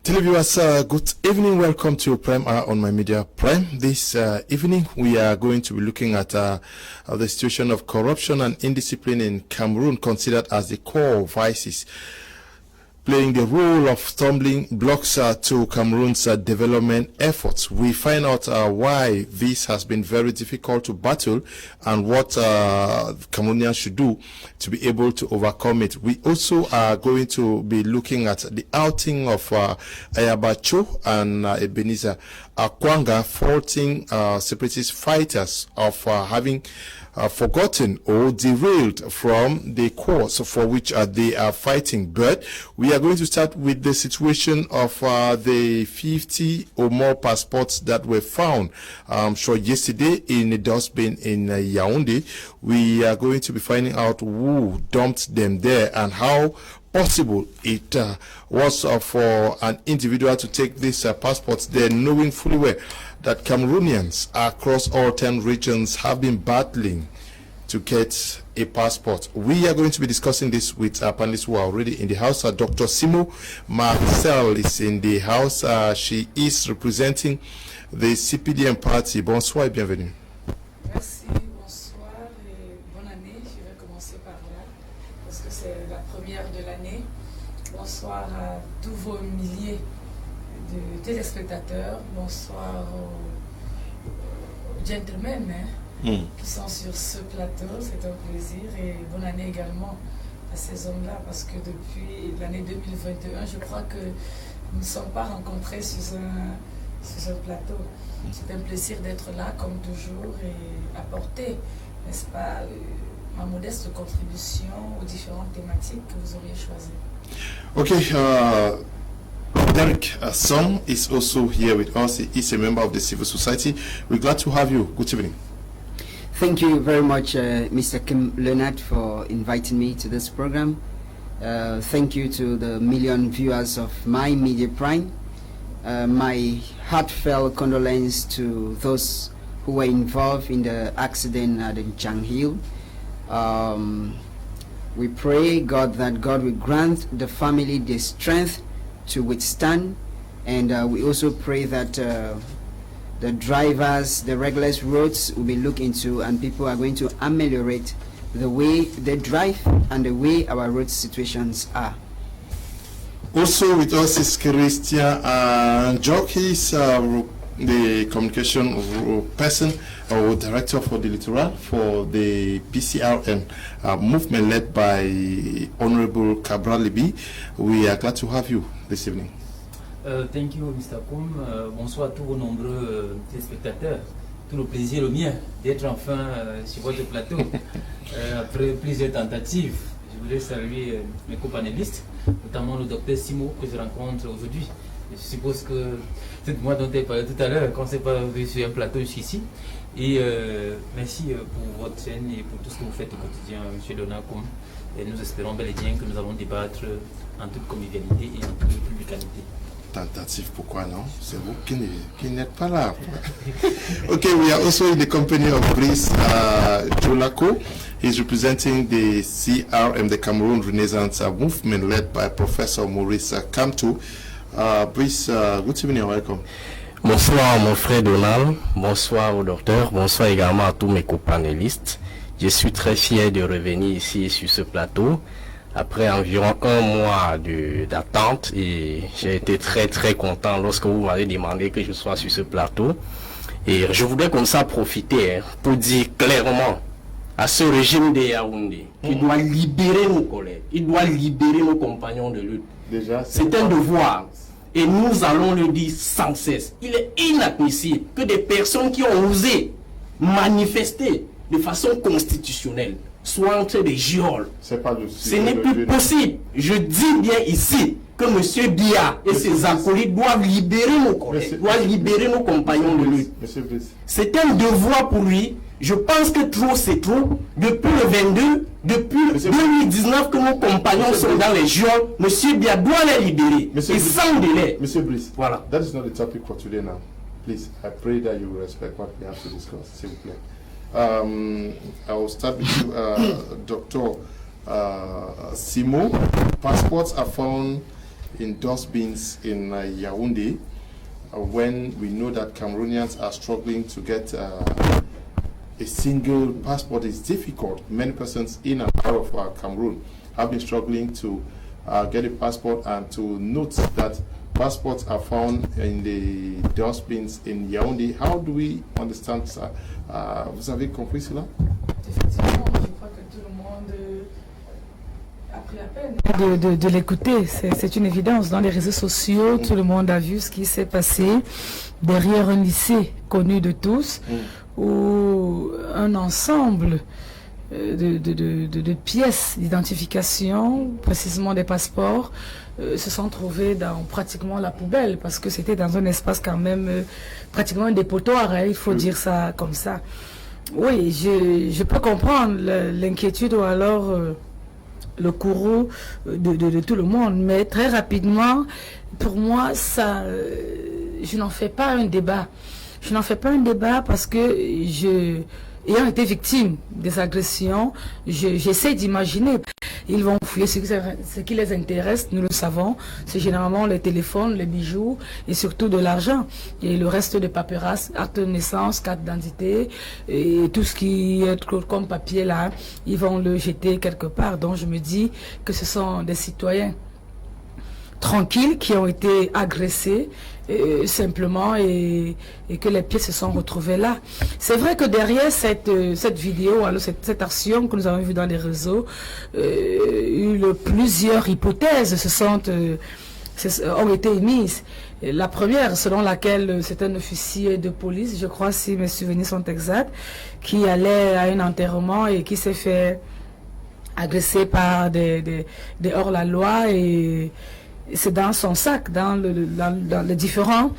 Televiewers, good evening. Welcome to Prime Hour on My Media Prime. This evening, we are going to be looking at the situation of corruption and indiscipline in Cameroon, considered as the core vices playing the role of stumbling blocks to Cameroon's development efforts. We find out why this has been very difficult to battle and what Cameroonians should do to be able to overcome it. We also are going to be looking at the outing of Ayabacho and Ebenezer Akwanga, faulting separatist fighters of having forgotten or derailed from the cause for which they are fighting. But we are going to start with the situation of the 50 or more passports that were found yesterday in a dustbin in Yaoundé. We are going to be finding out who dumped them there and how possible it was for an individual to take these passports there, knowing fully well that Cameroonians across all 10 regions have been battling to get a passport. We are going to be discussing this with our panelists who are already in the house. Dr. Simo Marcel is in the house. She is representing the CPDM party. Bonsoir et bienvenue. Merci, bonsoir et bonne année. Je vais commencer par là parce que c'est la première de l'année. Bonsoir à tous vos milliers de téléspectateurs. Bonsoir aux gentlemen qui sont sur ce plateau. C'est un plaisir et bonne année également à ces hommes-là parce que depuis l'année 2021, je crois que nous ne sommes pas rencontrés sur un plateau. C'est un plaisir d'être là comme toujours et apporter, n'est-ce pas, ma modeste contribution aux différentes thématiques que vous auriez choisies. Okay, Derek Song is also here with us. He is a member of the civil society. We're glad to have you. Good evening. Thank you very much, Mr. Kim Leonard, for inviting me to this program. Thank you to the million viewers of My Media Prime. My heartfelt condolence to those who were involved in the accident at Jang Hill. We pray God that God will grant the family the strength to withstand, and we also pray that the drivers, the regular roads will be looked into, and people are going to ameliorate the way they drive and the way our road situations are. Also with us is Christian Jock. He's the communication person or director for the Littoral for the PCRN movement led by Honorable Cabral Libi. We are glad to have you this evening. Thank you, Mr. Koum. Bonsoir à tous vos nombreux téléspectateurs. Tout le plaisir le mien d'être enfin sur votre plateau. Après plusieurs tentatives, je voudrais saluer mes co-panélistes, notamment le docteur Simo que je rencontre aujourd'hui. Je suppose que c'est moi dont elle parlait tout à l'heure, quand c'est pas sur un plateau jusqu'ici. Et merci pour votre chaîne et pour tout ce que vous faites au quotidien, M. Donald Koum. Et nous espérons bel et bien que nous allons débattre en toute convivialité et en toute publicité. Tentative, pourquoi non? C'est vous qui n'êtes pas là. Okay, we are also in the company of Brice Jolako. He's representing the CRM, the Cameroon Renaissance movement led by Professor Maurice Kamto. Brice, good evening and welcome. Bonsoir mon frère Donald, bonsoir au docteur, bonsoir également à tous mes copanélistes. Je suis très fier de revenir ici sur ce plateau après environ un mois d'attente et j'ai été très content lorsque vous m'avez demandé que je sois sur ce plateau. Et je voudrais comme ça profiter pour dire clairement à ce régime de Yaoundé qu'il doit libérer nos collègues, il doit libérer nos compagnons de lutte. Déjà, c'est un devoir. Et nous allons le dire sans cesse. Il est inadmissible que des personnes qui ont osé manifester de façon constitutionnelle soient entre des geôles. Ce n'est plus possible. Je dis bien ici que M. Biya et ses acolytes doivent libérer nos collègues, doivent libérer nos compagnons de lutte. C'est un devoir pour lui. Je pense que trop c'est trop. Depuis le 22, depuis 2019 que nos compagnons sont dans les geôles, M. Biya doit les libérer. Et sans délai. Monsieur Brice, voilà. That is not the topic for today now. Please, I pray that you will respect what we have to discuss. S'il vous plaît. I will start with you, Dr. Simo. Passports are found in dustbins in Yaoundé, when we know that Cameroonians are struggling to get a single passport is difficult. Many persons in and out of Cameroon have been struggling to get a passport, and to note that passports are found in the dustbins in Yaoundé. How do we understand ça? Vous avez compris cela? Effectivement, je crois que tout le monde a pris la peine de l'écouter. C'est une évidence. Dans les réseaux sociaux, tout le monde a vu ce qui s'est passé derrière un lycée connu de tous, où un ensemble de pièces d'identification, précisément des passeports, se sont trouvés dans pratiquement la poubelle, parce que c'était dans un espace quand même pratiquement un dépotoir, hein, il faut dire ça comme ça. Oui, je peux comprendre l'inquiétude ou alors le courroux de tout le monde, mais très rapidement, pour moi, ça, je n'en fais pas un débat. Je n'en fais pas un débat parce que ayant été victime des agressions, j'essaie d'imaginer. Ils vont fouiller ce qui les intéresse, nous le savons. C'est généralement les téléphones, les bijoux et surtout de l'argent. Et le reste de paperasse, acte de naissance, carte d'identité et tout ce qui est comme papier là, ils vont le jeter quelque part. Donc je me dis que ce sont des citoyens tranquilles qui ont été agressés simplement et que les pièces se sont retrouvées là. C'est vrai que derrière cette vidéo, alors cette action que nous avons vue dans les réseaux, plusieurs hypothèses ont été émises. La première, selon laquelle c'est un officier de police, je crois, si mes souvenirs sont exacts, qui allait à un enterrement et qui s'est fait agresser par des hors-la-loi, et c'est dans son sac, dans les différents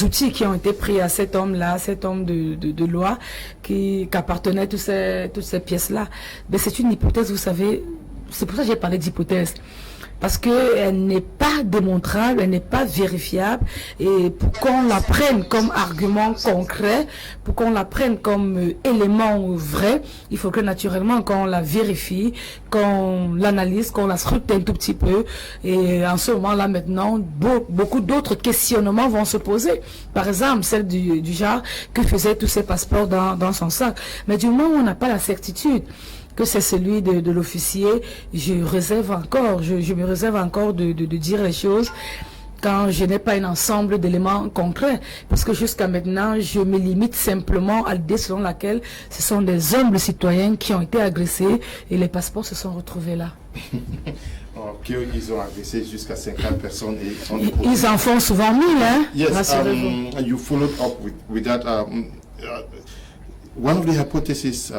outils qui ont été pris à cet homme-là, cet homme de loi, qu'appartenaient toutes ces pièces-là. Mais c'est une hypothèse, vous savez, c'est pour ça que j'ai parlé d'hypothèse. Parce qu'elle n'est pas démontrable, elle n'est pas vérifiable, et pour qu'on la prenne comme argument concret, pour qu'on la prenne comme élément vrai, il faut que naturellement qu'on la vérifie, qu'on l'analyse, qu'on la scrute un tout petit peu, et en ce moment-là maintenant, beaucoup d'autres questionnements vont se poser. Par exemple, celle du genre, que faisaient tous ces passeports dans son sac. Mais du moment où on n'a pas la certitude que c'est celui de l'officier, je me réserve encore de dire les choses quand je n'ai pas un ensemble d'éléments concrets. Parce que jusqu'à maintenant, je me limite simplement à l'idée selon laquelle ce sont des humbles citoyens qui ont été agressés et les passeports se sont retrouvés là. Ils ont agressé jusqu'à 50 personnes. Ils en font souvent 1000, hein? Yes, you followed up with that. One of the hypotheses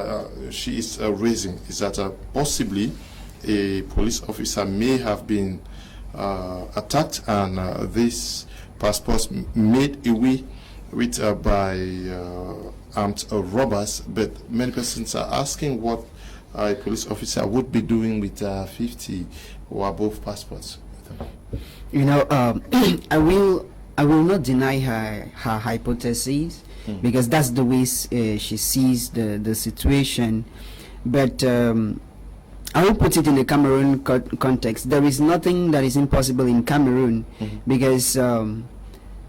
she is raising is that possibly a police officer may have been attacked, and these passports made away with by armed robbers. But many persons are asking what a police officer would be doing with 50 or above passports. You know, I will not deny her hypotheses, because that's the way she sees the situation. But I will put it in the Cameroon context. There is nothing that is impossible in Cameroon, because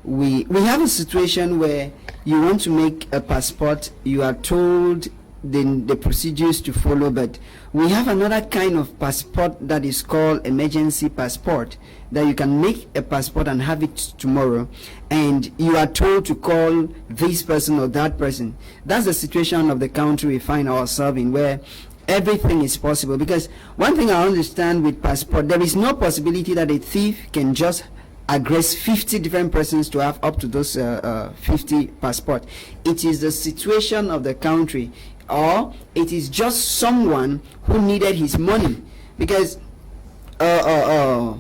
we have a situation where you want to make a passport, you are told the procedures to follow, but we have another kind of passport that is called emergency passport, that you can make a passport and have it tomorrow, and you are told to call this person or that person. That's the situation of the country we find ourselves in, where everything is possible. Because one thing I understand with passport, there is no possibility that a thief can just aggress 50 different persons to have up to those 50 passports. It is the situation of the country, or it is just someone who needed his money. Because the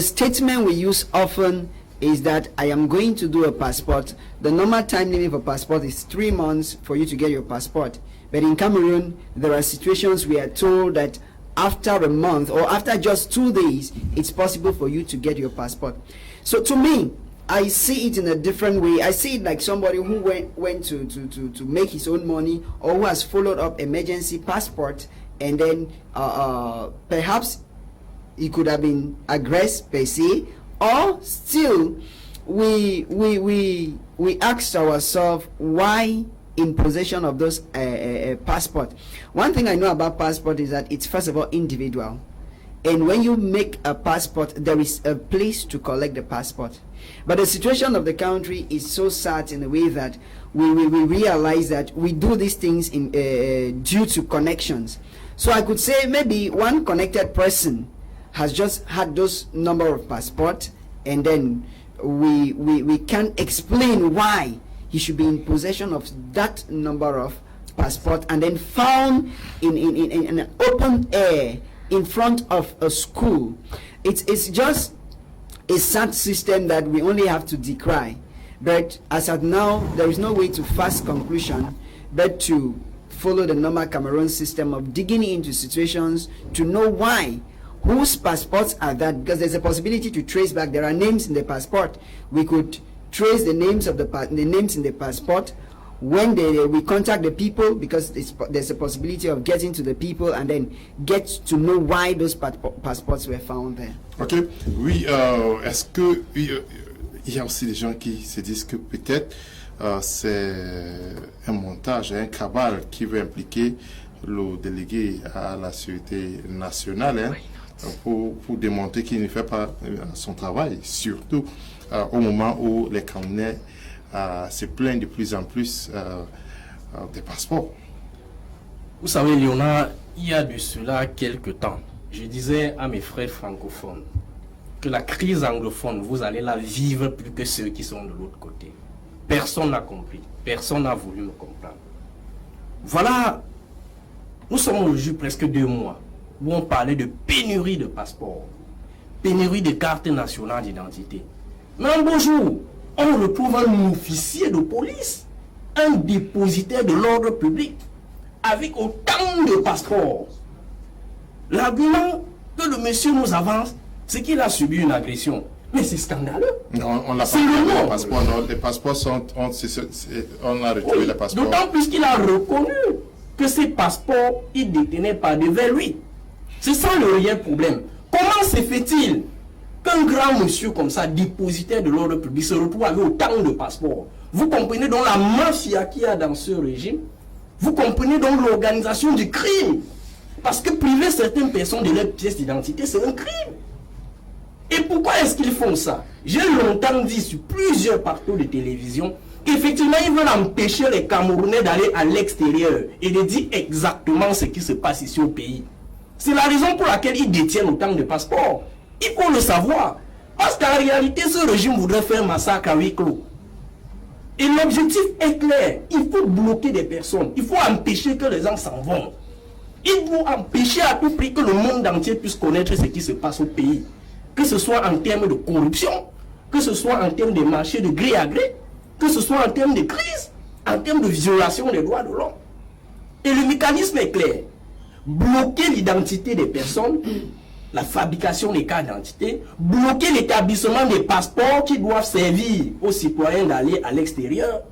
statement we use often is that I am going to do a passport. The normal time limit for passport is 3 months for you to get your passport. But in Cameroon, there are situations we are told that after a month or after just 2 days, it's possible for you to get your passport. So to me, I see it in a different way. I see it like somebody who went to make his own money, or who has followed up emergency passport, and then perhaps he could have been aggressed per se, or still we asked ourselves why in possession of those passport. One thing I know about passport is that it's first of all individual, and when you make a passport, there is a place to collect the passport. But the situation of the country is so sad in a way that we realize that we do these things in due to connections. So I could say maybe one connected person has just had those number of passport, and then we can't explain why he should be in possession of that number of passport, and then found in an open air in front of a school. It's just a sad system that we only have to decry. But as at now, there is no way to fast conclusion but to follow the normal Cameroon system of digging into situations to know why, whose passports are that, because there's a possibility to trace back. There are names in the passport. We could trace the names of the names in the passport. When we contact the people, because there's a possibility of getting to the people and then get to know why those passports were found there. Ok, oui, est-ce que il y a aussi des gens qui se disent que peut-être c'est un montage, un cabal qui veut impliquer le délégué à la sécurité nationale, pour démontrer qu'il ne fait pas son travail, surtout au moment où les Camerounais se plaignent de plus en plus des passeports. Vous savez, Léonard, il y a de cela quelques temps, je disais à mes frères francophones que la crise anglophone, vous allez la vivre plus que ceux qui sont de l'autre côté. Personne n'a compris, personne n'a voulu me comprendre. Voilà, nous sommes aujourd'hui presque 2 mois où on parlait de pénurie de passeports, pénurie de cartes nationales d'identité. Mais un beau jour, on retrouve un officier de police, un dépositaire de l'ordre public, avec autant de passeports. L'argument que le monsieur nous avance, c'est qu'il a subi une agression. Mais c'est scandaleux. Non, on n'a pas les passeports. Non, les passeports sont... On a retrouvé les passeports. D'autant plus qu'il a reconnu que ces passeports, il détenait pas devant lui. C'est ça le réel problème. Comment se fait-il qu'un grand monsieur comme ça, dépositaire de l'ordre public, se retrouve avec autant de passeports? Vous comprenez donc la mafia qu'il y a dans ce régime? Vous comprenez donc l'organisation du crime? Parce que priver certaines personnes de leurs pièces d'identité, c'est un crime. Et pourquoi est-ce qu'ils font ça? J'ai longtemps dit sur plusieurs plateaux de télévision qu'effectivement ils veulent empêcher les Camerounais d'aller à l'extérieur et de dire exactement ce qui se passe ici au pays. C'est la raison pour laquelle ils détiennent autant de passeports. Il faut le savoir. Parce qu'en réalité, ce régime voudrait faire un massacre à huis clos. Et l'objectif est clair. Il faut bloquer des personnes. Il faut empêcher que les gens s'en vont. Il faut empêcher à tout prix que le monde entier puisse connaître ce qui se passe au pays. Que ce soit en termes de corruption, que ce soit en termes de marché de gré à gré, que ce soit en termes de crise, en termes de violation des droits de l'homme. Et le mécanisme est clair. Bloquer l'identité des personnes, la fabrication des cartes d'identité, bloquer l'établissement des passeports qui doivent servir aux citoyens d'aller à l'extérieur.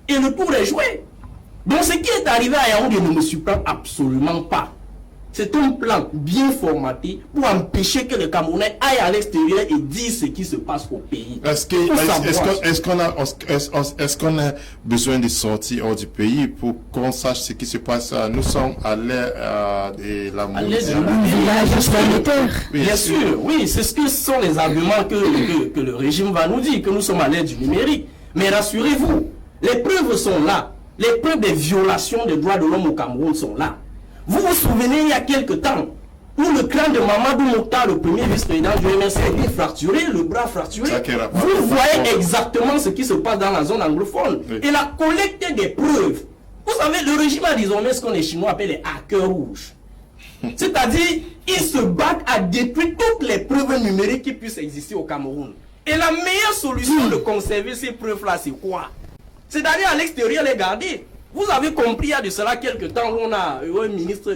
Et le tour est joué. Donc ce qui est arrivé à Yaoundé ne me surprend absolument pas. C'est un plan bien formaté pour empêcher que les Camerounais aillent à l'extérieur et disent ce qui se passe au pays. Est-ce qu'on a besoin de sortir hors du pays pour qu'on sache ce qui se passe? Nous sommes à l'ère de la mondialisation. Bien sûr, oui, c'est ce que sont les arguments que le régime va nous dire, que nous sommes à l'ère du numérique. Mais rassurez-vous, les preuves sont là. Les preuves des violations des droits de l'homme au Cameroun sont là. Vous vous souvenez, il y a quelque temps, où le crâne de Mamadou Mokhtar, le premier vice-président du MNC, a été fracturé, le bras fracturé. Vous voyez exactement ce qui se passe dans la zone anglophone. Oui. Et la collecte des preuves. Vous savez, le régime a désormais ce qu'on les Chinois appellent les hackers rouges. C'est-à-dire, ils se battent à détruire toutes les preuves numériques qui puissent exister au Cameroun. Et la meilleure solution de conserver ces preuves-là, c'est quoi? C'est d'aller à l'extérieur les garder. Vous avez compris, il y a de cela quelques temps, où on a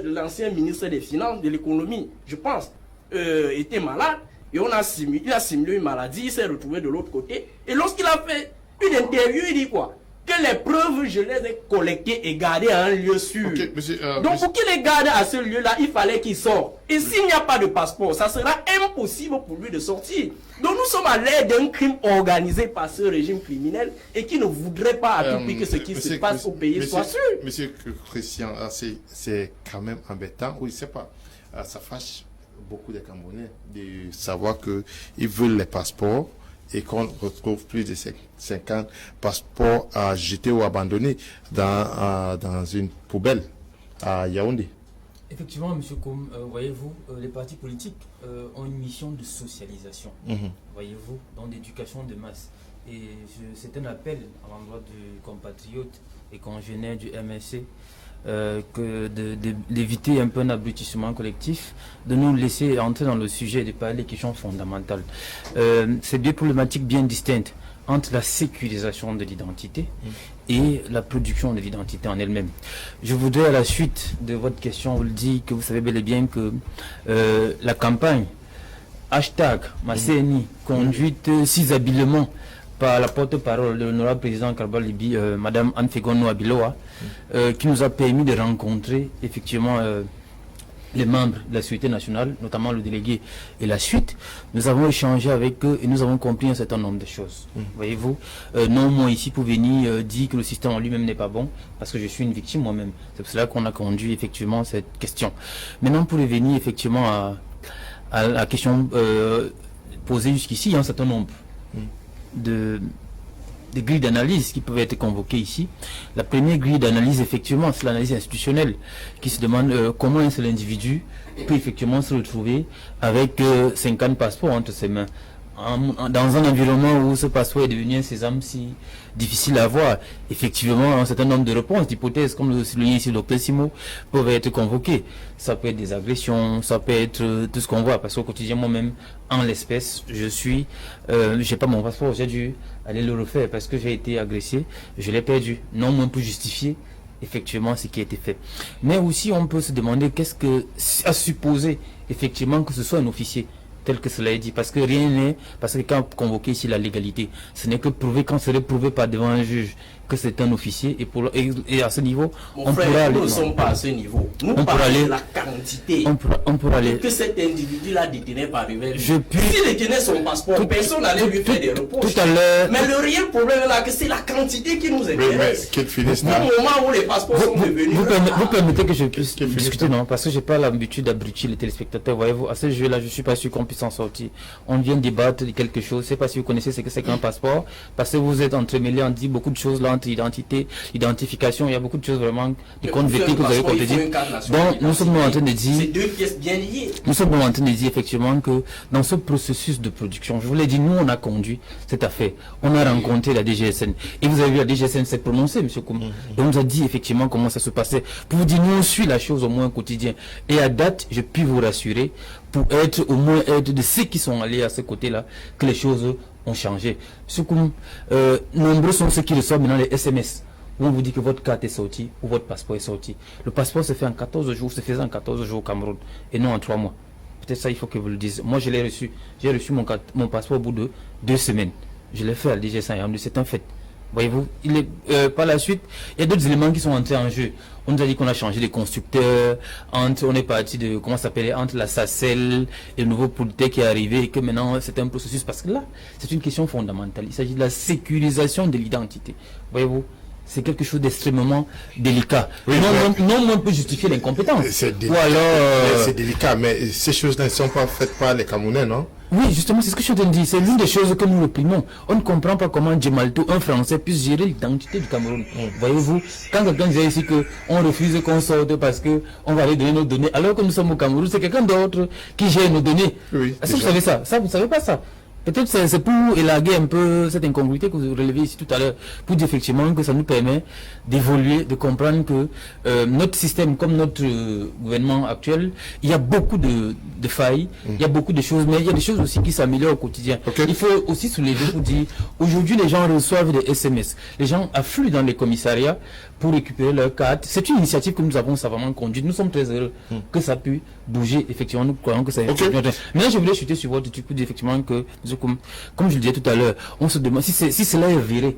l'ancien ministre des Finances, de l'économie, je pense, était malade, et il a simulé une maladie, il s'est retrouvé de l'autre côté, et lorsqu'il a fait une interview, il dit quoi? que les preuves, je les ai collectées et gardées à un lieu sûr. Ok, monsieur, Donc, monsieur- pour qu'il les garde à ce lieu-là, il fallait qu'il sorte. Et s'il n'y a pas de passeport, ça sera impossible pour lui de sortir. Donc, nous sommes à l'ère d'un crime organisé par ce régime criminel et qui ne voudrait pas à tout prix que ce qui se passe au pays soit sûr. Monsieur Christian, c'est quand même embêtant. Oui, c'est pas. Ça fâche beaucoup de Camerounais de savoir qu'ils veulent les passeports et qu'on retrouve plus de 50 passeports à jeter ou abandonnés dans une poubelle à Yaoundé. Effectivement, M. Koum, voyez-vous, les partis politiques ont une mission de socialisation, voyez-vous, dans l'éducation de masse. Et c'est un appel à l'endroit du compatriote et congénère du MSC d'éviter un peu un abrutissement collectif, de nous laisser entrer dans le sujet et de parler des questions fondamentales. C'est deux problématiques bien distinctes entre la sécurisation de l'identité et la production de l'identité en elle-même. Je voudrais, à la suite de votre question, vous le dire que vous savez bel et bien que la campagne #MaCNI, conduite si habilement par la porte-parole de l'honorable président Karbal Libi, Madame Anne Fegono Abiloa, qui nous a permis de rencontrer effectivement les membres de la Sécurité nationale, notamment le délégué et la suite. Nous avons échangé avec eux et nous avons compris un certain nombre de choses. Voyez-vous, non, moi ici pour venir dire que le système en lui-même n'est pas bon, parce que je suis une victime moi-même. C'est pour cela qu'on a conduit effectivement cette question. Maintenant, pour revenir effectivement à la question posée jusqu'ici, il y a un certain nombre de grilles d'analyse qui peuvent être convoquées ici. La première grille d'analyse, effectivement, c'est l'analyse institutionnelle qui se demande comment un seul individu peut effectivement se retrouver avec 50 passeports entre ses mains. Dans un environnement où ce passeport est devenu un sésame si difficile à avoir, effectivement, un certain nombre de réponses, d'hypothèses, comme le soulignait ici le docteur Simo, peuvent être convoquées. Ça peut être des agressions, ça peut être tout ce qu'on voit, parce qu'au quotidien, moi-même, en l'espèce, j'ai pas mon passeport, j'ai dû aller le refaire parce que j'ai été agressé, je l'ai perdu, non moins pour justifier effectivement ce qui a été fait. Mais aussi, on peut se demander qu'est-ce que, à supposer effectivement que ce soit un officier, tel que cela est dit, parce que rien n'est, parce que quand convoqué ici la légalité, ce n'est que prouvé quand serait prouvé par devant un juge que c'est un officier, et à ce niveau, Mon on frère, pourra aller. nous ne sommes pas à ce niveau. Nous On pourra parlons aller- de la quantité On pourra aller. que cet individu-là détenait par lui-même. Je puis- S'il détenait son passeport, Tout- personne n'allait lui faire des reproches. tout à l'heure- Mais le réel problème là, que c'est la quantité qui nous Oui, mais intéresse. qu'il finisse Au là. moment où les passeports sont devenus... Vous permettez que je puisse Qu'est-ce qu'il fait discuter, ça non? Parce que j'ai pas l'habitude d'abrutir les téléspectateurs. Voyez-vous, à ce jeu-là, je suis pas sûr qu'on puisse en sortir. On vient débattre de quelque chose. Je sais pas si vous connaissez ce que c'est qu'un passeport. Parce que vous êtes entremêlés, on dit beaucoup de choses là entre identité, identification. Il y a beaucoup de choses vraiment, des comptes vétés que vous avez contredit. Donc, nous sommes en train de C'est dire, deux pièces bien liées. nous sommes en train de dire effectivement que dans ce processus de production, je vous l'ai dit, nous on a conduit cette affaire. On a rencontré la DGSN. Et vous avez vu, la DGSN s'est prononcée, M. Koum. Et on nous a dit effectivement comment ça se passait. Pour vous dire, nous on suit la chose au moins au quotidien. Et à date, je puis vous rassurer, pour être au moins être de ceux qui sont allés à ce côté-là, que les choses ont changé. M. Koum, nombreux sont ceux qui reçoivent maintenant les SMS. Où on vous dit que votre carte est sortie ou votre passeport est sorti. Le passeport se fait en 14 jours, se faisait en 14 jours au Cameroun et non en 3 mois. Peut-être ça, il faut que vous le disiez. Moi, je l'ai reçu. J'ai reçu mon passeport au bout de 2 semaines. Je l'ai fait à l'IG100, c'est un fait. Voyez-vous, par la suite, il y a d'autres éléments qui sont entrés en jeu. On nous a dit qu'on a changé de constructeur, on est parti de, comment ça s'appelait, entre la SACEL et le nouveau Politec qui est arrivé, et que maintenant c'est un processus, parce que là, c'est une question fondamentale. Il s'agit de la sécurisation de l'identité. Voyez-vous, c'est quelque chose d'extrêmement délicat. Oui, non, on peut justifier l'incompétence. C'est Ou délicat, alors, c'est délicat, mais ces choses-là ne sont pas faites par les Camerounais, non? oui, justement, c'est ce que je te dis. C'est l'une des choses que nous réprimons. On ne comprend pas comment Djemalto, un Français, puisse gérer l'identité du Cameroun. Voyez-vous, quand quelqu'un disait ici qu'on refuse qu'on sorte parce qu'on va aller donner nos données, alors que nous sommes au Cameroun, c'est quelqu'un d'autre qui gère nos données. Oui, Est-ce que vous déjà. savez ça? Vous ne savez pas ça? Peut-être c'est pour élaguer un peu cette incongruité que vous relevez ici tout à l'heure, pour dire effectivement que ça nous permet d'évoluer, de comprendre que notre système, comme notre gouvernement actuel, il y a beaucoup de failles, il y a beaucoup de choses, mais il y a des choses aussi qui s'améliorent au quotidien. Okay. Il faut aussi soulever pour dire, aujourd'hui les gens reçoivent des SMS, les gens affluent dans les commissariats pour récupérer leur carte. C'est une initiative que nous avons savamment conduite. Nous sommes très heureux que ça pu bouger. Effectivement, nous croyons que ça. Okay. Maintenant, je voulais chuter sur votre truc pour dire effectivement que, comme je le disais tout à l'heure, on se demande si cela est avéré,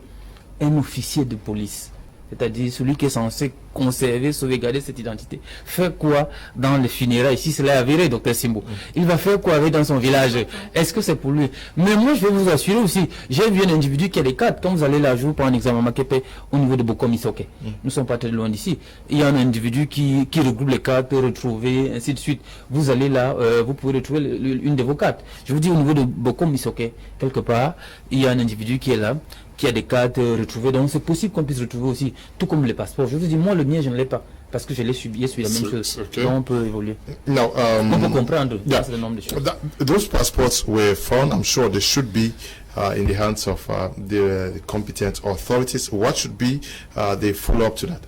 un officier de police, c'est-à-dire celui qui est censé conserver, sauvegarder cette identité, fait quoi dans les funérailles? Si cela est avéré, docteur Simbo, il va faire quoi avec dans son village? Est-ce que c'est pour lui? Mais moi, je vais vous assurer aussi, j'ai vu un individu qui a des cartes. Quand vous allez là, je vous prends un examen Makepe au niveau de Bokom Isoke. Nous ne sommes pas très loin d'ici. Il y a un individu qui regroupe les cartes, peut retrouver, ainsi de suite. Vous allez là, vous pouvez retrouver une de vos cartes. Je vous dis, au niveau de Bokom Isoke, quelque part, il y a un individu qui est là, qui a des cartes retrouvées. Donc c'est possible qu'on puisse retrouver aussi, tout comme les passeports. Je vous dis, moi le mien je ne l'ai pas, parce que je l'ai subi la même chose. Okay. Donc on peut évoluer. Now, On peut comprendre yeah, un certain nombre de choses. those passports were found. I'm sure they should be in the hands of the competent authorities. What should be the follow-up to that?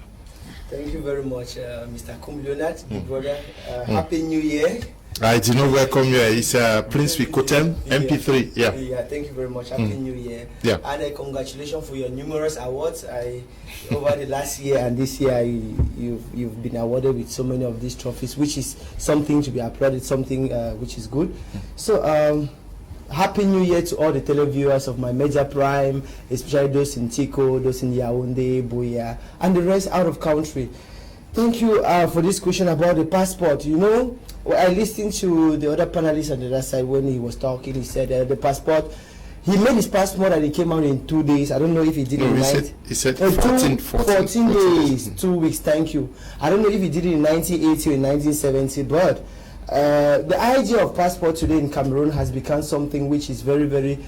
Thank you very much, Mr. Kum Leonard, brother. Happy New Year. I did not welcome you. It's Prince Wikotem, MP3. Yeah. Yeah, thank you very much. Happy New Year. Yeah. And congratulations for your numerous awards. Over the last year and this year, you've been awarded with so many of these trophies, which is something to be applauded, something which is good. So, Happy New Year to all the televiewers of my Major Prime, especially those in Tico, those in Yaoundé, Buea, and the rest out of country. Thank you for this question about the passport. You know, I listened to the other panelists on the other side when he was talking. He said the passport, he made his passport and it came out in 2 days. I don't know if he did it in he said 14 days, 2 weeks. Thank you. I don't know if he did it in 1980 or in 1970, but the idea of passport today in Cameroon has become something which is very, very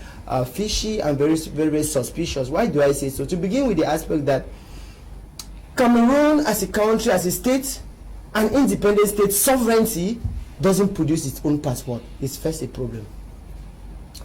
fishy and very, very, very suspicious. Why do I say so? To begin with the aspect that Cameroon as a country, as a state, an independent state, sovereignty doesn't produce its own passport. It's first a problem.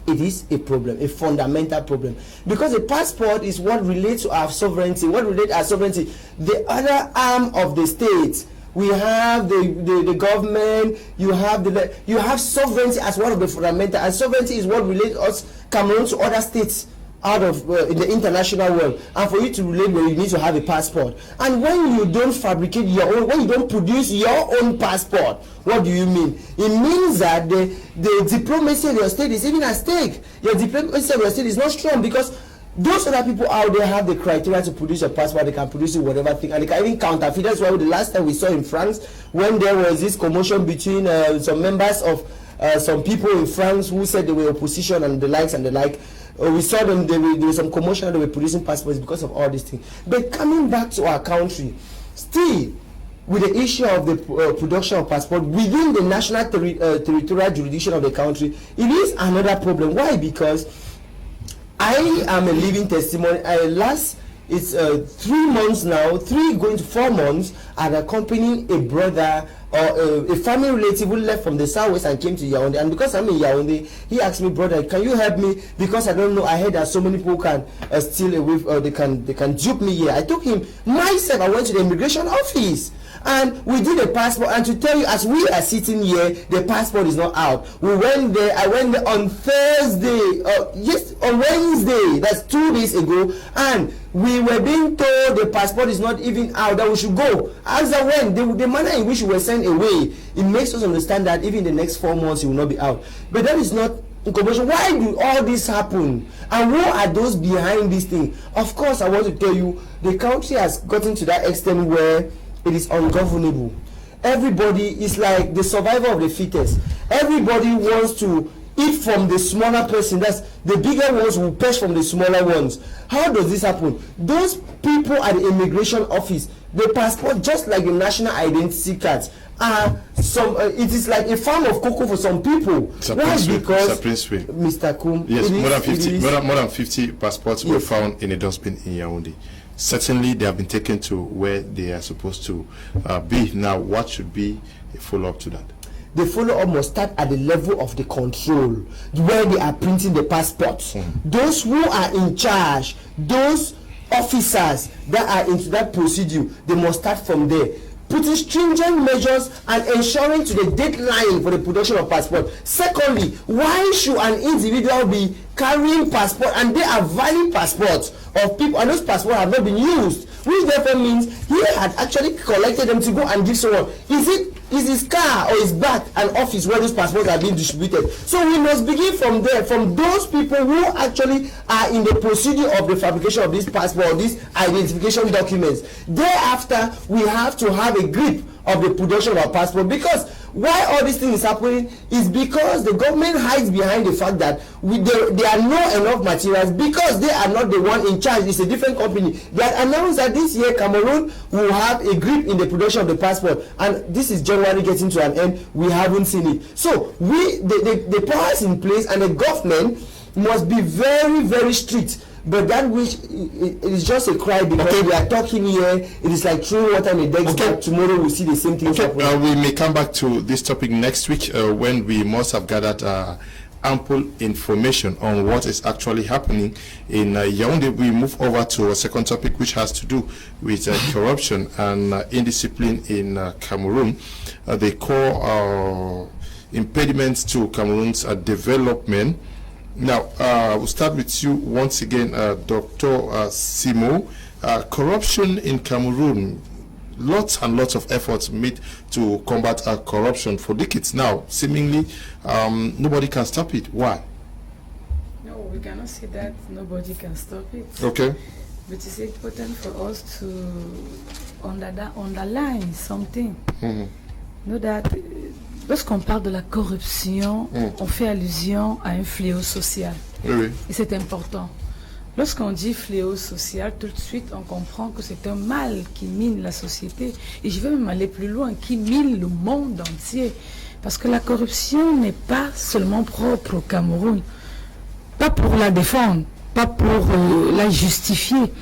It is a problem, a fundamental problem. Because a passport is what relates to our sovereignty. What relates to our sovereignty? The other arm of the state. We have the government, you have sovereignty as one of the fundamental, and sovereignty is what relates us, Cameroon, to other states out of in the international world. And for you to relate, well, you need to have a passport. And when you don't fabricate your own, when you don't produce your own passport, what do you mean? It means that the diplomacy of your state is even at stake. Your diplomacy of your state is not strong, because those other people out there have the criteria to produce a passport. They can produce it whatever thing, and they can even counterfeit. That's why the last time we saw in France, when there was this commotion between some members of some people in France who said they were opposition and the likes and the like, we saw them, there was some commotion and they were producing passports because of all these things. But coming back to our country, still with the issue of the production of passport within the national territorial jurisdiction of the country, it is another problem. Why? Because I am a living testimony. It's 3 months now, 3 going to 4 months, and accompanying a brother or a family relative who left from the southwest and came to Yaoundé. And because I'm in Yaoundé, he asked me, brother, can you help me? Because I don't know, I heard that so many people can steal away, or they can dupe me here. I took him myself. I went to the immigration office. And we did a passport, and to tell you, as we are sitting here, the passport is not out. We went there, I went there on Thursday, on Wednesday, that's 2 days ago, and we were being told the passport is not even out, that we should go. As I went, the manner in which we were sent away, it makes us understand that even the next 4 months it will not be out. But that is not information. Why do all this happen? And who are those behind this thing? Of course, I want to tell you, the country has gotten to that extent where it is ungovernable. Everybody is like the survivor of the fittest. Everybody wants to eat from the smaller person. That's the bigger ones will perch from the smaller ones. How does this happen? Those people at the immigration office, the passport, just like the national identity cards, are it is like a farm of cocoa for some people. Why? Because Mr. Kum, yes, more than 50 passports were found in a dustbin in Yaoundé. Certainly, they have been taken to where they are supposed to be. Now, what should be a follow-up to that? The follow-up must start at the level of the control, where they are printing the passports. Those who are in charge, those officers that are into that procedure, they must start from there, putting stringent measures and ensuring to the deadline for the production of passport. Secondly, why should an individual be carrying passport, and they are valid passports of people, and those passports have not been used, which therefore means he had actually collected them to go and give someone? Is it is his car or his back an office where those passports are being distributed. So we must begin from there, from those people who actually are in the procedure of the fabrication of this passport or these identification documents. Thereafter, we have to have a grip of the production of our passport, because why all this thing is happening is because the government hides behind the fact that there are not enough materials, because they are not the one in charge. It's a different company. They had announced that this year Cameroon will have a grip in the production of the passport, and this is January getting to an end. We haven't seen it. So the powers in place and the government must be very, very strict. But that which it is just a cry, because we are talking here, it is like throwing water in the decks. But tomorrow we see the same thing. We may come back to this topic next week when we must have gathered ample information on what is actually happening in Yaoundé. We move over to a second topic, which has to do with corruption and indiscipline in Cameroon. The core impediments to Cameroon's development. Now, we'll start with you once again, Dr. Simo. Corruption in Cameroon, lots and lots of efforts made to combat corruption for decades now. Seemingly, nobody can stop it. Why? No, we cannot say that nobody can stop it. Okay. But it's important for us to underline something. Know that lorsqu'on parle de la corruption, on fait allusion à un fléau social. Oui. Et c'est important. Lorsqu'on dit fléau social, tout de suite on comprend que c'est un mal qui mine la société. Et je vais même aller plus loin, qui mine le monde entier. Parce que la corruption n'est pas seulement propre au Cameroun. Pas pour la défendre, pas pour la justifier.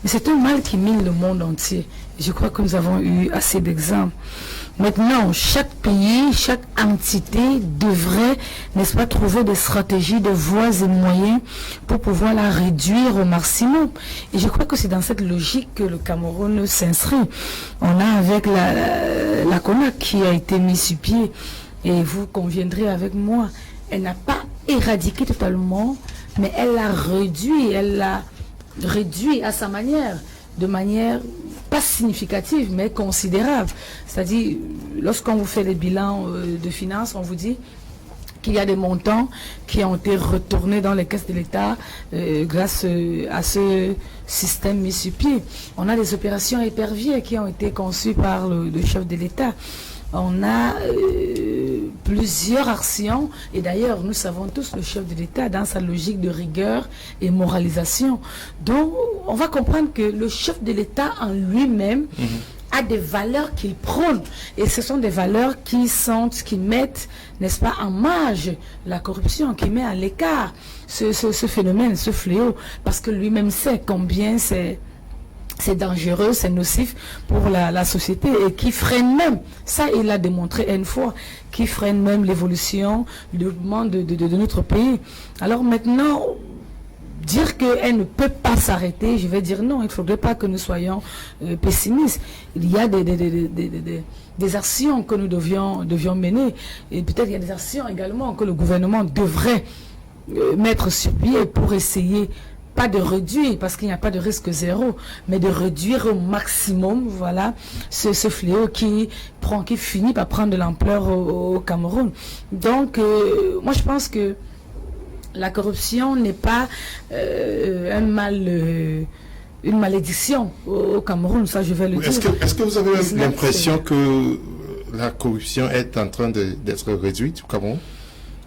Mais c'est un mal qui mine le monde entier. Et je crois que nous avons eu assez d'exemples. Maintenant, chaque pays, chaque entité devrait, n'est-ce pas, trouver des stratégies, des voies et moyens pour pouvoir la réduire au maximum. Et je crois que c'est dans cette logique que le Cameroun s'inscrit. On a avec la CONAC qui a été mise sur pied, et vous conviendrez avec moi, elle n'a pas éradiqué totalement, mais elle l'a réduit à sa manière, de manière pas significative, mais considérable. C'est-à-dire, lorsqu'on vous fait les bilans de finances, on vous dit qu'il y a des montants qui ont été retournés dans les caisses de l'État grâce à ce système mis sur pied. On a des opérations éperviers qui ont été conçues par le chef de l'État. On a plusieurs actions, et d'ailleurs nous savons tous le chef de l'État dans sa logique de rigueur et moralisation. Donc on va comprendre que le chef de l'État en lui-même a des valeurs qu'il prône, et ce sont des valeurs qui mettent, n'est-ce pas, en marge la corruption, qui met à l'écart ce phénomène, ce fléau, parce que lui-même sait combien c'est dangereux, c'est nocif pour la société, et qui freine même, ça il l'a démontré une fois, qui freine même l'évolution, le développement de notre pays. Alors maintenant, dire qu'elle ne peut pas s'arrêter, je vais dire non, il ne faudrait pas que nous soyons pessimistes. Il y a des actions que nous devions mener, et peut-être il y a des actions également que le gouvernement devrait mettre sur pied pour essayer, pas de réduire, parce qu'il n'y a pas de risque zéro, mais de réduire au maximum, voilà, ce fléau qui finit par prendre de l'ampleur au Cameroun. Donc, moi je pense que la corruption n'est pas un mal, une malédiction au Cameroun, ça je vais le dire. Est-ce que vous avez l'impression que la corruption est en train d'être réduite au Cameroun?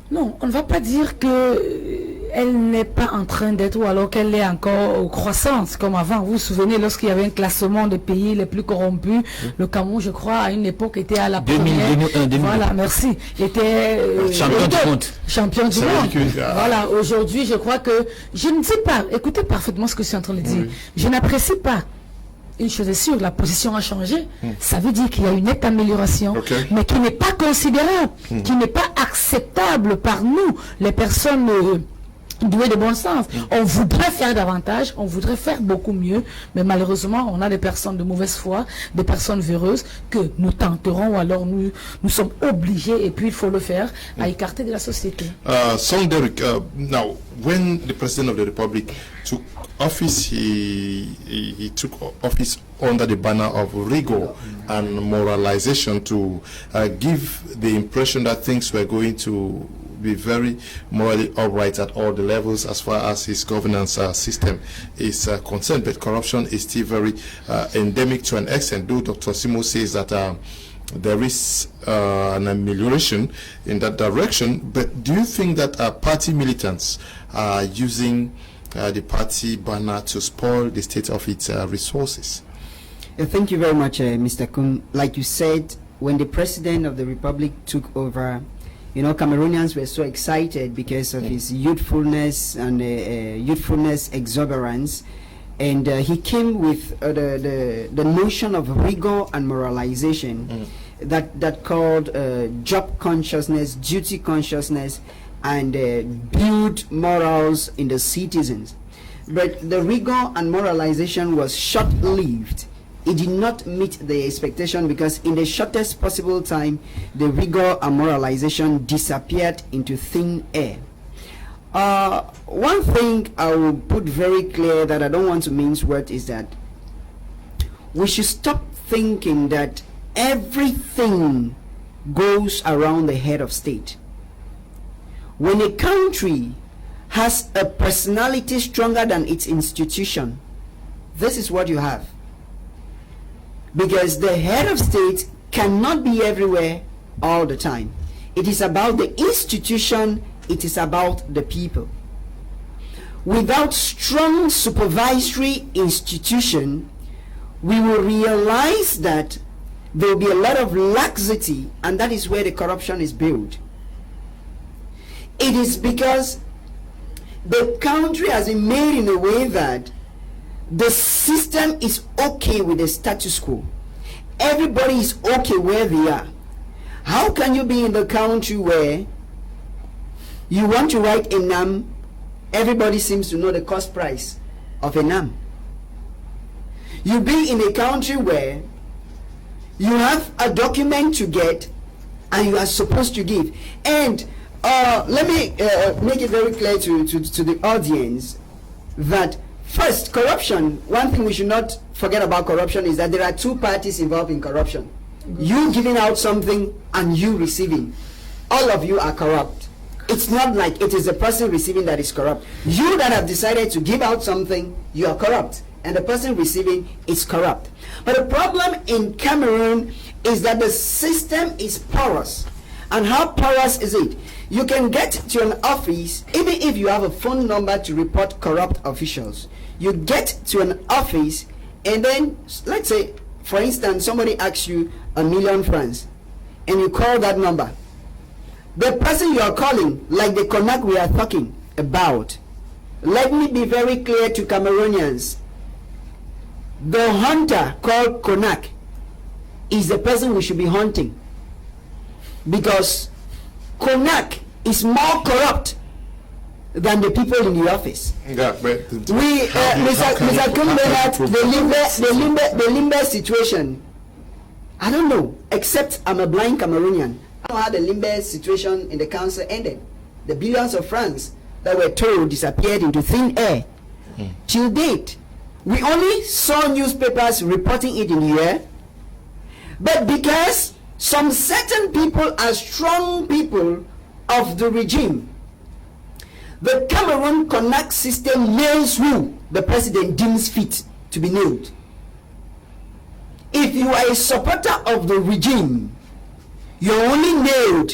Non, on ne va pas dire qu'elle n'est pas en train d'être, ou alors qu'elle est encore en croissance comme avant. Vous vous souvenez, lorsqu'il y avait un classement des pays les plus corrompus, le Cameroun, je crois, à une époque était à la première. 2001. Voilà, merci. Était champion du monde. Champion du monde. Voilà, aujourd'hui, je crois que, je ne sais pas, écoutez parfaitement ce que je suis en train de dire. Je n'apprécie pas. Une chose est sûre, la position a changé. Ça veut dire qu'il y a une nette amélioration, mais qui n'est pas considérable, qui n'est pas acceptable par nous, les personnes douées de bon sens. On voudrait faire davantage, on voudrait faire beaucoup mieux, mais malheureusement, on a des personnes de mauvaise foi, des personnes véreuses que nous tenterons, ou alors nous sommes obligés, et puis il faut le faire, à écarter de la société. Son Derek, now, when the President of the Republic took office, he took office under the banner of rigor and moralization to give the impression that things were going to be very morally upright at all the levels as far as his governance system is concerned. But corruption is still very endemic to an extent, though Dr. Simo says that there is an amelioration in that direction. But do you think that party militants are using the party banner to spoil the state of its resources? Thank you very much, Mr. Kum. Like you said, when the President of the Republic took over, you know, Cameroonians were so excited because of his youthfulness and youthfulness exuberance. And he came with the notion of rigor and moralization that called job consciousness, duty consciousness, and build morals in the citizens. But the rigor and moralization was short-lived. It did not meet the expectation because in the shortest possible time, the rigor and moralization disappeared into thin air. One thing I will put very clear that I don't want to mince words is that we should stop thinking that everything goes around the head of state. When a country has a personality stronger than its institution, this is what you have. Because the head of state cannot be everywhere all the time. It is about the institution, it is about the people. Without strong supervisory institution, we will realize that there will be a lot of laxity, and that is where the corruption is built. It is because the country has been made in a way that the system is okay with the status quo. Everybody is okay where they are. How can you be in the country where you want to write a NAM, everybody seems to know the cost price of a NAM? You be in a country where you have a document to get and you are supposed to give. And let me make it very clear to the audience that first, corruption, one thing we should not forget about corruption is that there are two parties involved in corruption. You giving out something and you receiving. All of you are corrupt. It's not like it is the person receiving that is corrupt. You that have decided to give out something, you are corrupt. And the person receiving is corrupt. But the problem in Cameroon is that the system is porous. And how porous is it? You can get to an office, even if you have a phone number to report corrupt officials. You get to an office, and then, let's say, for instance, somebody asks you $1,000,000 francs, and you call that number. The person you are calling, like the Konak we are talking about, let me be very clear to Cameroonians. The hunter called Konak is the person we should be hunting, because Konak is more corrupt than the people in the office. Yeah, but Mr. Kumbenat, the Limbe situation, I don't know, except I'm a blind Cameroonian. I don't know how the Limbe situation in the council ended. The billions of francs that were told disappeared into thin air. Till date, we only saw newspapers reporting it in the air, but because some certain people are strong people of the regime, the Cameroon Konak system nails who the president deems fit to be nailed. If you are a supporter of the regime, you're only nailed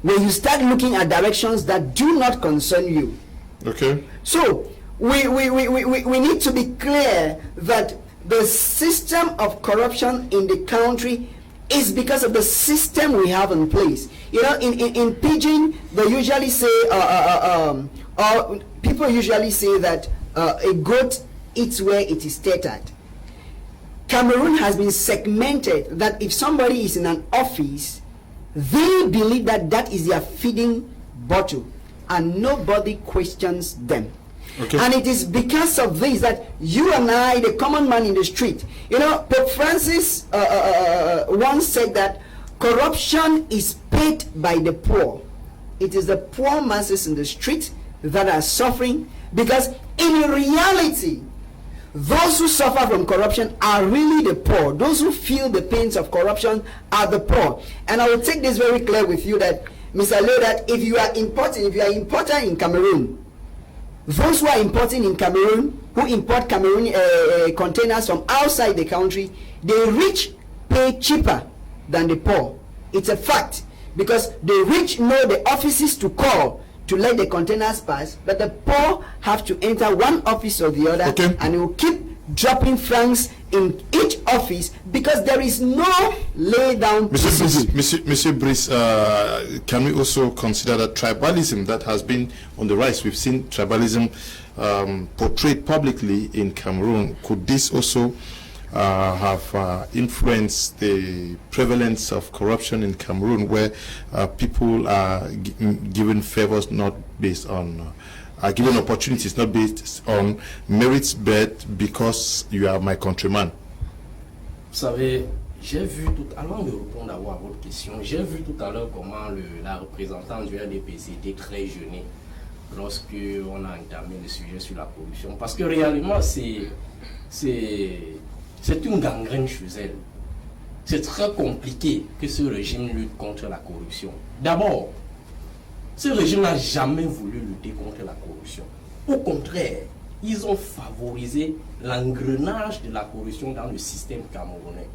when you start looking at directions that do not concern you. Okay. So we need to be clear that the system of corruption in the country is because of the system we have in place. You know, in Pidgin, they usually say, people usually say that a goat eats where it is tethered. Cameroon has been segmented that if somebody is in an office, they believe that that is their feeding bottle, and nobody questions them. Okay. And it is because of this that you and I, the common man in the street, you know, Pope Francis once said that corruption is paid by the poor. It is the poor masses in the street that are suffering, because in reality, those who suffer from corruption are really the poor. Those who feel the pains of corruption are the poor. And I will take this very clear with you that, Mr. Leo, that if you are importer in Cameroon, those who are importing in Cameroon, who import Cameroon containers from outside the country, the rich pay cheaper than the poor. It's a fact, because the rich know the offices to call to let the containers pass, but the poor have to enter one office or the other, okay, and it will keep dropping francs in each office because there is no lay down. Monsieur Brice, can we also consider that tribalism that has been on the rise? We've seen tribalism portrayed publicly in Cameroon. Could this also have influenced the prevalence of corruption in Cameroon, where people are given favors not based on, are given opportunities not based on merits, but because you are my countryman? Vous savez, j'ai vu tout, avant de répondre à votre question, j'ai vu tout à l'heure comment la représentante du RDPC était très gênée lorsque on a entamé le sujet sur la corruption, parce que réellement c'est une gangrène chez elle. C'est très compliqué que ce régime lutte contre la corruption. D'abord, ce régime n'a jamais voulu lutter contre la corruption. Au contraire, ils ont favorisé l'engrenage de la corruption dans le système camerounais.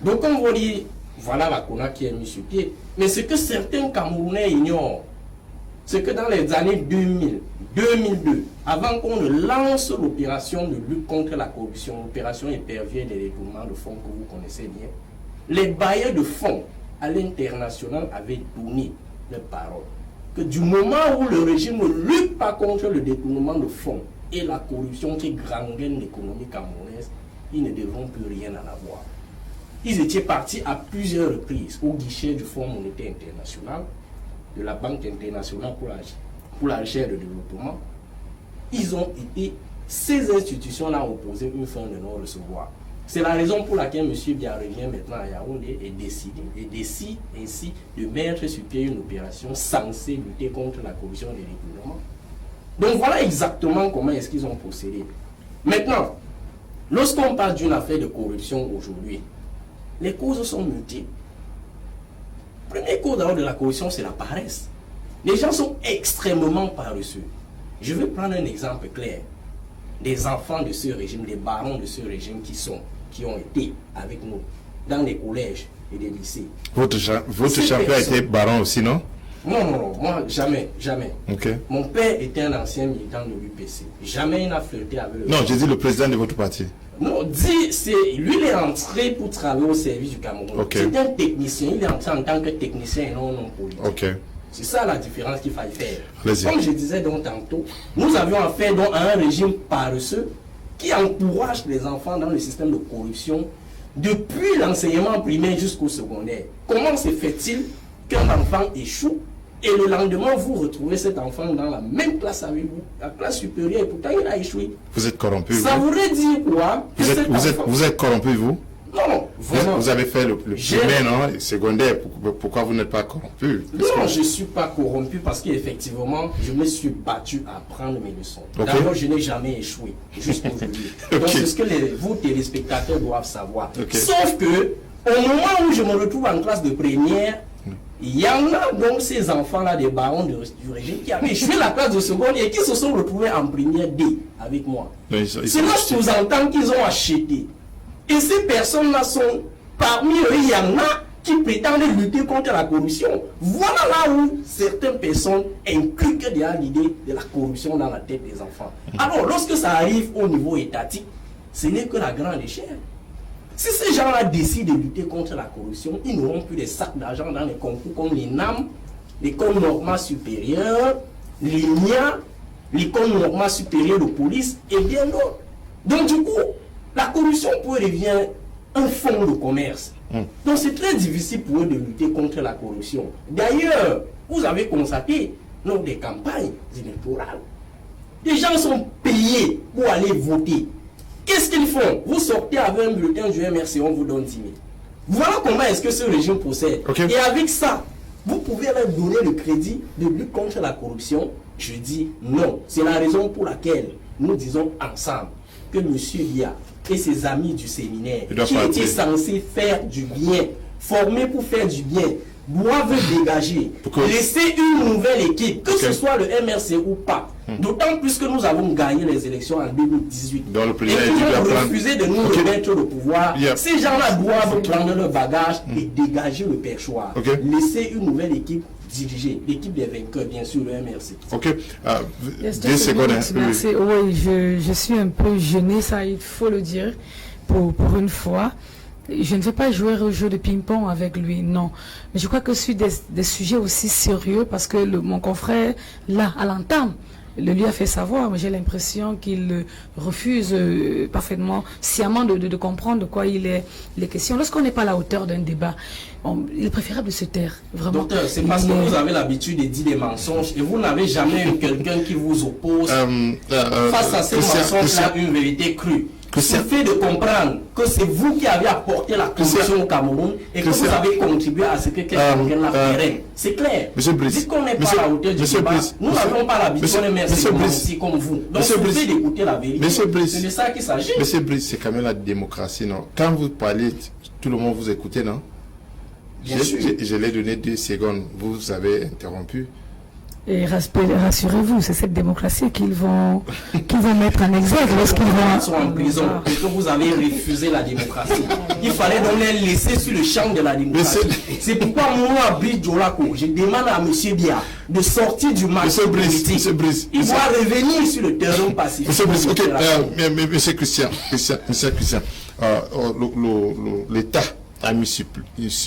Donc on va dire, voilà la CONAC qui est mise sur pied. Mais ce que certains Camerounais ignorent, c'est que dans les années 2000, 2002, avant qu'on ne lance l'opération de lutte contre la corruption, l'opération épervière des détournements de fonds que vous connaissez bien, les bailleurs de fonds à l'international avaient donné leur parole. Que du moment où le régime ne lutte pas contre le détournement de fonds et la corruption qui gangrène l'économie camerounaise, ils ne devront plus rien en avoir. Ils étaient partis à plusieurs reprises au guichet du Fonds monétaire international, de la Banque internationale pour la recherche et le développement. Ils ont été, ces institutions-là ont posé une fin de non-recevoir. C'est la raison pour laquelle M. Biya revient maintenant à Yaoundé et décide ainsi de mettre sur pied une opération censée lutter contre la corruption et les détournements. Donc voilà exactement comment est-ce qu'ils ont procédé. Maintenant, lorsqu'on parle d'une affaire de corruption aujourd'hui, les causes sont multiples. La première cause de la corruption, c'est la paresse. Les gens sont extrêmement paresseux. Je vais prendre un exemple clair. Des enfants de ce régime, des barons de ce régime qui ont été avec nous dans les collèges et les lycées. Votre champion a été baron aussi, non? Non, moi jamais. Okay. Mon père était un ancien militant de l'UPC. Jamais il n'a flirté avec le... Non, j'ai dit le président de votre parti. Non, lui il est entré pour travailler au service du Cameroun. Okay. C'est un technicien, il est entré en tant que technicien et non politique. Okay. C'est ça la différence qu'il fallait faire. Comme je disais donc tantôt, nous avions affaire donc à un régime paresseux qui encourage les enfants dans le système de corruption depuis l'enseignement primaire jusqu'au secondaire. Comment se fait-il qu'un enfant échoue et le lendemain vous retrouvez cet enfant dans la même classe avec vous, la classe supérieure, et pourtant il a échoué? Vous êtes corrompu. Ça voudrait dire quoi? Vous êtes corrompu, vous? Non, vraiment. Vous avez fait le primaire, non? Le secondaire, pourquoi vous n'êtes pas corrompu? Non, je ne suis pas corrompu parce qu'effectivement, je me suis battu à apprendre mes leçons. Okay. D'abord, je n'ai jamais échoué, jusqu'aujourd'hui. Donc, c'est ce que vous, téléspectateurs, doivent savoir. Okay. Sauf que, au moment où je me retrouve en classe de première, il y en a donc ces enfants-là, des barons du régime, qui avaient échoué la classe de seconde et qui se sont retrouvés en première D avec moi. Cela sous-entend qu'ils ont acheté. Et ces personnes-là sont, parmi eux, il y en a qui prétendent lutter contre la corruption. Voilà là où certaines personnes inculquent déjà l'idée de la corruption dans la tête des enfants. Alors, lorsque ça arrive au niveau étatique, ce n'est que la grande échelle. Si ces gens-là décident de lutter contre la corruption, ils n'auront plus des sacs d'argent dans les concours comme l'ENAM, l'école normale supérieure, l'INIA, l'école normale supérieure de police et bien d'autres. Donc du coup, la corruption pour eux devient un fonds de commerce. Donc c'est très difficile pour eux de lutter contre la corruption. D'ailleurs, vous avez constaté lors des campagnes électorales, les gens sont payés pour aller voter. Qu'est-ce qu'ils font? Vous sortez avec un bulletin du MRC, on vous donne 10 000. Voilà comment est-ce que ce régime procède. Okay. Et avec ça, vous pouvez leur donner le crédit de lutte contre la corruption. Je dis non. C'est la raison pour laquelle nous disons ensemble que M. Dia et ses amis du séminaire, qui partir. étaient censés faire du bien, formés pour faire du bien, doivent dégager, laisser une nouvelle équipe, que ce soit le MRC ou pas. D'autant plus que nous avons gagné les élections en 2018. Donc, le président et qu'ils ont refusé de nous remettre le pouvoir. Ces gens-là doivent prendre leur bagage et dégager le perchoir. Laisser une nouvelle équipe diriger. L'équipe des vainqueurs, bien sûr, le MRC. Ok. 2 secondes. Merci. Oui, je suis un peu gêné, ça, il faut le dire, pour une fois. Je ne vais pas jouer au jeu de ping-pong avec lui, non. Mais je crois que sur des sujets aussi sérieux, parce que mon confrère, là, à l'entame, le lui a fait savoir, mais j'ai l'impression qu'il refuse parfaitement, sciemment de comprendre de quoi il est question. Lorsqu'on n'est pas à la hauteur d'un débat, il est préférable de se taire, vraiment. Docteur, c'est parce que vous avez l'habitude de dire des mensonges et vous n'avez jamais eu quelqu'un qui vous oppose face à ces mensonges-là, une vérité crue. Il suffit de comprendre que c'est vous qui avez apporté la corruption au Cameroun et que vous avez contribué à ce que quelqu'un la pérenne. C'est clair. Dites qu'on n'est pas à la hauteur du débat. Nous n'avons pas l'habitude de mettre aussi comme vous. Donc, il suffit d'écouter la vérité. C'est de ça qu'il s'agit. Monsieur Brice, c'est quand même la démocratie, non? Quand vous parlez, tout le monde vous écoute, non? Je l'ai donné 2 secondes. Vous avez interrompu. Et rassurez-vous, c'est cette démocratie qu'ils vont mettre en exergue lorsqu'ils vont... sont en prison et que vous avez refusé la démocratie. Il fallait donc les laisser sur le champ de la démocratie. C'est pourquoi moi, Brice Djolako, je demande à M. Bia de sortir du marché politique. Il doit revenir sur le terrain pacifique. Monsieur Brice, ok, monsieur Christian, l'État a mis sur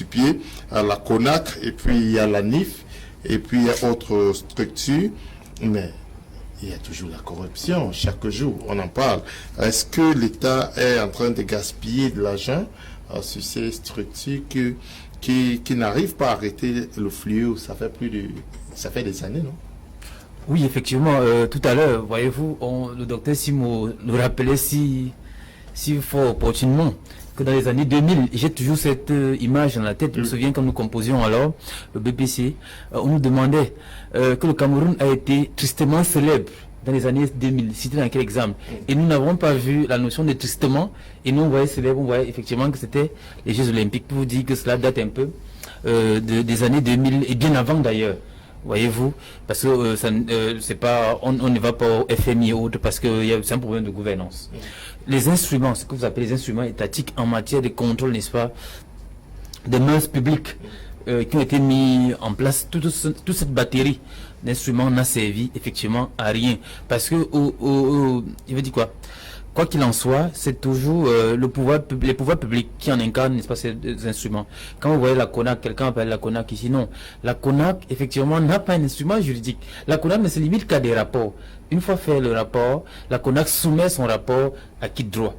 pied la CONAC et puis il y a la NIF. Et puis il y a autre structure, mais il y a toujours la corruption. Chaque jour, on en parle. Est-ce que l'État est en train de gaspiller de l'argent sur ces structures qui n'arrivent pas à arrêter le fléau? Ça fait des années, non? Oui, effectivement. Tout à l'heure, voyez-vous, le docteur Simo nous rappelait si fort opportunément que dans les années 2000, j'ai toujours cette image dans la tête. Je me souviens quand nous composions alors le BPC, on nous demandait que le Cameroun a été tristement célèbre dans les années 2000. C'était dans quel exemple? Et nous n'avons pas vu la notion de tristement. Et nous, on voyait célèbre, on voyait effectivement que c'était les Jeux Olympiques. Pour vous dire que cela date un peu des années 2000 et bien avant d'ailleurs. Voyez-vous, parce que c'est pas, on ne va pas au FMI et autres parce que c'est un problème de gouvernance. Les instruments, ce que vous appelez les instruments étatiques en matière de contrôle, n'est-ce pas, des mœurs publiques qui ont été mis en place, toute cette batterie d'instruments n'a servi effectivement à rien. Parce que, il veut dire quoi? Quoi qu'il en soit, c'est toujours les pouvoirs publics qui en incarnent, n'est-ce pas, ces instruments. Quand vous voyez la CONAC, quelqu'un appelle la CONAC ici, non. La CONAC, effectivement, n'a pas un instrument juridique. La CONAC ne se limite qu'à des rapports. Une fois fait le rapport, la CONAC soumet son rapport à qui de droit.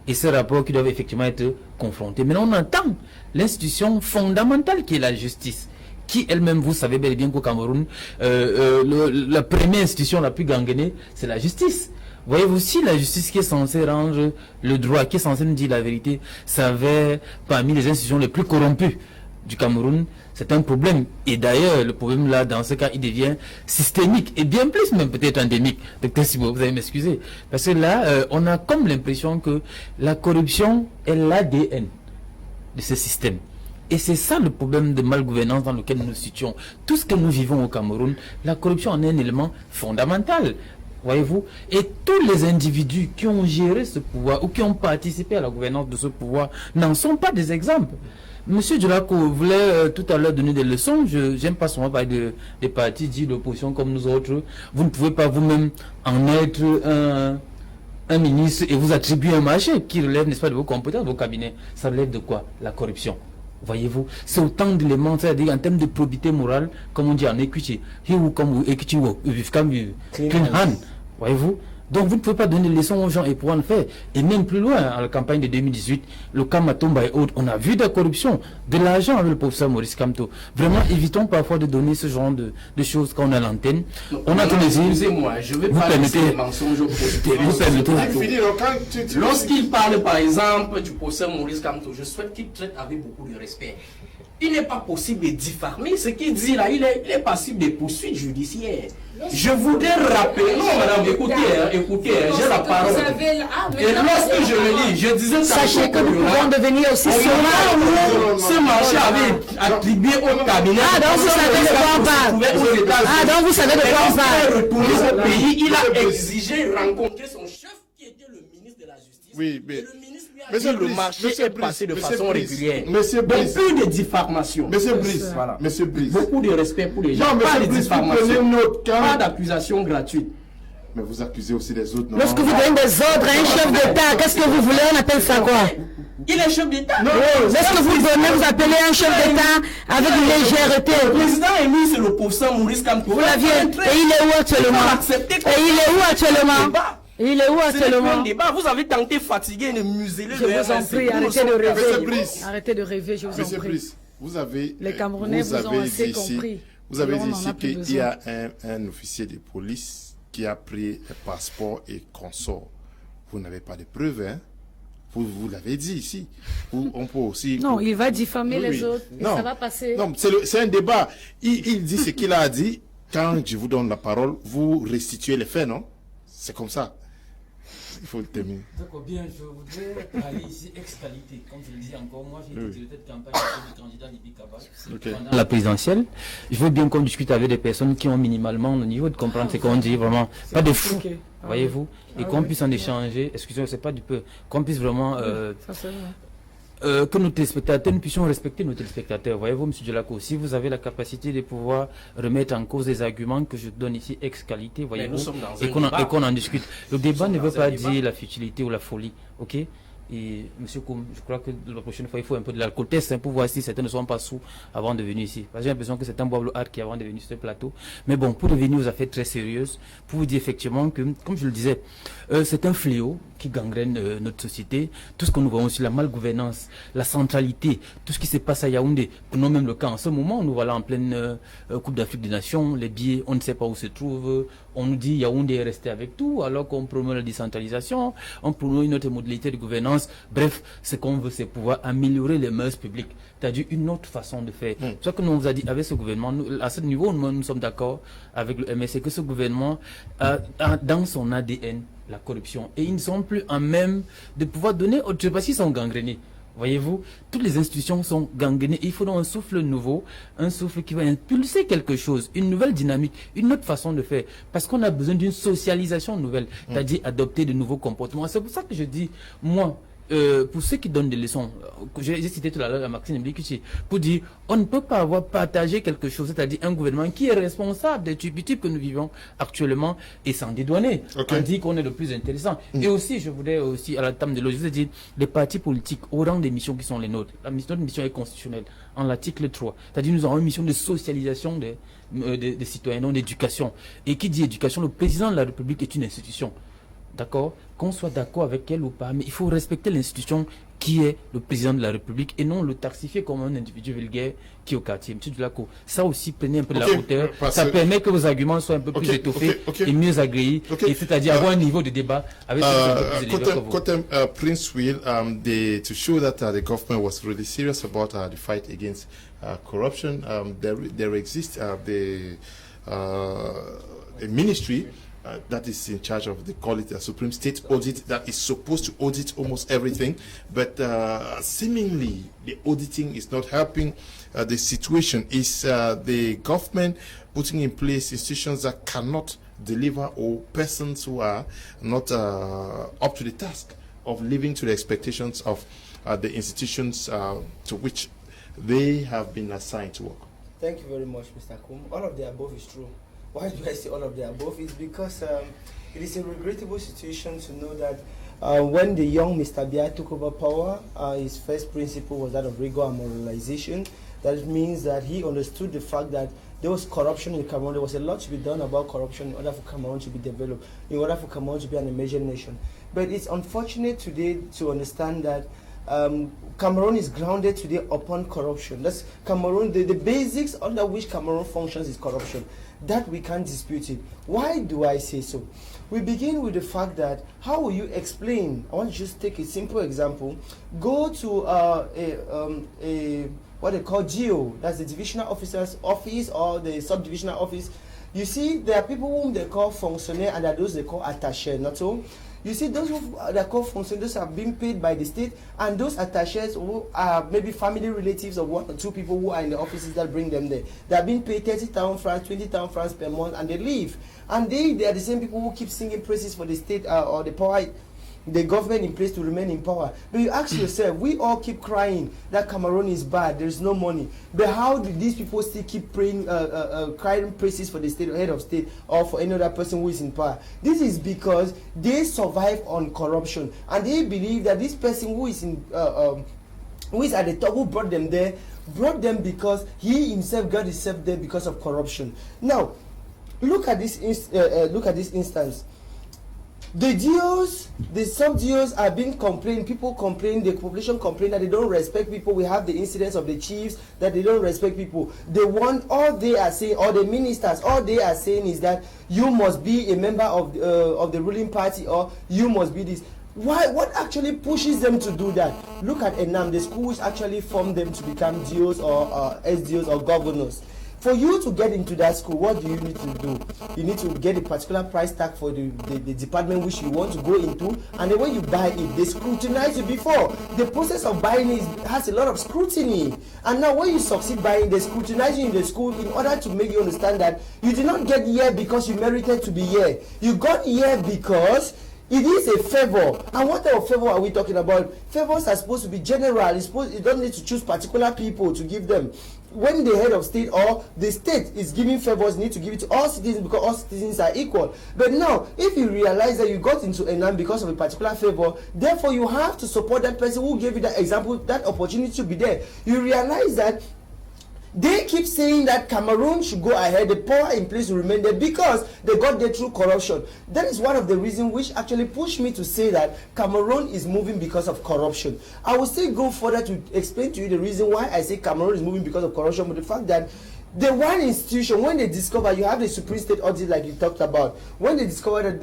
Et ces rapports qui doivent effectivement être confrontés. Maintenant, on entend l'institution fondamentale qui est la justice, qui elle-même, vous savez bel et bien qu'au Cameroun, la première institution la plus gangrénée, c'est la justice. Voyez-vous, si la justice qui est censée rendre le droit, qui est censée nous dire la vérité, s'avère parmi les institutions les plus corrompues du Cameroun, c'est un problème. Et d'ailleurs, le problème là, dans ce cas, il devient systémique et bien plus même peut-être endémique. Docteur Simo, vous allez m'excuser. Parce que là, on a comme l'impression que la corruption est l'ADN de ce système. Et c'est ça le problème de malgouvernance dans lequel nous nous situons. Tout ce que nous vivons au Cameroun, la corruption en est un élément fondamental. Voyez-vous, et tous les individus qui ont géré ce pouvoir ou qui ont participé à la gouvernance de ce pouvoir n'en sont pas des exemples. Monsieur Djolako voulait tout à l'heure donner des leçons. J'aime pas souvent parler des partis dits d'opposition comme nous autres. Vous ne pouvez pas vous-même en être un ministre et vous attribuer un marché qui relève, n'est-ce pas, de vos compétences, de vos cabinets. Ça relève de quoi? La corruption. Voyez-vous, c'est autant d'éléments, c'est-à-dire en termes de probité morale, comme on dit en equity, clean hand. Voyez-vous, donc vous ne pouvez pas donner des leçons aux gens et pouvoir le faire. Et même plus loin, à la campagne de 2018, le Kamatomba et autres, on a vu de la corruption, de l'argent avec le professeur Maurice Kamto. Vraiment, évitons parfois de donner ce genre de choses quand on a l'antenne. On a excusez-moi, je vais pas laisser les mensonges au professeur. Lorsqu'il parle par exemple du professeur Maurice Kamto, je souhaite qu'il traite avec beaucoup de respect. il n'est pas possible de diffamer. Ce qu'il dit là, il est passible de poursuites judiciaires. Je voudrais rappeler, non madame, écoutez, j'ai la parole. Et lorsque je le dis, je disais... Sachez que nous pouvons devenir aussi sûrement. Ce marché avait attribué au cabinet... Ah, donc vous savez de quoi on parle. Ah, donc vous savez de quoi on parle. Retourner au pays, il a exigé rencontrer son chef qui était le ministre de la Justice. Oui, mais... Et le ministre lui a dit le marché est passé de façon régulière. Monsieur Brice. Plus de diffamation. Monsieur Brice. Voilà. Monsieur Brice. Beaucoup de respect pour les gens. Non, Pas de monsieur Brice, vous prenez diffamation. note quand... Pas d'accusation gratuite. Mais vous accusez aussi les autres, non? Lorsque vous donnez des ordres à un chef d'État, qu'est-ce que vous voulez? On appelle ça quoi? Il est chef d'État. Lorsque vous donnez, vous appelez un chef d'État avec une légèreté. Le président élu, c'est l'opposant Maurice Kamto. Vous l'aviez. Et il est où actuellement? Et il est où actuellement? Et il est où actuellement? Vous avez tenté fatigué de museler Je vous en prie, arrêtez de rêver. Brice. Arrêtez de rêver, je vous en Monsieur prie. Brice, vous avez... Les Camerounais vous ont assez compris. Vous avez dit On en a ici plus qu'il y a besoin. un officier de police qui a pris le passeport et consort. Vous n'avez pas de preuves, hein? Vous l'avez dit ici. On peut aussi... Non, il va diffamer Oui, les oui. autres. Et Non. ça va passer. Non, c'est un débat. Il dit ce qu'il a dit. Quand je vous donne la parole, vous restituez les faits, non? C'est comme ça. Il faut le terminer. D'accord, bien, je voudrais parler ici ex-qualité. Comme je le dis encore, moi j'ai été directeur de campagne du candidat Libi Kabal. Pendant la présidentielle, je veux bien qu'on discute avec des personnes qui ont minimalement le niveau de comprendre ce qu'on dit, vraiment. Pas de fou, voyez-vous, et qu'on puisse en échanger, excusez-moi, c'est pas du peu, qu'on puisse vraiment... Ça, c'est vrai. que nos téléspectateurs, nous puissions respecter nos téléspectateurs. Voyez-vous, M. Delacour, si vous avez la capacité de pouvoir remettre en cause des arguments que je donne ici ex-qualité, voyez-vous, et qu'on en discute. Le débat ne veut pas dire la futilité ou la folie, ok? Et monsieur Koum, je crois que la prochaine fois, il faut un peu de l'alcool test pour voir si certains ne sont pas sous avant de venir ici. Parce que j'ai l'impression que c'est un bois hard qui avant de venir sur ce plateau. Mais bon, pour revenir aux affaires très sérieuses, pour vous dire effectivement que, comme je le disais, c'est un fléau qui gangrène notre société. Tout ce que nous voyons sur la malgouvernance, la centralité, tout ce qui se passe à Yaoundé, prenons même le cas en ce moment, nous voilà en pleine Coupe d'Afrique des Nations, les billets, on ne sait pas où se trouvent, on nous dit Yaoundé est resté avec tout, alors qu'on promeut la décentralisation, on promeut une autre modalité de gouvernance. Bref, ce qu'on veut, c'est pouvoir améliorer les mœurs publiques, c'est-à-dire une autre façon de faire. Ce que nous on vous a dit avec ce gouvernement, nous, à ce niveau, nous sommes d'accord avec le MSC que ce gouvernement a dans son ADN la corruption. Et ils ne sont plus en même de pouvoir donner, je ne sais pas s'ils sont gangrénés. Voyez-vous, toutes les institutions sont gangrénées. Il faut donc un souffle nouveau, un souffle qui va impulser quelque chose, une nouvelle dynamique, une autre façon de faire. Parce qu'on a besoin d'une socialisation nouvelle, c'est-à-dire adopter de nouveaux comportements. C'est pour ça que je dis, moi, pour ceux qui donnent des leçons, j'ai cité tout à l'heure Maxime Mblikichi, pour dire on ne peut pas avoir partagé quelque chose, c'est-à-dire un gouvernement qui est responsable des types que nous vivons actuellement et s'en dédouaner. On dit qu'on est le plus intéressant. Et aussi, je voudrais aussi, à la table de l'eau, je vous ai dit, les partis politiques au rang des missions qui sont les nôtres. Notre mission est constitutionnelle, en l'article 3. C'est-à-dire nous avons une mission de socialisation des citoyens, non d'éducation. Et qui dit éducation, le président de la République est une institution. D'accord, qu'on soit d'accord avec elle ou pas, mais il faut respecter l'institution qui est le président de la République et non le taxifier comme un individu vulgaire qui est au quartier. M. Delacour, ça aussi, prenez un peu de la hauteur. Ça permet que vos arguments soient un peu plus étoffés et mieux agréés, et c'est-à-dire avoir un niveau de débat avec Prince Will, to show that the government was really serious about the fight against corruption, there exists a ministry that is in charge of, they call it a Supreme State Audit, that is supposed to audit almost everything, but seemingly the auditing is not helping the situation. Is the government putting in place institutions that cannot deliver, or persons who are not up to the task of living to the expectations of the institutions to which they have been assigned to work? Thank you very much, Mr. Koum. All of the above is true. Why do I say all of the above? It's because it is a regrettable situation to know that when the young Mr. Biya took over power, his first principle was that of rigor and moralization. That means that he understood the fact that there was corruption in Cameroon. There was a lot to be done about corruption in order for Cameroon to be developed, in order for Cameroon to be an emerging nation. But it's unfortunate today to understand that Cameroon is grounded today upon corruption. That's Cameroon, the basics under which Cameroon functions is corruption. That we can't dispute it. Why do I say so? We begin with the fact that, how will you explain? I want to just take a simple example. Go to what they call GO, that's the divisional officer's office or the subdivisional office. You see, there are people whom they call fonctionnaires and there are those they call attachés, not so. You see, those who are called fonctionnaires are being paid by the state, and those attachés who are maybe family relatives of 1 or 2 people who are in the offices that bring them there. They are being paid 30,000 francs, 20,000 francs per month, and they leave. And they are the same people who keep singing praises for the state or the power, the government in place to remain in power. But you ask yourself, we all keep crying that Cameroon is bad, there is no money. But how do these people still keep praying, crying praises for the state, head of state, or for any other person who is in power? This is because they survive on corruption, and they believe that this person who is in, who is at the top, who brought them there, brought them because he himself got himself there because of corruption. Now, look at this. Look at this instance. The DOs, the sub-DOs are being complained, people complain, the population complain that they don't respect people. We have the incidents of the chiefs that they don't respect people. They want, all they are saying, or the ministers, all they are saying is that you must be a member of the ruling party, or you must be this. Why? What actually pushes them to do that? Look at ENAM, the school which actually formed them to become DOs or SDOs or governors. For you to get into that school, what do you need to do? You need to get a particular price tag for the department which you want to go into, and then when you buy it, they scrutinize you before. The process of buying it has a lot of scrutiny. And now when you succeed buying, they scrutinize you in the school in order to make you understand that you did not get here because you merited to be here. You got here because it is a favor. And what type of favor are we talking about? Favors are supposed to be general. You don't need to choose particular people to give them. When the head of state or the state is giving favors, you need to give it to all citizens because all citizens are equal. But now, if you realize that you got into ENAM because of a particular favor, therefore you have to support that person who gave you that example, that opportunity to be there. You realize that they keep saying that Cameroon should go ahead, the power in place will remain there because they got there through corruption. That is one of the reasons which actually pushed me to say that Cameroon is moving because of corruption. I will still go further to explain to you the reason why I say Cameroon is moving because of corruption, but the fact that the one institution, when they discover, you have the Supreme State Audit like you talked about, when they discovered that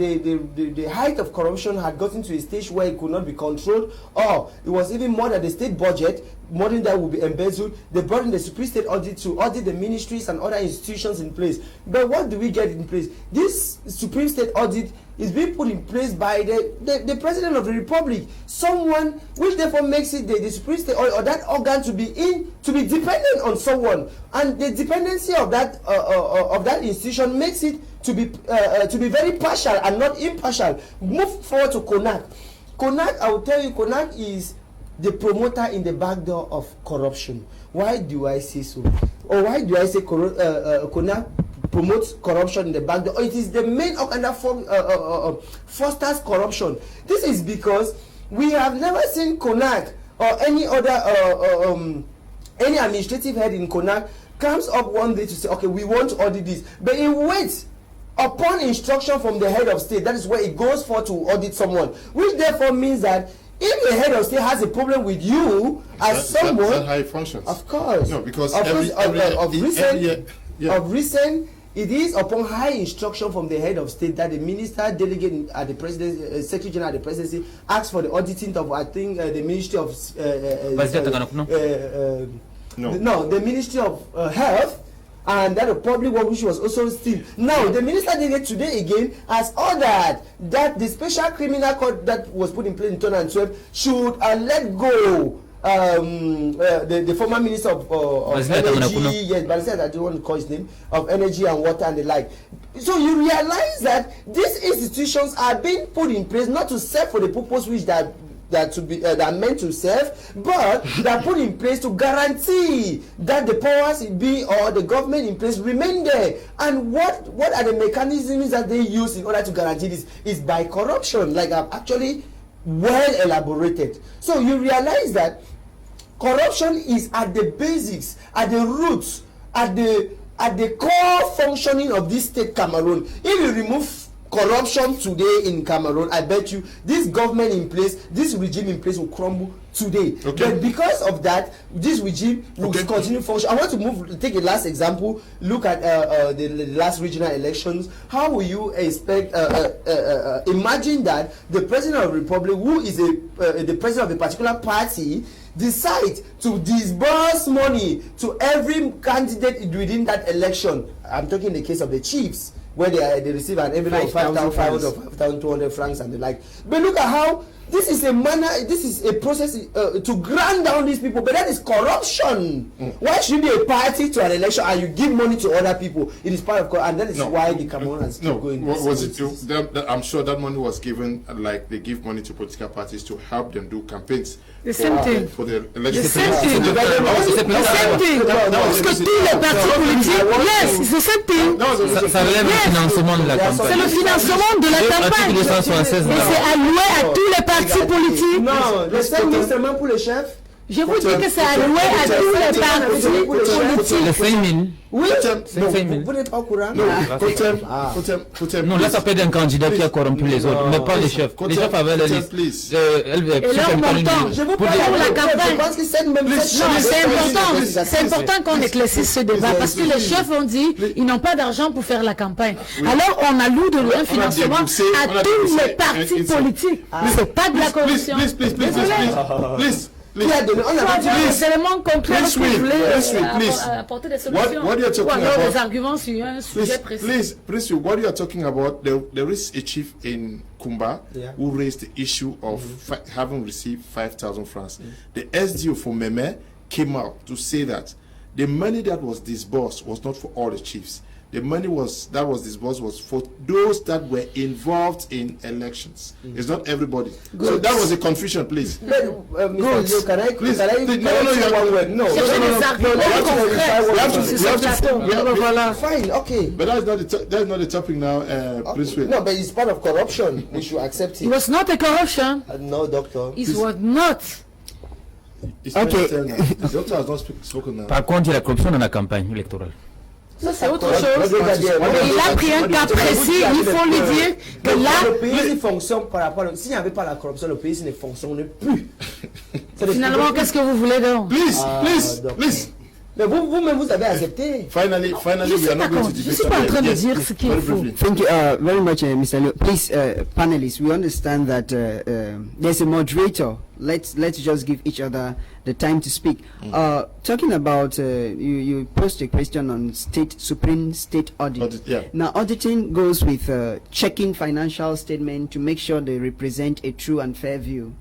the height of corruption had gotten to a stage where it could not be controlled, or it was even more than the state budget, more than that would be embezzled, they brought in the Supreme State Audit to audit the ministries and other institutions in place. But what do we get in place? This Supreme State Audit is being put in place by the President of the Republic, someone which therefore makes it the Supreme State or that organ to be dependent on someone, and the dependency of that institution makes it to be very partial and not impartial. Move forward to CONAC. CONAC, I will tell you, CONAC is the promoter in the back door of corruption. Why do I say so? Or why do I say CONAC promotes corruption in the back door? It is the main organ that fosters corruption. This is because we have never seen CONAC or any other any administrative head in CONAC comes up one day to say, okay, we want to audit this, but it waits upon instruction from the head of state. That is where it goes for to audit someone, which therefore means that if the head of state has a problem with you as someone, that's how it functions. Of course, no, because of recent, it is upon high instruction from the head of state that the minister delegate at the president, secretary general at the presidency, asks for the auditing of, I think, the Ministry of the Ministry of Health, and that the public one which was also still. Now the minister delegate today again has ordered that the special criminal court that was put in place in 2012 should let go the former minister of energy, yes, but I said I don't want to call his name, of energy and water and the like. So you realize that these institutions are being put in place not to serve for the purpose which that are meant to serve, but they are put in place to guarantee that the powers be or the government in place remain there. And what are the mechanisms that they use in order to guarantee this? Is by corruption, like I've actually well elaborated. So you realize that corruption is at the basics, at the roots, at the core functioning of this state Cameroon. If you remove corruption today in Cameroon, I bet you this government in place, this regime in place will crumble today. Okay. But because of that, this regime will continue function. I want to take a last example. Look at the last regional elections. How will you expect, imagine that the president of the republic, who is the president of a particular party, decide to disburse money to every candidate within that election. I'm talking in the case of the chiefs, where they receive an envelope of 5,500 or 5,200 francs and the like. But look at how this is a manner, this is a process to grind down these people, but that is corruption. Why should you be a party to an election and you give money to other people? It is part of corruption, and that is why the Cameroon has kept going. Was it? I'm sure that money was given, like they give money to political parties to help them do campaigns. The same thing. For the election. The same thing. The same thing. Parce que tous les partis politiques, yes, it's the same thing. Ça relève du financement de la campagne. C'est le financement de la campagne. Et c'est alloué à tous les partis politiques. Non, le 5 000 seulement pour les chefs. Je vous dis que c'est alloué à tous les partis politiques. Les 5 000. Oui, non, vous n'êtes pas au courant. Non, là ça peut être un candidat qui a corrompu les autres, mais pas les chefs. Les chefs avaient la liste. Et leur montant, je vous parle pour la campagne. C'est important qu'on éclaircisse ce débat parce que les chefs ont dit ils n'ont pas d'argent pour faire la campagne. Alors on alloue un financement à tous les partis politiques. C'est pas de la corruption. Please. Qui a donné, on a des éléments concrets pour apporter des solutions. Ou alors des arguments sur un sujet précis. Please, what you are talking about, there is a chief in Kumba who raised the issue of having received 5,000 francs. The SDO for Meme came out to say that the money that was disbursed was not for all the chiefs. The money that was disbursed was for those that were involved in elections. It's not everybody. Good. So that was a confusion, please. Mr. Can I please? Fine, okay. But that's not the topic now, please wait. No, but it's part of corruption. We should accept it. It was not a corruption. No, doctor. It was not. Okay. The doctor has not spoken now. Par contre, il y a la corruption dans la campagne électorale. Ça, c'est autre chose. Il a pris un cas précis, il faut lui dire que là... Le pays fonctionne par rapport à... S'il n'y avait pas la corruption, le pays ne fonctionne plus. Finalement, qu'est-ce que vous voulez donc? Please. Mais vous-même, vous avez accepté. Finally, we are not going to debate. Je suis pas en train de dire ce qu'il faut. Thank you very much, Mr. Leo. Please, panelists, we understand that there's a moderator. Let's just give each other the time to speak. Talking about you posed a question on supreme state audit. Now, auditing goes with checking financial statement to make sure they represent a true and fair view.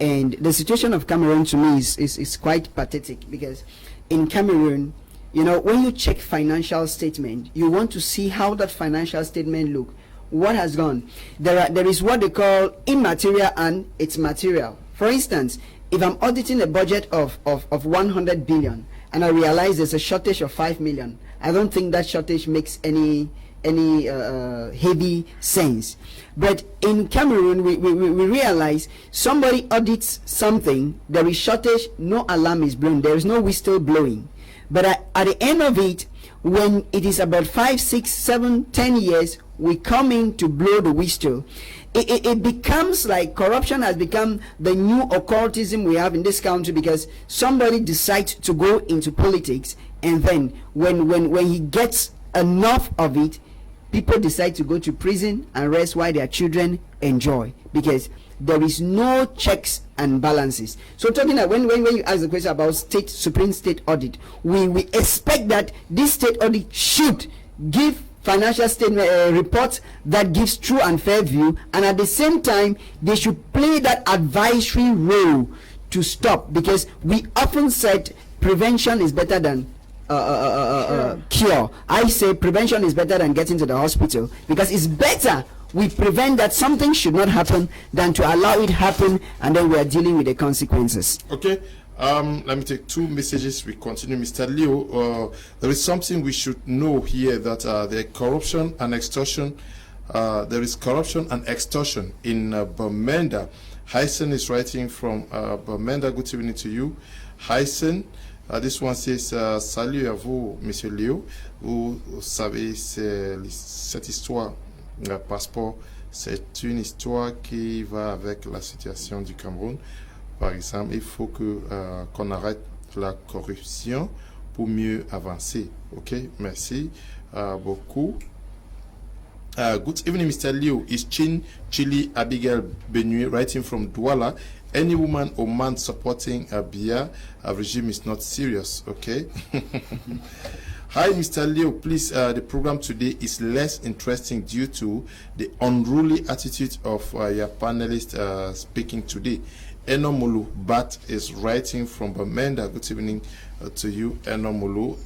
And the situation of Cameroon to me is quite pathetic because in Cameroon, you know, when you check financial statement, you want to see how that financial statement look, what has gone. There is what they call immaterial and it's material. For instance, if I'm auditing a budget of 100 billion and I realize there's a shortage of 5 million, I don't think that shortage makes any heavy sense. But in Cameroon, we realize somebody audits something, there is shortage, no alarm is blown, there is no whistle blowing. But at the end of it, when it is about 5, 6, 7, 10 years, we come in to blow the whistle. It becomes like corruption has become the new occultism we have in this country because somebody decides to go into politics, and then when he gets enough of it, people decide to go to prison and rest while their children enjoy because there is no checks and balances. So talking about when you ask the question about supreme state audit, we expect that this state audit should give financial statement report that gives true and fair view, and at the same time they should play that advisory role to stop, because we often said prevention is better than cure. I say prevention is better than getting to the hospital, because it's better we prevent that something should not happen than to allow it happen and then we are dealing with the consequences. Okay. Let me take two messages. We continue. Mr. Leo, there is something we should know here, that the corruption and extortion, there is corruption and extortion in Bamenda. Hyson is writing from Bamenda. Good evening to you, Hyson. This one says, salut à vous, Monsieur Leo. Vous savez, cette histoire, le passeport, c'est une histoire qui va avec la situation du Cameroun. Par exemple, il faut qu'on arrête la corruption pour mieux avancer. Ok, merci beaucoup. Good evening, Mr. Leo. Is Chili Abigail Benue writing from Douala. any woman or man supporting a Biya regime is not serious, okay? Hi, Mr. Leo. Please, the program today is less interesting due to the unruly attitude of your panelist speaking today. Enomulu Bat is writing from Bamenda. Good evening to you, Enomulu.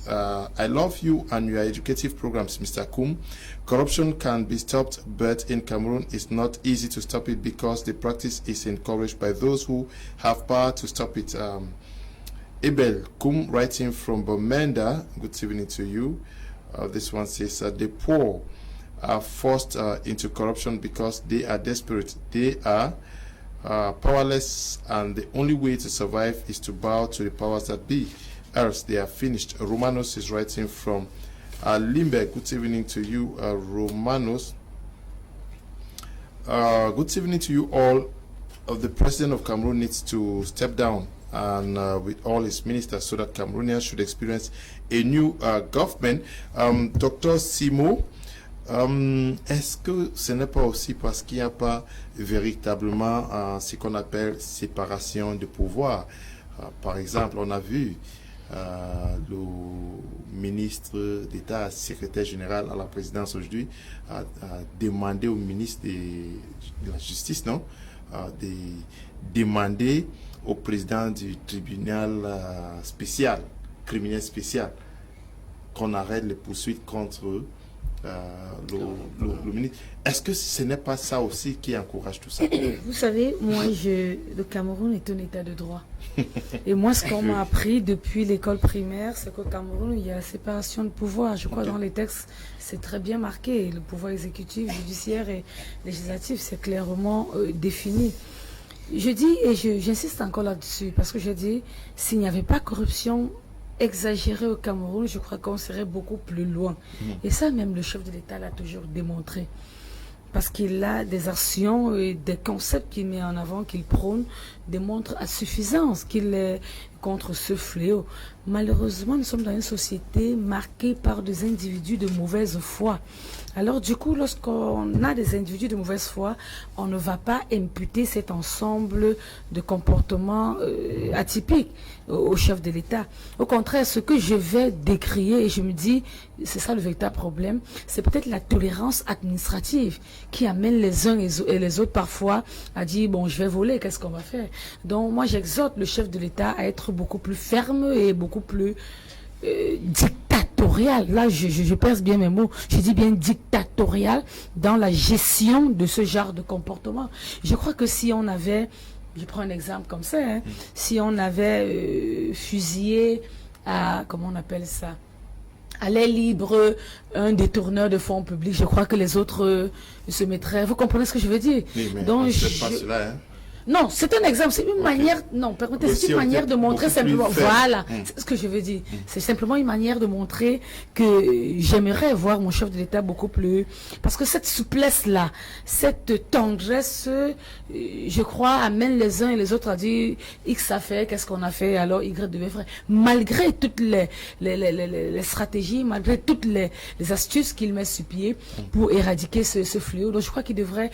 I love you and your educative programs, Mr. Kum. Corruption can be stopped, but in Cameroon it's not easy to stop it because the practice is encouraged by those who have power to stop it. Abel Kum writing from Bamenda. Good evening to you. This one says the poor are forced into corruption because they are desperate. They are powerless, and the only way to survive is to bow to the powers that be, else they are finished. Romanos is writing from Limbe. Good evening to you, Romanos. Good evening to you all. The president of Cameroon needs to step down and with all his ministers so that Cameroonians should experience a new government. Dr. Simo, est-ce que ce n'est pas aussi parce qu'il n'y a pas véritablement ce qu'on appelle séparation de pouvoir? Par exemple, on a vu le ministre d'État, secrétaire général à la présidence aujourd'hui, a demandé au ministre de la Justice, non, de demander au président du tribunal spécial, criminel spécial, qu'on arrête les poursuites contre le ministre. Est-ce que ce n'est pas ça aussi qui encourage tout ça? Vous savez, moi, le Cameroun est un état de droit. Et moi, ce qu'on m'a appris depuis l'école primaire, c'est qu'au Cameroun, il y a la séparation de pouvoir. Je crois dans les textes, c'est très bien marqué. Le pouvoir exécutif, judiciaire et législatif, c'est clairement défini. Je dis, et j'insiste encore là-dessus, parce que je dis, s'il n'y avait pas corruption exagérée au Cameroun, je crois qu'on serait beaucoup plus loin. Et ça, même le chef de l'État l'a toujours démontré. Parce qu'il a des actions et des concepts qu'il met en avant, qu'il prône, démontrent à suffisance qu'il est contre ce fléau. Malheureusement, nous sommes dans une société marquée par des individus de mauvaise foi. Alors du coup, lorsqu'on a des individus de mauvaise foi, on ne va pas imputer cet ensemble de comportements atypiques au chef de l'État. Au contraire, ce que je vais décrier, et je me dis, c'est ça le véritable problème, c'est peut-être la tolérance administrative qui amène les uns et les autres parfois à dire, bon, je vais voler, qu'est-ce qu'on va faire? Donc moi, j'exhorte le chef de l'État à être beaucoup plus ferme et beaucoup plus dictatorial. Là, je pèse bien mes mots. Je dis bien dictatorial dans la gestion de ce genre de comportement. Je crois que si on avait, je prends un exemple comme ça, hein, si on avait fusillé à, comment on appelle ça, à l'air libre, un détourneur de fonds publics, je crois que les autres se mettraient. Vous comprenez ce que je veux dire? Oui, mais donc, pas cela, hein. Non, c'est un exemple, c'est une manière, non, permettez, c'est une manière de montrer simplement, voilà, c'est ce que je veux dire. C'est simplement une manière de montrer que j'aimerais voir mon chef de l'État beaucoup plus, parce que cette souplesse-là, cette tendresse, je crois, amène les uns et les autres à dire, X a fait, qu'est-ce qu'on a fait, alors Y devait faire. Malgré toutes les stratégies, malgré toutes les astuces qu'il met sur pied pour éradiquer ce fléau. Donc je crois qu'il devrait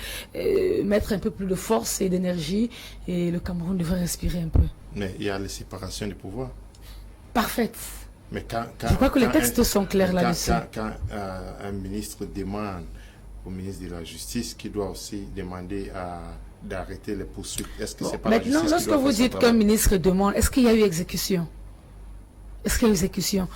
mettre un peu plus de force et d'énergie. Et le Cameroun devrait respirer un peu. Mais il y a la séparation des pouvoirs. Parfaite. Mais je crois que les textes sont clairs là-dessus. Quand un ministre demande au ministre de la Justice, qui doit aussi demander d'arrêter les poursuites, est-ce que c'est pas maintenant, la justice lorsque qui doit vous dites qu'un ministre demande, est-ce qu'il y a eu exécution? Est-ce qu'il y a eu exécution?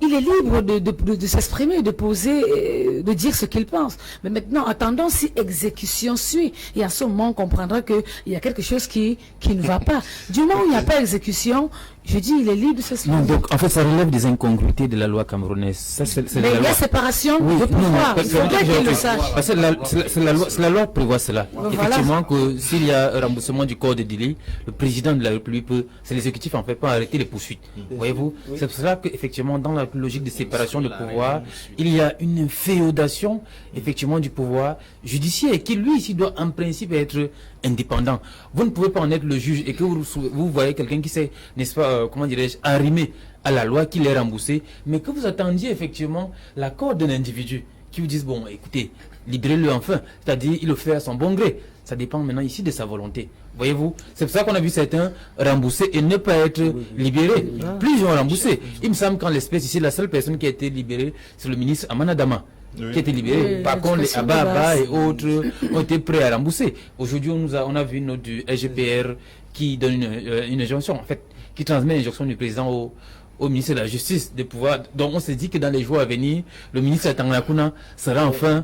Il est libre de s'exprimer, de poser, de dire ce qu'il pense. Mais maintenant, attendons si exécution suit. Et à ce moment, on comprendra qu'il y a quelque chose qui ne va pas. Du moment où il n'y a pas exécution, je dis, il est libre de s'exprimer. Non, donc, en fait, ça relève des incongruités de la loi camerounaise. Ça, mais il y a séparation de pouvoir. Il faudrait qu'il le sache. Parce que la loi prévoit cela. Voilà. Effectivement, que s'il y a un remboursement du corps de délit, le président de la République peut, c'est l'exécutif en fait, pas arrêter les poursuites. Voyez-vous? C'est pour cela qu'effectivement, dans la logique de séparation de pouvoir, il y a une féodation, effectivement, du pouvoir judiciaire, qui lui, ici, doit en principe être indépendant. Vous ne pouvez pas en être le juge et que vous voyez quelqu'un qui s'est, n'est-ce pas, comment dirais-je, arrimé à la loi, qui l'est remboursé, mais que vous attendiez effectivement l'accord d'un individu qui vous disent, bon, écoutez, libérez-le enfin. C'est-à-dire, il le fait à son bon gré. Ça dépend maintenant ici de sa volonté. Voyez-vous, c'est pour ça qu'on a vu certains rembourser et ne pas être libérés. Plusieurs ont remboursé. Il me semble qu'en l'espèce, ici, la seule personne qui a été libérée, c'est le ministre Amanadama. Qui a été libéré. Oui, par contre, les Ababa et autres ont été prêts à rembourser. Aujourd'hui, on a vu une note du SGPR qui donne une injonction, en fait, qui transmet l'injonction du président au ministre de la Justice de pouvoir. Donc on s'est dit que dans les jours à venir, le ministre Tanganakuna sera enfin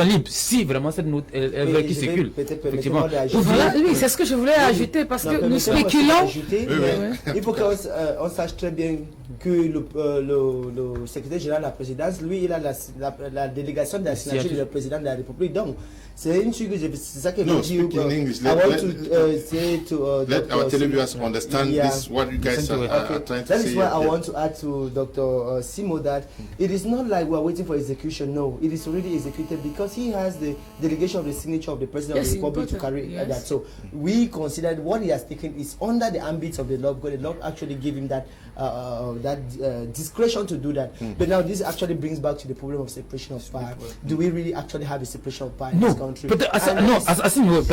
libre. Si vraiment cette note est qui circule. Effectivement. Voilà, oui, c'est ce que je voulais ajouter parce que nous spéculons. Il faut qu'on sache très bien que le secrétaire général de la présidence, lui, il a la délégation de la signature du président de la République. Donc, c'est une chose que c'est ça que je dis. I want to say to let our televiewers understand this, what you guys are trying to say. That is why I want to add to Dr. Simo that it is not like we are waiting for execution. No, it is already executed because he has the delegation of the signature of the president of the Republic to carry that. So we consider what he has taken is under the ambit of the law because the law actually gave him that discretion to do that. But now this actually brings back to the problem of separation of power. Do we really actually have a separation of power in this country? À ce niveau,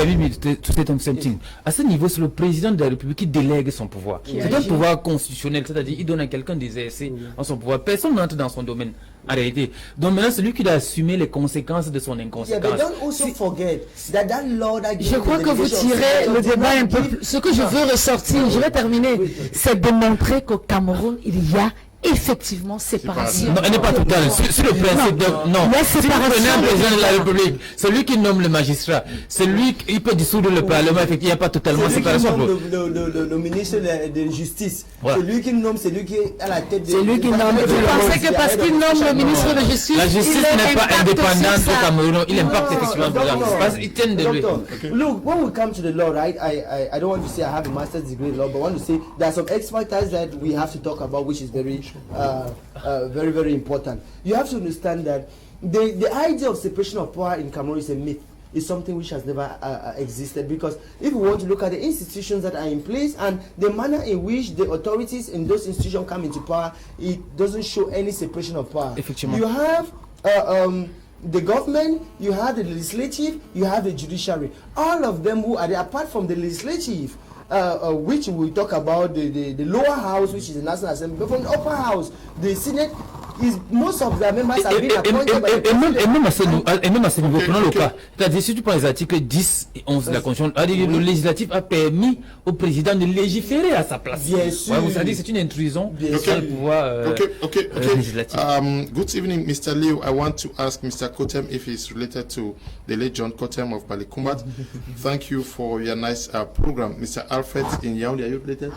à ce niveau, c'est le président de la République qui délègue son pouvoir. C'est un pouvoir constitutionnel, c'est-à-dire il donne à quelqu'un des exercer en son pouvoir. Personne n'entre dans son domaine, en réalité. Donc maintenant, c'est lui qui doit assumer les conséquences de son inconséquence. Je crois que vous tirez le débat un peu. Ce que je veux ressortir, je vais terminer, c'est de montrer qu'au Cameroun, il y a effectivement séparation. Non, elle n'est pas totale. C'est le principe de... Non. Si vous prenez un président de la République, c'est lui qui nomme le magistrat. C'est lui qui peut dissoudre le Parlement. Il n'y a pas totalement séparation. Le ministre de Justice. Voilà. C'est lui qui nomme, c'est lui qui est à la tête de... C'est lui qui nomme. Vous pensez que parce qu'il nomme le ministre de Justice... La justice n'est pas indépendante au Cameroun. Il impacte effectivement parce qu'ils tiennent de lui. Look, when we come to the law, right, I don't want to say I have a master's degree in law, but I want to say there are some expertise that we have to talk about, which is very very important. You have to understand that the idea of separation of power in Cameroon is a myth. It's something which has never existed, because if we want to look at the institutions that are in place and the manner in which the authorities in those institutions come into power, it doesn't show any separation of power. You have the government, you have the legislative, you have the judiciary. All of them who are there, apart from the legislative, which we talk about the lower house, which is the National Assembly, but from the upper house, the Senate, is most of the members have been appointed by the president. Et même à ce niveau, prenons le cas. C'est-à-dire, si tu prends les articles 10 et 11 de la Constitution, le législatif a permis au président de légiférer à sa place. Bien sûr. Vous savez, c'est une intrusion dans le pouvoir législatif. Good evening, Mr. Leo. I want to ask Mr. Kotem if he's related to the late John Kotem of Balikumbat. Thank you for your nice program. Mr. Alfred in Yaoundé, are you related?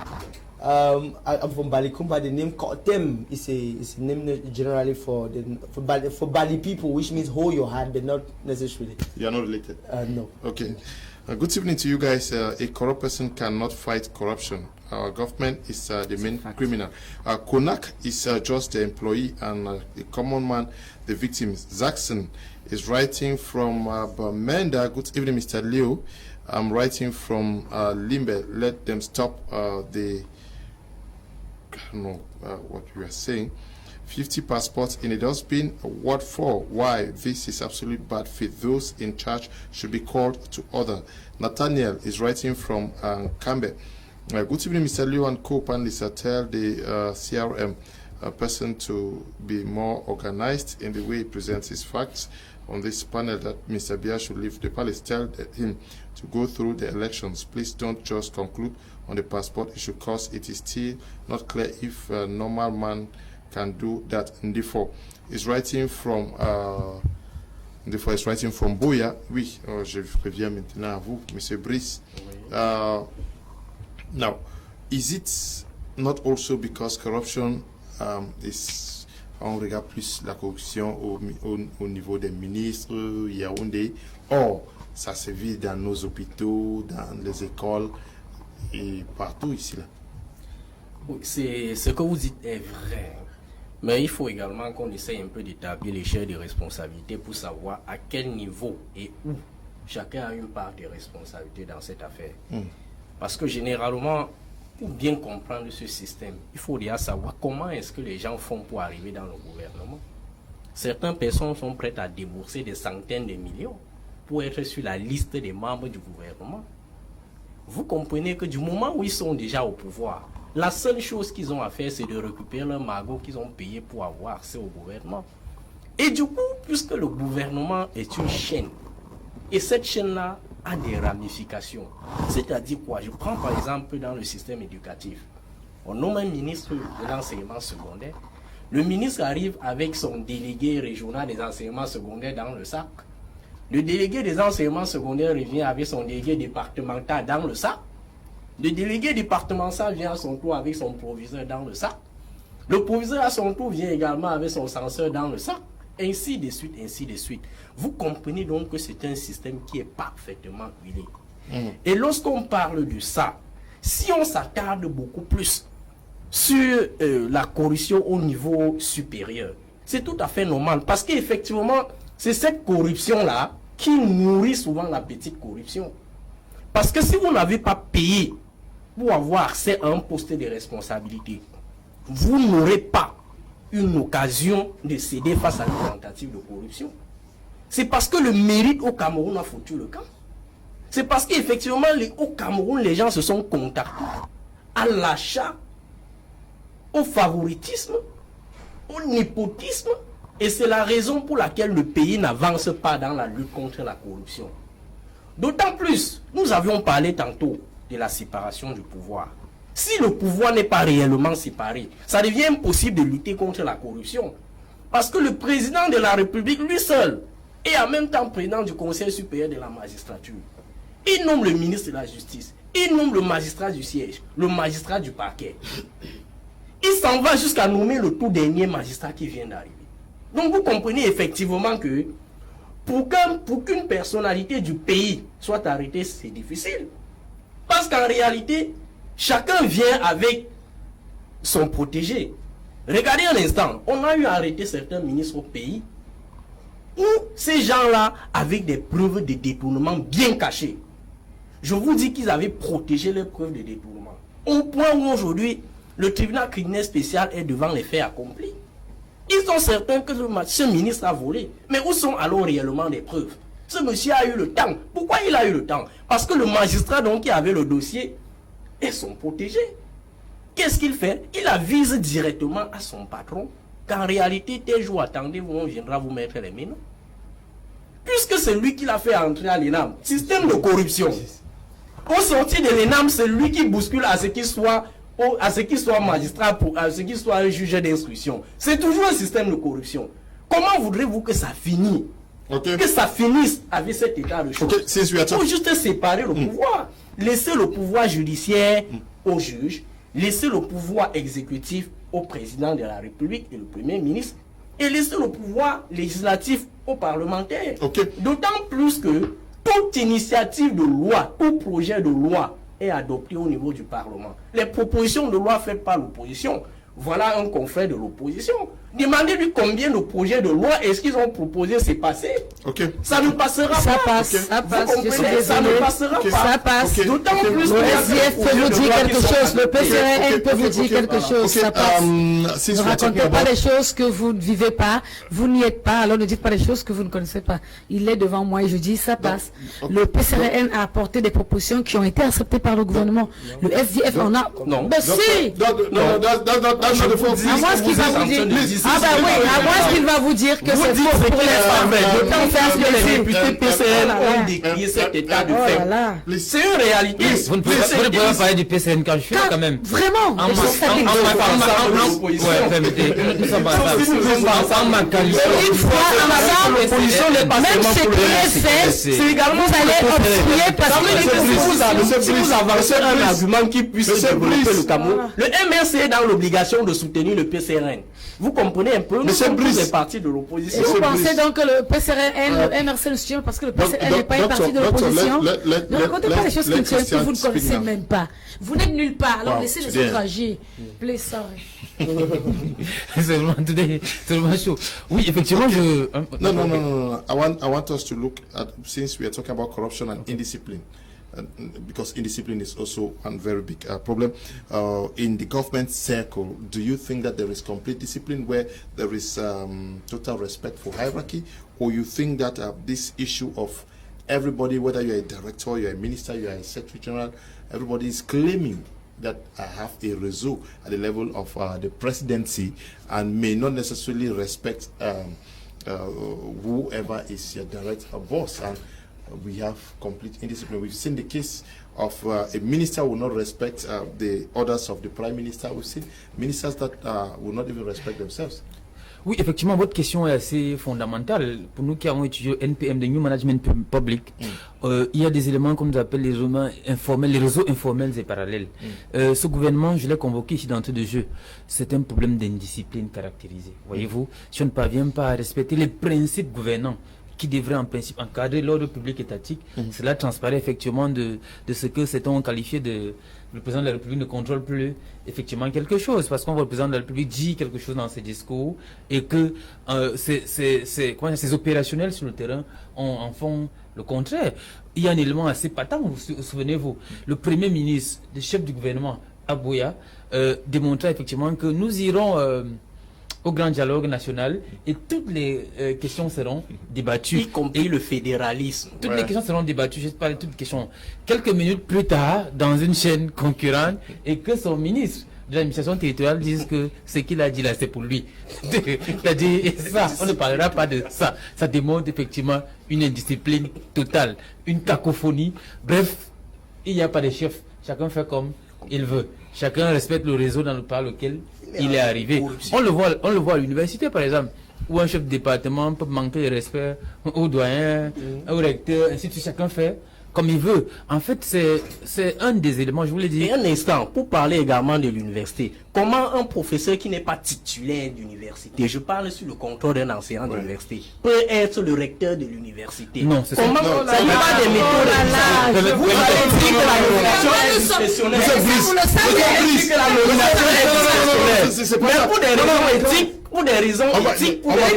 I'm from Balikumba. The name Kotem is a name generally for Bali people, which means hold your hand, but not necessarily. You are not related? No. Okay. Good evening to you guys. A corrupt person cannot fight corruption. Our government is the main criminal. Konak is just the employee, and the common man, the victim. Zaxon is writing from Bamenda. Good evening, Mr. Leo. I'm writing from Limbe. Let them stop I don't know what you are saying. 50 passports in a dustbin. What for? Why? This is absolute bad faith. Those in charge should be called to order. Nathaniel is writing from Cambe. Good evening, Mr. Leo and co panelists. Tell the CRM person to be more organized in the way he presents his facts on this panel, that Mr. Biya should leave the palace. Tell him to go through the elections. Please don't just conclude on the passport issue, because it is still not clear if a normal man can do that. Ndifo is writing from Boya. Oui, je reviens maintenant à vous, Monsieur Brice. Now, is it not also because corruption is, on regarde plus la corruption au niveau des ministres, Yaoundé, or ça se vit dans nos hôpitaux, dans les écoles et partout ici là? Oui, ce que vous dites est vrai, mais il faut également qu'on essaye un peu d'établir l'échelle de responsabilité pour savoir à quel niveau et où chacun a une part de responsabilité dans cette affaire. Parce que généralement, pour bien comprendre ce système, il faut déjà savoir comment est-ce que les gens font pour arriver dans le gouvernement. certaines personnes sont prêtes à débourser des centaines de millions pour être sur la liste des membres du gouvernement. Vous comprenez que du moment où ils sont déjà au pouvoir, la seule chose qu'ils ont à faire, c'est de récupérer leur magot qu'ils ont payé pour avoir accès au gouvernement. Et du coup, puisque le gouvernement est une chaîne, et cette chaîne-là a des ramifications. C'est-à-dire quoi? Je prends par exemple dans le système éducatif. On nomme un ministre de l'enseignement secondaire. Le ministre arrive avec son délégué régional des enseignements secondaires dans le sac. Le délégué des enseignements secondaires revient avec son délégué départemental dans le sac. Le délégué départemental vient à son tour avec son proviseur dans le sac. Le proviseur à son tour vient également avec son censeur dans le sac. Ainsi de suite, ainsi de suite. Vous comprenez donc que c'est un système qui est parfaitement huilé. Et lorsqu'on parle de ça, si on s'attarde beaucoup plus sur la corruption au niveau supérieur, c'est tout à fait normal. Parce qu'effectivement, c'est cette corruption-là qui nourrit souvent la petite corruption. Parce que si vous n'avez pas payé pour avoir accès à un poste de responsabilité, vous n'aurez pas une occasion de céder face à une tentative de corruption. C'est parce que le mérite au Cameroun a foutu le camp. C'est parce qu'effectivement, au Cameroun, les gens se sont contactés à l'achat, au favoritisme, au népotisme. Et c'est la raison pour laquelle le pays n'avance pas dans la lutte contre la corruption. D'autant plus, nous avions parlé tantôt de la séparation du pouvoir. Si le pouvoir n'est pas réellement séparé, ça devient impossible de lutter contre la corruption. Parce que le président de la République, lui seul, est en même temps président du Conseil supérieur de la magistrature. Il nomme le ministre de la Justice, il nomme le magistrat du siège, le magistrat du parquet. Il s'en va jusqu'à nommer le tout dernier magistrat qui vient d'arriver. Donc vous comprenez effectivement que pour qu'une personnalité du pays soit arrêtée, c'est difficile. Parce qu'en réalité, chacun vient avec son protégé. Regardez un instant, on a eu à arrêter certains ministres au pays où ces gens-là, avec des preuves de détournement bien cachées, je vous dis qu'ils avaient protégé leurs preuves de détournement. Au point où aujourd'hui, le tribunal criminel spécial est devant les faits accomplis. Ils sont certains que ce ministre a volé. Mais où sont alors réellement les preuves? Ce monsieur a eu le temps. Pourquoi il a eu le temps? Parce que le magistrat donc qui avait le dossier est son protégé. Qu'est-ce qu'il fait? Il avise directement à son patron qu'en réalité, tel jour, attendez, on viendra vous mettre les mains. Puisque c'est lui qui l'a fait entrer à l'ENAM. Système de corruption. Au sortir de l'ENAM, c'est lui qui bouscule à ce qu'il soit magistrat, à ce qu'il soit un juge d'instruction. C'est toujours un système de corruption. Comment voudrez-vous que ça finisse? Que ça finisse avec cet état de choses? Il faut juste séparer le pouvoir. Laisser le pouvoir judiciaire au juge, laisser le pouvoir exécutif au président de la République et le Premier ministre, et laisser le pouvoir législatif aux parlementaires. D'autant plus que toute initiative de loi, tout projet de loi est adopté au niveau du Parlement. Les propositions de loi faites par l'opposition, voilà un confrère de l'opposition. Demandez-lui combien de projets de loi est-ce qu'ils ont proposé, c'est passé. Ça ne passera pas. Ça passe. Ça passe. Ça ne passera pas. Ça passe. D'autant plus que le SDF peut vous dire quelque chose. Le PCRN peut vous dire quelque chose. Ça passe. Ne racontez pas des choses que vous ne vivez pas. Vous n'y êtes pas. Alors ne dites pas des choses que vous ne connaissez pas. Il est devant moi et je dis ça passe. Le PCRN a apporté des propositions qui ont été acceptées par le gouvernement. Le SDF en a. Non. Ben si. À moins qu'il va vous dire. Ah bah oui, à moins qu'il va vous dire que c'est faux pour les femmes. D'autant que les députés PCN ont décrié cet état de fait. C'est une réalité. Vous ne pouvez pas parler du PCN quand je suis là quand même. Vraiment. Une fois, l'opposition n'est pas même ce qui est fait, c'est également vous allez obstruer parce que si vous avancez un argument qui puisse développer le Cameroun, le MRC est dans l'obligation de soutenir le PCRN. Vous comprenez un peu? Nous sommes tous des partis de l'opposition. Vous pensez donc que le PCRN, le MRC le soutient parce que le PCRN n'est pas une partie de l'opposition? Ne racontez pas les choses que vous ne connaissez même pas. Vous n'êtes nulle part, alors laissez les autres agir. Please, sorry. C'est vraiment chaud. Oui, effectivement, je... No. I want us to look at, since we are talking about corruption and indiscipline, because indiscipline is also a very big problem in the government circle. Do you think that there is complete discipline where there is total respect for hierarchy, or you think that this issue of everybody, whether you're a director, you're a minister, you're a secretary general, everybody is claiming that I have a réseau at the level of the presidency and may not necessarily respect whoever is your direct boss, and we have complete indiscipline. We've seen the case of a minister will not respect the orders of the prime minister. We've seen ministers that will not even respect themselves. Oui, effectivement, votre question est assez fondamentale. Pour nous qui avons étudié NPM, de New Management Public, il y a des éléments qu'on nous appelle les réseaux informels et parallèles. Ce gouvernement, je l'ai convoqué ici d'entrée de jeu, c'est un problème d'indiscipline caractérisée. Voyez-vous, si on ne parvient pas à respecter les principes gouvernants qui devraient en principe encadrer l'ordre public étatique, cela transparaît effectivement de ce que certains ont qualifié de... Le président de la République ne contrôle plus effectivement quelque chose, parce qu'on voit le président de la République dit quelque chose dans ses discours et que ces opérationnels sur le terrain en font le contraire. Il y a un élément assez patent, souvenez-vous, le premier ministre, le chef du gouvernement, Abouya, démontrait effectivement que nous irons au grand dialogue national et toutes les questions seront débattues. Y compris le fédéralisme. Toutes les questions seront débattues, je parle de toutes les questions. Quelques minutes plus tard, dans une chaîne concurrente, et que son ministre de l'administration territoriale dise que ce qu'il a dit là, c'est pour lui. C'est-à-dire, ça, on ne parlera pas de ça. Ça démontre effectivement une indiscipline totale, une cacophonie. Bref, il n'y a pas de chef. Chacun fait comme il veut. Chacun respecte le réseau par lequel il est arrivé. On le voit à l'université, par exemple, où un chef de département peut manquer de respect au doyen, au recteur, ainsi de suite. Chacun fait comme il veut. En fait, c'est un des éléments, je vous l'ai dit. Et un instant, pour parler également de l'université, comment un professeur qui n'est pas titulaire d'université, je parle sur le contrôle d'un enseignant d'université, peut être le recteur de l'université? Non, c'est ça. Comment ça n'y a pas des méthodes? Vous avez dit que la nomination est discrétionnaire. Vous avez dit que la nomination est discrétionnaire. Mais pour des raisons éthiques, pour des raisons éthiques, pour des raisons...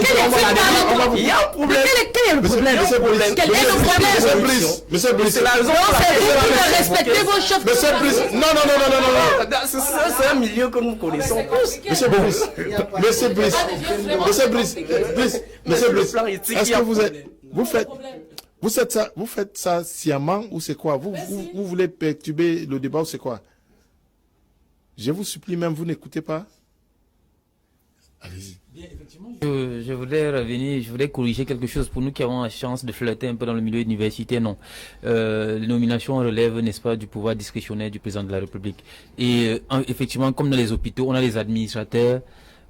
Il y a un problème. Quel est le problème? Quel est le problème? Monsieur Brice, c'est la raison pour laquelle vous devez respecter vos chefs. Monsieur Brice, non. C'est un milieu que nous connaissons tous. Monsieur Brice, est-ce que vous faites ça sciemment ou c'est quoi? Vous voulez perturber le débat ou c'est quoi? Je vous supplie même, vous n'écoutez pas? Allez-y. Bien, effectivement, je voulais corriger quelque chose pour nous qui avons la chance de flirter un peu dans le milieu universitaire. Non, les nominations relèvent, n'est-ce pas, du pouvoir discrétionnaire du président de la République. Et effectivement, comme dans les hôpitaux, on a les administrateurs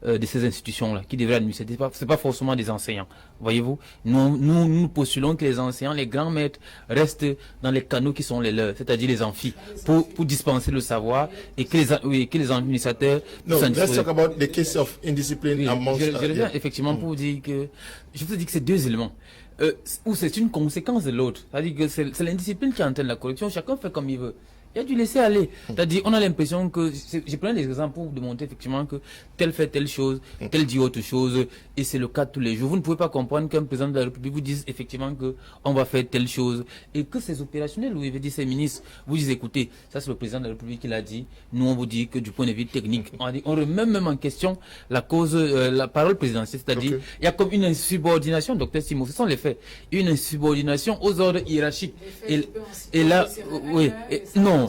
de ces institutions-là qui devraient administrer. C'est pas forcément des enseignants. Voyez-vous, nous postulons que les enseignants, les grands maîtres, restent dans les canaux qui sont les leurs, c'est-à-dire les amphis, pour dispenser le savoir et que les administrateurs. No, let's talk about the case of indiscipline amongst. Je reviens effectivement pour vous dire que je vous dis que c'est deux éléments. Où c'est une conséquence de l'autre. C'est-à-dire que c'est l'indiscipline qui entraîne la corruption. Chacun fait comme il veut. Il y a dû laisser aller. C'est-à-dire, on a l'impression que, je prends des exemples pour vous démontrer effectivement que tel fait telle chose, tel dit autre chose, et c'est le cas de tous les jours. Vous ne pouvez pas comprendre qu'un président de la République vous dise effectivement que on va faire telle chose, et que ces opérationnels, vous avez dit ces ministres, vous disent écoutez, ça c'est le président de la République qui l'a dit, nous on vous dit que du point de vue technique, on remet même en question la cause, la parole présidentielle, c'est-à-dire, il y a comme une insubordination, docteur Simon, ce sont les faits, une insubordination aux ordres hiérarchiques. Et là, oui, non.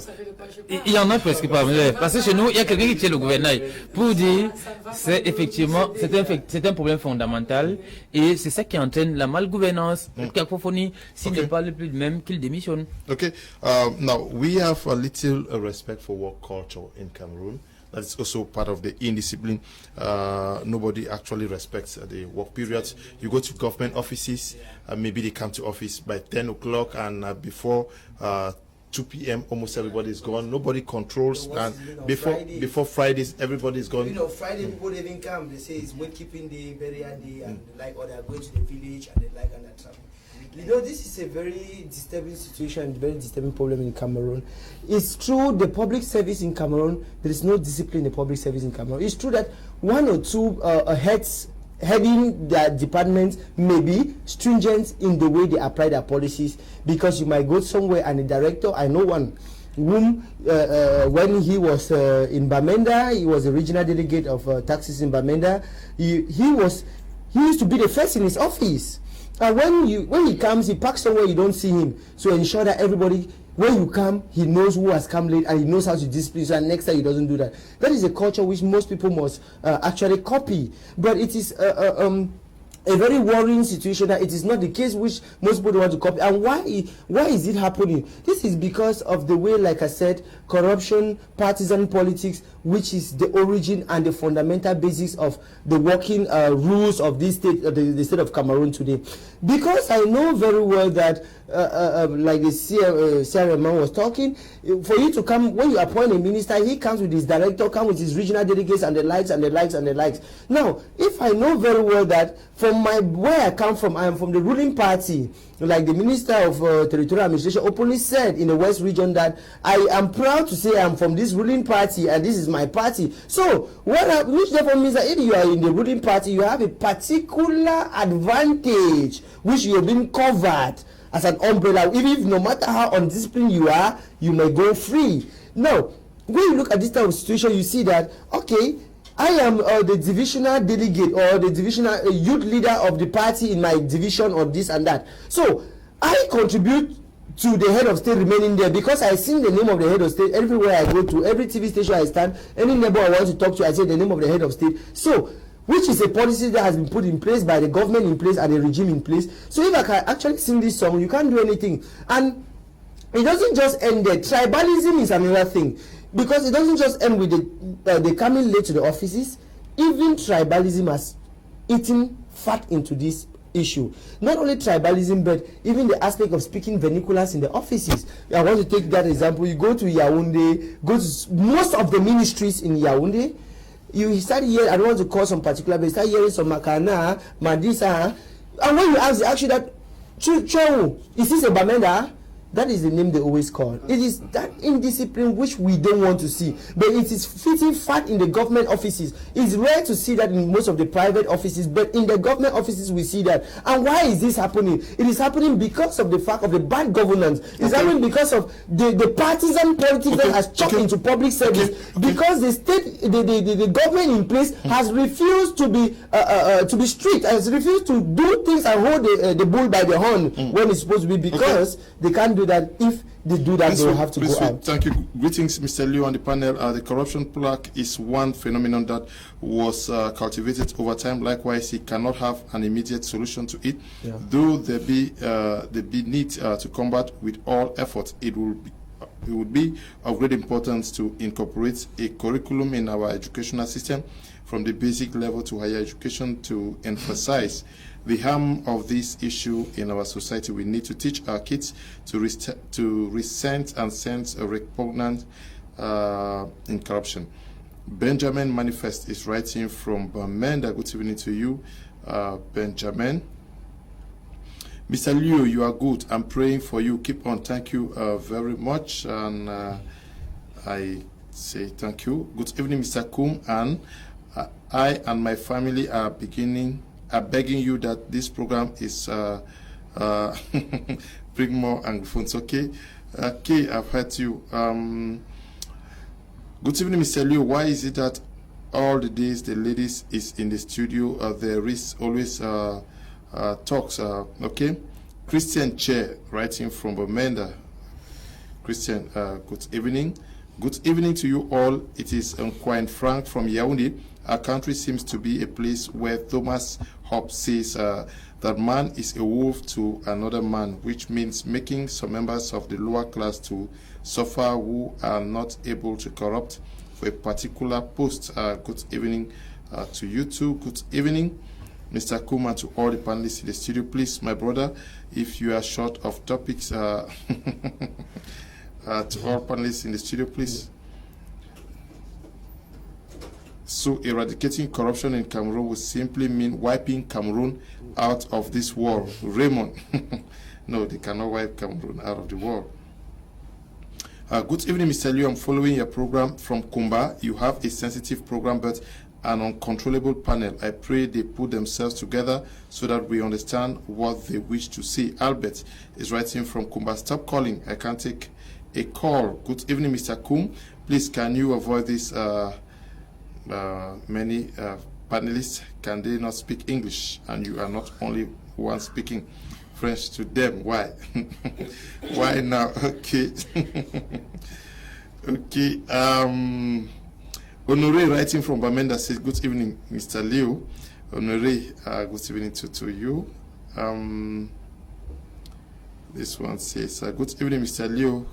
Il y en a presque pas, parce que chez nous, il y a quelqu'un qui tient le gouvernail pour dire, c'est effectivement, c'est un problème fondamental et c'est ça qui entraîne la malgouvernance, la cacophonie, s'il ne parle plus de même qu'il démissionne. Okay, now we have a little respect for work culture in Cameroon. That's also part of the indiscipline. Nobody actually respects the work periods. You go to government offices, maybe they come to office by 10 o'clock and before 2 p.m. almost everybody is gone. Nobody controls, and before Fridays everybody is gone. You know, Friday people even come. They say it's work keeping day, burial day, and or they are going to the village and and that travel. You know, this is a very disturbing situation, very disturbing problem in Cameroon. It's true the public service in Cameroon, there is no discipline in the public service in Cameroon. It's true that one or two heads heading that department may be stringent in the way they apply their policies, because you might go somewhere and a director, I know one whom when he was in Bamenda, he was a regional delegate of taxes in Bamenda. He used to be the first in his office, and when he comes, he parks somewhere you don't see him, so ensure that everybody, when you come, he knows who has come late and he knows how to discipline, so next time he doesn't do that. That is a culture which most people must actually copy, but it is a very worrying situation that it is not the case which most people want to copy. And why is it happening? This is because of the way, like I said, corruption, partisan politics, which is the origin and the fundamental basis of the working rules of this state, the state of Cameroon today. Because I know very well that, like the CRM man was talking, for you to come, when you appoint a minister, he comes with his director, comes with his regional delegates and the likes and the likes and the likes. Now, if I know very well that from where I come from, I am from the ruling party, like the Minister of Territorial Administration openly said in the West region that I am proud to say I am from this ruling party and this is my party. So, which therefore means that if you are in the ruling party, you have a particular advantage which you have been covered as an umbrella. Even if no matter how undisciplined you are, you may go free. Now, when you look at this type of situation, you see that, okay, I am the divisional delegate or the divisional youth leader of the party in my division or this and that. So I contribute to the head of state remaining there because I sing the name of the head of state everywhere I go to, every TV station I stand, any neighbor I want to talk to, I say the name of the head of state. So, which is a policy that has been put in place by the government in place and the regime in place. So if I can actually sing this song, you can't do anything. And it doesn't just end there. Tribalism is another thing. Because it doesn't just end with the coming late to the offices. Even tribalism has eaten fat into this issue. Not only tribalism, but even the aspect of speaking vernaculars in the offices. I want to take that example. You go to Yaoundé, go to most of the ministries in Yaoundé, you start hearing, I don't want to call some particular, but you start hearing some Makana, Madisa, and when you ask that, Chou, is this a Bamenda? That is the name they always call. It is that indiscipline which we don't want to see. But it is fitting fat in the government offices. It's rare to see that in most of the private offices, but in the government offices we see that. And why is this happening? It is happening because of the fact of the bad governance. It's happening because of the partisan politics that has chopped into public service. Because the state, the government in place has refused to be strict, has refused to do things and hold the bull by the horn when it's supposed to be, because they can't do that. If they do that, they will have to go out. Thank you. Greetings, Mr. Liu, on the panel. The corruption plaque is one phenomenon that was cultivated over time. Likewise, it cannot have an immediate solution to it. Yeah. Though there be need to combat with all efforts, it would be of great importance to incorporate a curriculum in our educational system from the basic level to higher education to emphasize the harm of this issue in our society. We need to teach our kids to resent and sense a repugnance in corruption. Benjamin Manifest is writing from Bamenda. Good evening to you, Benjamin. Mr. Liu, you are good. I'm praying for you. Keep on. Thank you very much. And I say thank you. Good evening, Mr. Kum. And I and my family are begging you that this program is bring more anglophones. Okay, I've heard you. Good evening, Mr. Liu. Why is it that all the days the ladies is in the studio, there is always talks? Okay, Christian Che writing from Bamenda. Christian, good evening. Good evening to you all. It is Quine Frank from Yaoundé. Our country seems to be a place where Thomas Hobbes says that man is a wolf to another man, which means making some members of the lower class to suffer who are not able to corrupt for a particular post. Good evening to you too. Good evening, Mr. Kuma, to all the panelists in the studio. Please, my brother, if you are short of topics, to all panelists in the studio, please. So eradicating corruption in Cameroon would simply mean wiping Cameroon out of this world. Raymond, no, they cannot wipe Cameroon out of the world. Good evening, Mr. Liu. I'm following your program from Kumba. You have a sensitive program, but an uncontrollable panel. I pray they put themselves together so that we understand what they wish to see. Albert is writing from Kumba. Stop calling. I can't take a call. Good evening, Mr. Kum. Please, can you avoid this? Many panelists, can they not speak English? And you are not only one speaking French to them. Why? Why now? Okay. Okay. Honoré writing from Bamenda says, good evening, Mr. Leo. Honoré, good evening to you. This one says, good evening, Mr. Leo.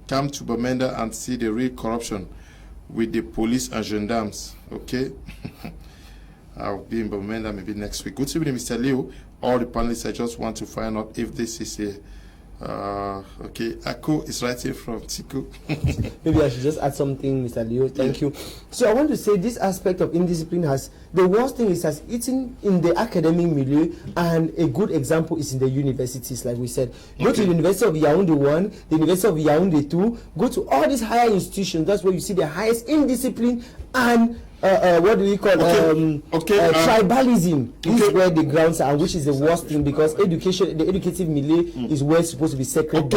Come to Bamenda and see the real corruption with the police and gendarmes. Okay. I'll be in Bamenda maybe next week. Good evening, Mr. Leo. All the panelists, I just want to find out if this is a okay, Ako is writing from Tiku. Maybe I should just add something, Mr. Leo. Thank you. So I want to say this aspect of indiscipline has, the worst thing is has eaten in the academic milieu, and a good example is in the universities, like we said. Go to the University of Yaoundé 1, the University of Yaoundé 2, go to all these higher institutions, that's where you see the highest indiscipline and what do we call tribalism is where the grounds are, which is the worst thing, because education, the educative milieu is where it's supposed to be sacred.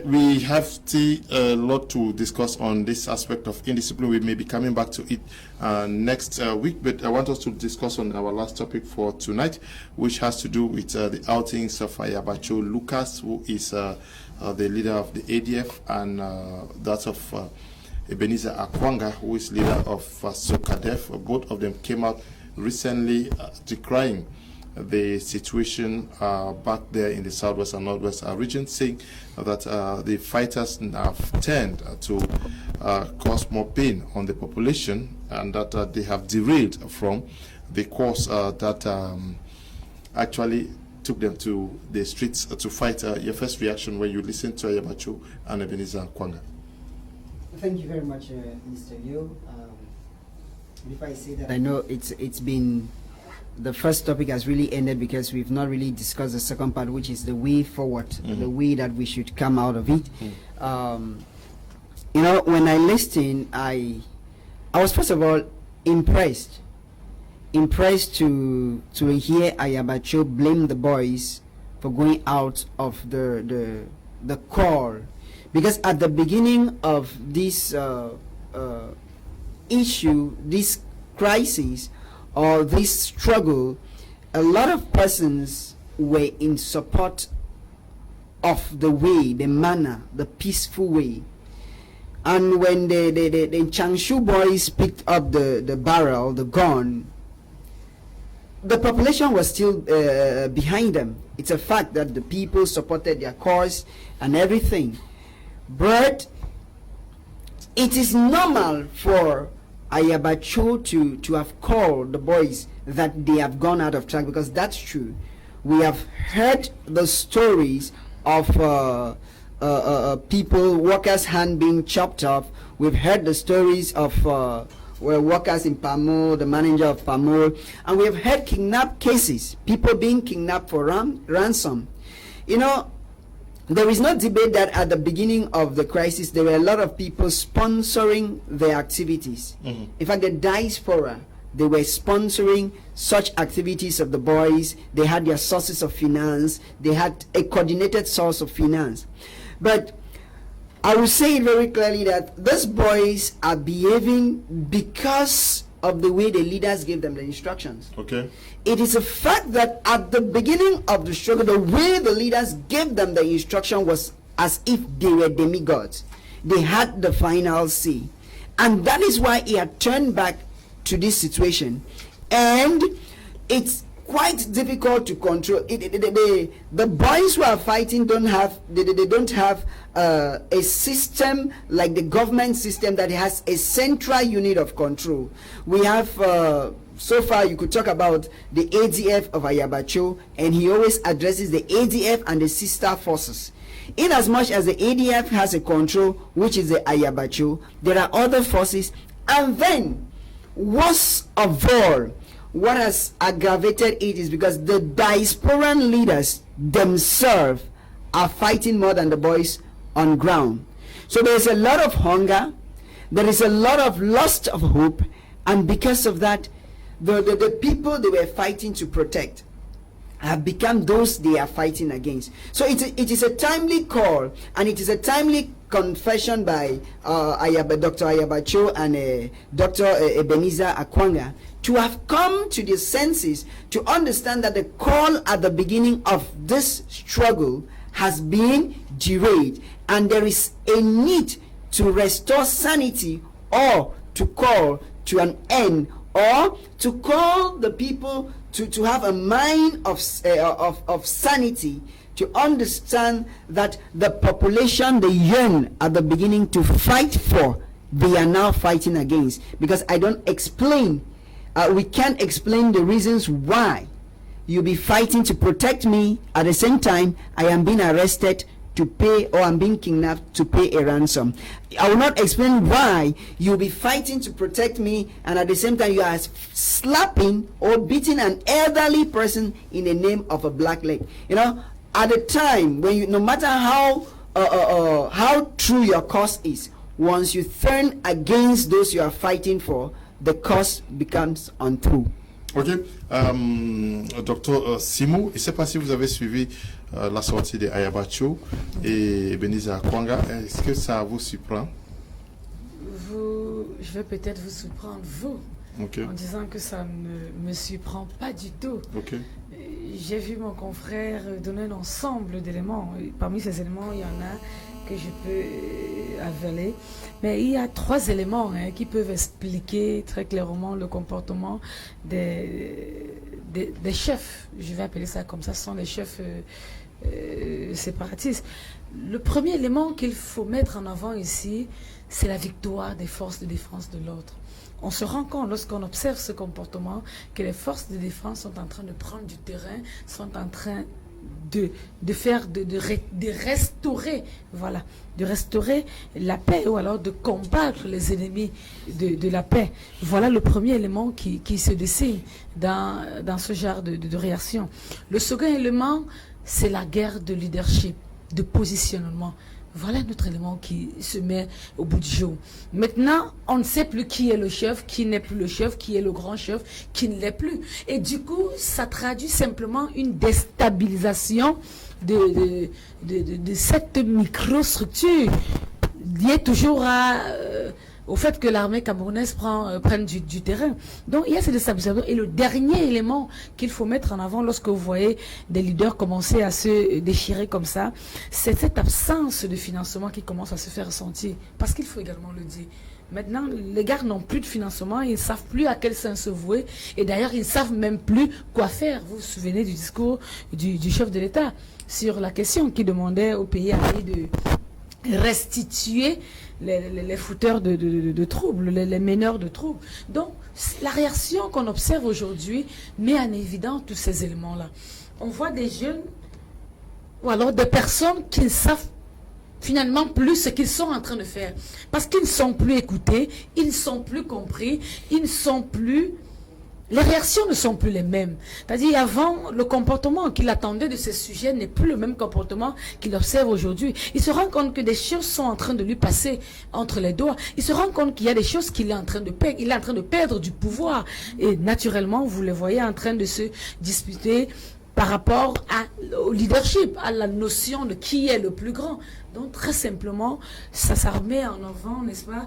We have still a lot to discuss on this aspect of indiscipline. We may be coming back to it next week, but I want us to discuss on our last topic for tonight, which has to do with the outings of Ayabacho Lucas, who is the leader of the ADF, and that of Ebenezer Akwanga, who is leader of SOCADEF. Both of them came out recently decrying the situation back there in the southwest and northwest region, saying that the fighters have turned to cause more pain on the population, and that they have derailed from the course that actually took them to the streets to fight. Your first reaction when you listen to Ayabacho and Ebenezer Akwanga? Thank you very much, Mr. Leo. Before I say that, I know it's been, the first topic has really ended because we've not really discussed the second part, which is the way forward, the way that we should come out of it. You know, when I listened, I was first of all impressed to hear Ayabacho blame the boys for going out of the call. Because at the beginning of this issue, this crisis, or this struggle, a lot of persons were in support of the way, the manner, the peaceful way. And when the Changshu boys picked up the barrel, the gun, the population was still behind them. It's a fact that the people supported their cause and everything. But it is normal for Ayabacho to have called the boys that they have gone out of track, because that's true. We have heard the stories of people, workers' hand being chopped off. We've heard the stories of workers in Pamol, the manager of Pamol, and we have heard kidnap cases, people being kidnapped for ransom. You know, there is no debate that at the beginning of the crisis, there were a lot of people sponsoring their activities. In fact, the diaspora, they were sponsoring such activities of the boys. They had their sources of finance. They had a coordinated source of finance. But I will say it very clearly that these boys are behaving because of the way the leaders gave them the instructions. Okay. It is a fact that at the beginning of the struggle, the way the leaders gave them the instruction was as if they were demigods. They had the final say. And that is why he had turned back to this situation. And it's quite difficult to control. The boys who are fighting don't have a system like the government system that has a central unit of control. We have so far you could talk about the ADF of Ayabacho, and he always addresses the ADF and the sister forces. In as much as the ADF has a control, which is the Ayabacho, there are other forces. And then worst of all, what has aggravated it is because the diasporan leaders themselves are fighting more than the boys on ground. So there is a lot of hunger, there is a lot of loss of hope, And because of that, the people they were fighting to protect have become those they are fighting against. So it is a timely call, and it is a timely confession by Dr. Ayabacho and Dr. Ebenezer Akwanga to have come to their senses to understand that the call at the beginning of this struggle has been derailed, and there is a need to restore sanity, or to call to an end, or to call the people to have a mind of sanity, to understand that the population they yearn at the beginning to fight for, they are now fighting against. Because I don't explain, we can't explain the reasons why you'll be fighting to protect me, at the same time I am being arrested to pay, or I'm being kidnapped to pay a ransom. I will not explain why you'll be fighting to protect me, and at the same time you are slapping or beating an elderly person in the name of a black leg. You know, at the time when you, no matter how true your cause is, once you turn against those you are fighting for, the cause becomes untrue. Ok. Docteur Simou, je ne sais pas si vous avez suivi la sortie de Ayabacho et Ebenezer Akwanga. Est-ce que ça vous surprend? Je vais peut-être vous surprendre, vous, en disant que ça ne me surprend pas du tout. J'ai vu mon confrère donner un ensemble d'éléments. Parmi ces éléments, il y en a que je peux avaler. Mais il y a 3 éléments qui peuvent expliquer très clairement le comportement des chefs. Je vais appeler ça comme ça, ce sont les chefs séparatistes. Le premier élément qu'il faut mettre en avant ici, c'est la victoire des forces de défense de l'ordre. On se rend compte, lorsqu'on observe ce comportement, que les forces de défense sont en train de prendre du terrain, sont en train de restaurer, voilà, de restaurer la paix, ou alors de combattre les ennemis de la paix. Voilà le premier élément qui se dessine dans ce genre de réaction. Le second élément, c'est la guerre de leadership, de positionnement. Voilà notre élément qui se met au bout du jour. Maintenant, on ne sait plus qui est le chef, qui n'est plus le chef, qui est le grand chef, qui ne l'est plus. Et du coup, ça traduit simplement une déstabilisation de cette microstructure liée toujours au fait que l'armée camerounaise prenne du terrain. Donc il y a cette déstabilisation. Et le dernier élément qu'il faut mettre en avant lorsque vous voyez des leaders commencer à se déchirer comme ça, c'est cette absence de financement qui commence à se faire ressentir. Parce qu'il faut également le dire. Maintenant, les gars n'ont plus de financement, ils ne savent plus à quel sens se vouer, et d'ailleurs, ils ne savent même plus quoi faire. Vous vous souvenez du discours du chef de l'État sur la question qui demandait au pays de restituer les fouteurs de troubles, les meneurs de troubles. Donc, la réaction qu'on observe aujourd'hui met en évidence tous ces éléments-là. On voit des jeunes, ou alors des personnes qui ne savent finalement plus ce qu'ils sont en train de faire. Parce qu'ils ne sont plus écoutés, ils ne sont plus compris, ils ne sont plus... Les réactions ne sont plus les mêmes. C'est-à-dire, avant, le comportement qu'il attendait de ce sujet n'est plus le même comportement qu'il observe aujourd'hui. Il se rend compte que des choses sont en train de lui passer entre les doigts. Il se rend compte qu'il y a des choses qu'il est en train de perdre. Il est en train de perdre du pouvoir. Et naturellement, vous le voyez en train de se disputer par rapport au leadership, à la notion de qui est le plus grand. Donc, très simplement, ça remet en avant, n'est-ce pas,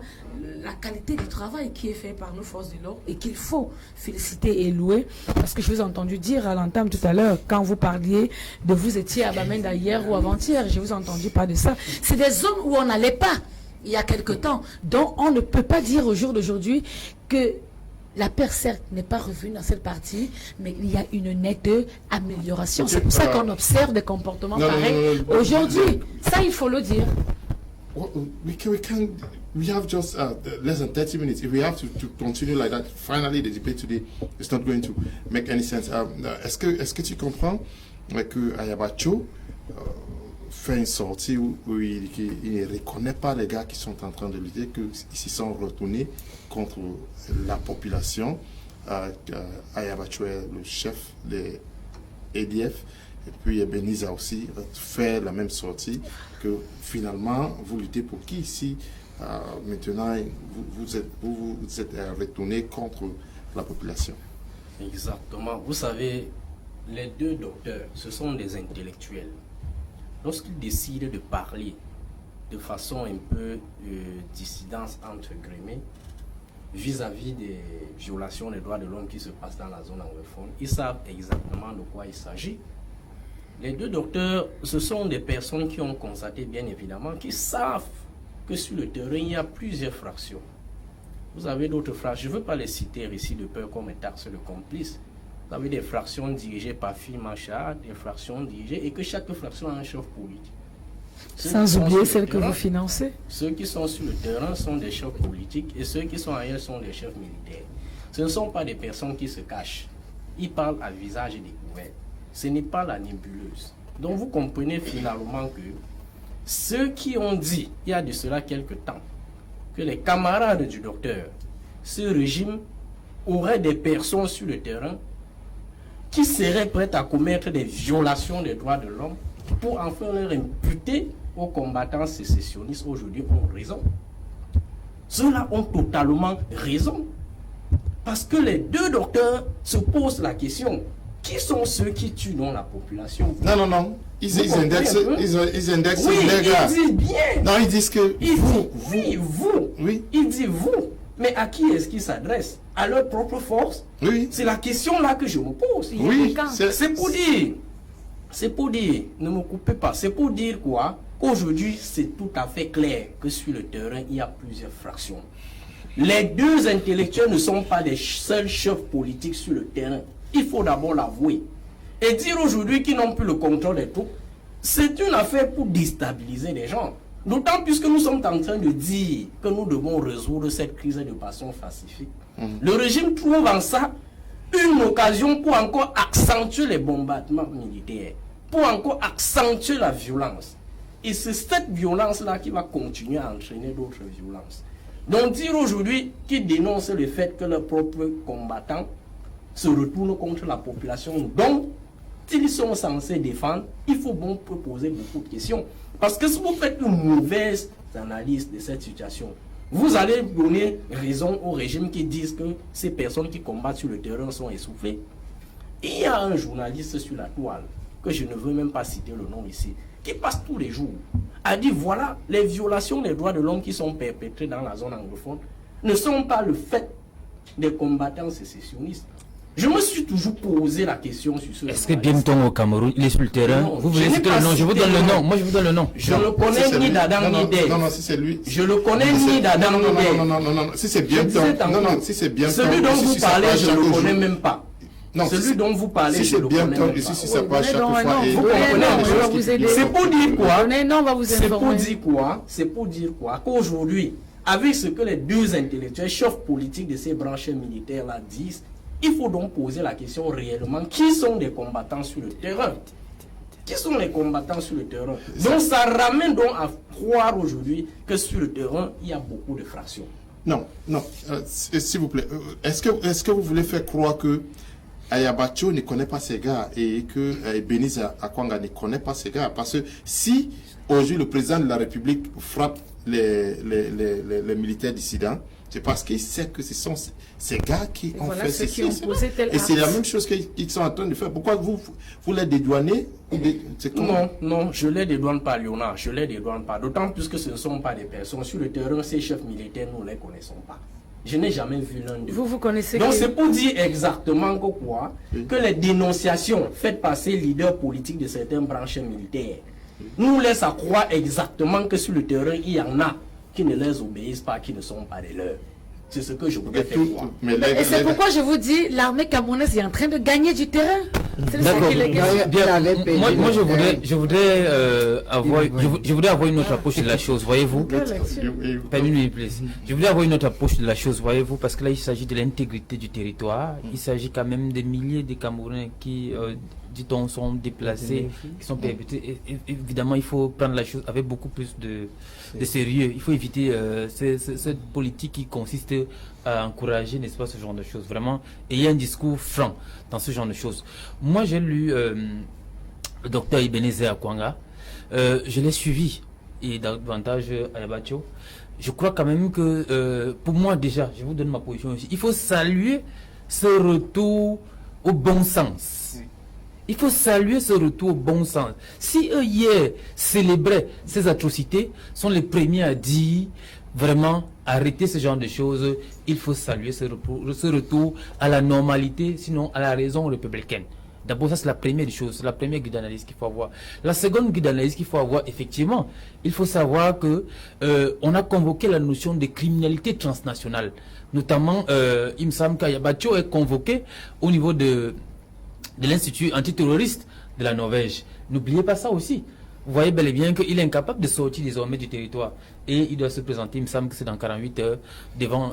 la qualité du travail qui est fait par nos forces de l'ordre et qu'il faut féliciter et louer. Parce que je vous ai entendu dire à l'entame tout à l'heure, quand vous parlier de vous étiez à Bamenda hier ou avant-hier, je vous ai entendu parler de ça. C'est des zones où on n'allait pas il y a quelque temps. Donc, on ne peut pas dire au jour d'aujourd'hui que la paix, certes, n'est pas revenue dans cette partie, mais il y a une nette amélioration. C'est pour ça qu'on observe des comportements pareils aujourd'hui. Ça, il faut le dire. We have just less than 30 minutes. If we have to continue like that, finally, the debate today is not going to make any sense. Est-ce que tu comprends que Ayabacho fait une sortie où il ne reconnaît pas les gars qui sont en train de lutter, qu'ils s'y sont retournés contre la population. Ayabacho est le chef des ADF, et puis Ebenezer aussi fait la même sortie, que finalement vous luttez pour qui ici maintenant, vous êtes retourné contre la population. Exactement. Vous savez, les deux docteurs, ce sont des intellectuels. Lorsqu'ils décident de parler de façon un peu dissidence, entre guillemets, vis-à-vis des violations des droits de l'homme qui se passent dans la zone anglophone, ils savent exactement de quoi il s'agit. Les deux docteurs, ce sont des personnes qui ont constaté, bien évidemment, qui savent que sur le terrain, il y a plusieurs fractions. Vous avez d'autres fractions, je ne veux pas les citer ici de peur qu'on me taxe de complice. Vous avez des fractions dirigées par Phil Machar, des fractions dirigées, et que chaque fraction a un chef politique. Sans oublier celles que vous financez. Ceux qui sont sur le terrain sont des chefs politiques et ceux qui sont ailleurs sont des chefs militaires. Ce ne sont pas des personnes qui se cachent. Ils parlent à visage découvert. Ce n'est pas la nébuleuse. Donc vous comprenez finalement que ceux qui ont dit, il y a de cela quelque temps, que les camarades du docteur, ce régime aurait des personnes sur le terrain qui seraient prêtes à commettre des violations des droits de l'homme pour enfin leur imputer aux combattants sécessionnistes aujourd'hui ont raison. Ceux-là ont totalement raison. Parce que les deux docteurs se posent la question, qui sont ceux qui tuent dans la population? Non. Ils indexent oui, les gars. Ils disent bien. Non, ils disent que vous. Oui. Ils disent vous. Mais à qui est-ce qu'ils s'adressent? À leur propre force? Oui. C'est la question là que je me pose. Oui. C'est pour dire. C'est pour dire, ne me coupez pas, c'est pour dire quoi? Qu'aujourd'hui, c'est tout à fait clair que sur le terrain, il y a plusieurs fractions. Les deux intellectuels ne sont pas les seuls chefs politiques sur le terrain. Il faut d'abord l'avouer. Et dire aujourd'hui qu'ils n'ont plus le contrôle des troupes, c'est une affaire pour déstabiliser les gens. D'autant plus que nous sommes en train de dire que nous devons résoudre cette crise de façon pacifique. Le régime trouve en ça une occasion pour encore accentuer les bombardements militaires, pour encore accentuer la violence. Et c'est cette violence-là qui va continuer à entraîner d'autres violences. Donc dire aujourd'hui qu'ils dénoncent le fait que leurs propres combattants se retournent contre la population dont ils sont censés défendre, il faut bon poser beaucoup de questions. Parce que si vous faites une mauvaise analyse de cette situation, vous allez donner raison au régime qui disent que ces personnes qui combattent sur le terrain sont essoufflées. Il y a un journaliste sur la toile, que je ne veux même pas citer le nom ici, qui passe tous les jours, a dit voilà, les violations des droits de l'homme qui sont perpétrées dans la zone anglophone ne sont pas le fait des combattants sécessionnistes. Je me suis toujours posé la question sur ce. Est-ce que Bienton au Cameroun, il est sur le terrain? Non, vous voulez citer le nom? Je vous donne le nom. Moi, je vous donne le nom. Je ne connais ni d'Adam ni d'Ève. Non, si c'est lui. Je le connais ni d'Adam ni d'Ève. Non. Si c'est Bienton. Non, si c'est Bienton. Celui dont vous parlez, je ne le connais même pas. Non, celui dont vous parlez, je le connais même pas. Si ça passe chaque fois. Vous comprenez? C'est pour dire quoi? C'est pour dire quoi? Qu'aujourd'hui, avec ce que les deux intellectuels, chefs politiques de ces branches militaires-là disent, il faut donc poser la question réellement, qui sont les combattants sur le terrain? Qui sont les combattants sur le terrain? Donc ça ramène donc à croire aujourd'hui que sur le terrain, il y a beaucoup de fractions. Non, s'il vous plaît, est-ce que vous voulez faire croire que Ayabacho ne connaît pas ces gars et que Beniz Akwanga ne connaît pas ces gars? Parce que si aujourd'hui le président de la République frappe les militaires dissidents, c'est parce qu'il sait que ce sont ces gars qui ont fait ceci. Et c'est la même chose qu'ils sont en train de faire. Pourquoi vous les dédouanez? Non, je ne les dédouane pas, Léonard. Je ne les dédouane pas. D'autant plus que ce ne sont pas des personnes. Sur le terrain, ces chefs militaires, nous ne les connaissons pas. Je n'ai jamais vu l'un d'eux. Vous connaissez. Donc c'est pour dire exactement que les dénonciations faites par ces leaders politiques de certaines branches militaires nous laissent à croire exactement que sur le terrain, il y en a qui ne les obéissent pas, qui ne sont pas des leurs. C'est ce que je voudrais faire croire. Et c'est pourquoi je vous dis, l'armée camerounaise est en train de gagner du terrain. D'accord. Moi, je voudrais avoir une autre approche de la chose, voyez-vous. Je voudrais avoir une autre approche de la chose, voyez-vous, parce que là, il s'agit de l'intégrité du territoire. Il s'agit quand même des milliers de Camerounais qui, dit-on, sont déplacés, qui sont perpétrés. Évidemment, il faut prendre la chose avec beaucoup plus de sérieux. Il faut éviter cette politique qui consiste à encourager, n'est-ce pas, ce genre de choses. Vraiment, et il y a un discours franc dans ce genre de choses. Moi, j'ai lu le docteur Ebenezer Akwanga. Je l'ai suivi, et davantage Ayabacho. je crois quand même que, pour moi déjà, je vous donne ma position ici, il faut saluer ce retour au bon sens. Il faut saluer ce retour au bon sens. Si eux hier célébraient ces atrocités, sont les premiers à dire vraiment arrêter ce genre de choses, il faut saluer ce retour à la normalité, sinon à la raison républicaine. D'abord, ça c'est la première chose, la première grille d'analyse qu'il faut avoir. La seconde grille d'analyse qu'il faut avoir, effectivement, il faut savoir que on a convoqué la notion de criminalité transnationale. Notamment, il me semble qu'Ayabacho est convoqué au niveau de l'Institut antiterroriste de la Norvège. N'oubliez pas ça aussi. Vous voyez bel et bien qu'il est incapable de sortir désormais du territoire. Et il doit se présenter, il me semble que c'est dans 48 heures, devant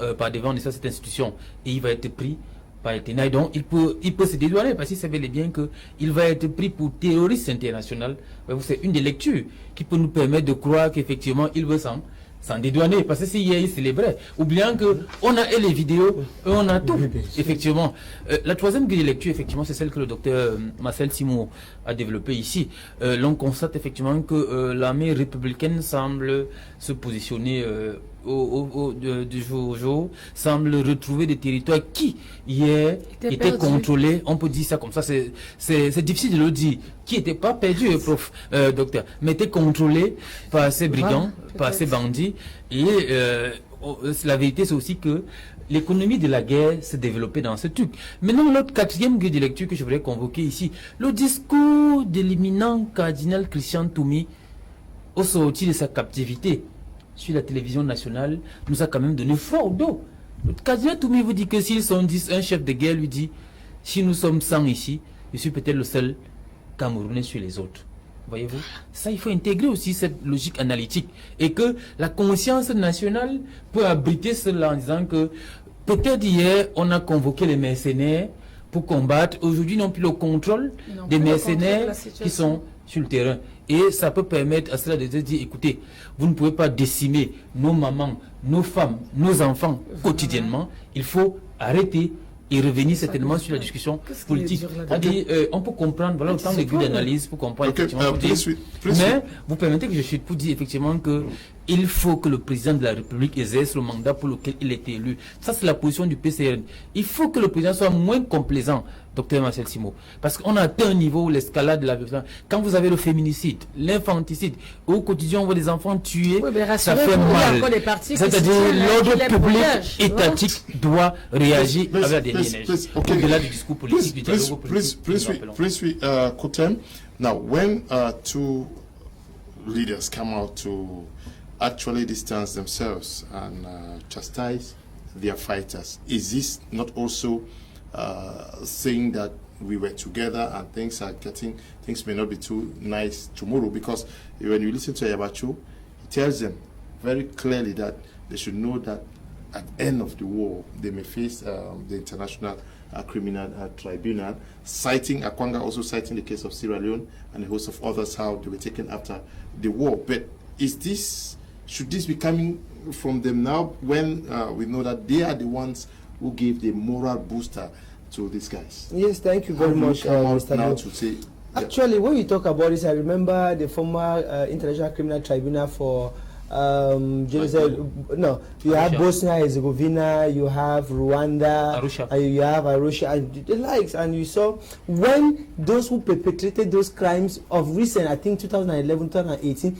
cette institution. Et il va être pris par les ténèbres. Donc il peut se dédouaner parce qu'il sait bel et bien qu'il va être pris pour terroriste international. C'est une des lectures qui peut nous permettre de croire qu'effectivement il veut s'en dédouaner, parce que si hier il célébrait, oubliant qu'on a les vidéos, on a tout, effectivement. La troisième grille de lecture, effectivement, c'est celle que le docteur Marcel Simon a développée ici. L'on constate effectivement que l'armée républicaine semble se positionner du jour au jour, semble retrouver des territoires qui, hier, étaient contrôlés, on peut dire ça comme ça, c'est difficile de le dire, qui n'étaient pas perdus, docteur, mais étaient contrôlés par ces brigands, par ces bandits, et la vérité c'est aussi que l'économie de la guerre s'est développée dans ce truc. Maintenant, l'autre quatrième grille de lecture que je voudrais convoquer ici, le discours de l'éminent cardinal Christian Toumi au sortir de sa captivité sur la télévision nationale nous a quand même donné froid au dos. Le cardinal Toumi vous dit que s'ils sont 10, un chef de guerre lui dit, si nous sommes 100 ici, je suis peut-être le seul Camerounais sur les autres. Voyez-vous, ça il faut intégrer aussi cette logique analytique et que la conscience nationale peut abriter cela en disant que peut-être hier on a convoqué les mercenaires pour combattre, aujourd'hui non plus le contrôle des mercenaires qui sont sur le terrain. Et ça peut permettre à cela de dire, écoutez, vous ne pouvez pas décimer nos mamans, nos femmes, nos enfants quotidiennement. Il faut arrêter et revenir certainement sur la discussion politique. On peut comprendre, voilà autant de grilles d'analyse pour comprendre effectivement. Mais vous permettez que je chute pour dire effectivement que il faut que le président de la République exerce le mandat pour lequel il est élu. Ça, c'est la position du PCRN. Il faut que le président soit moins complaisant, docteur Marcel Simon. Parce qu'on a atteint un niveau où l'escalade de la violence. Quand vous avez le féminicide, l'infanticide, au quotidien on voit des enfants tués, ça fait mal. C'est-à-dire l'ordre public étatique doit réagir avec la dernière neige. Au-delà du discours politique, du dialogue politique. Please, Kotem. Now, when two leaders come out to actually distance themselves and chastise their fighters, is this not also saying that we were together and things may not be too nice tomorrow? Because when you listen to Ayabacho, he tells them very clearly that they should know that at the end of the war they may face the International Criminal Tribunal, citing Akwanga, also citing the case of Sierra Leone and a host of others, how they were taken after the war. But should this be coming from them now when we know that they are the ones who gave the moral booster to these guys? Yes, thank you very much, Mr. Now to say, actually, when we talk about this, I remember the former International Criminal Tribunal for genocide. No, you have Bosnia Herzegovina, you have Rwanda, you have Arusha, and the likes. And you saw when those who perpetrated those crimes of recent, I think 2011, 2018,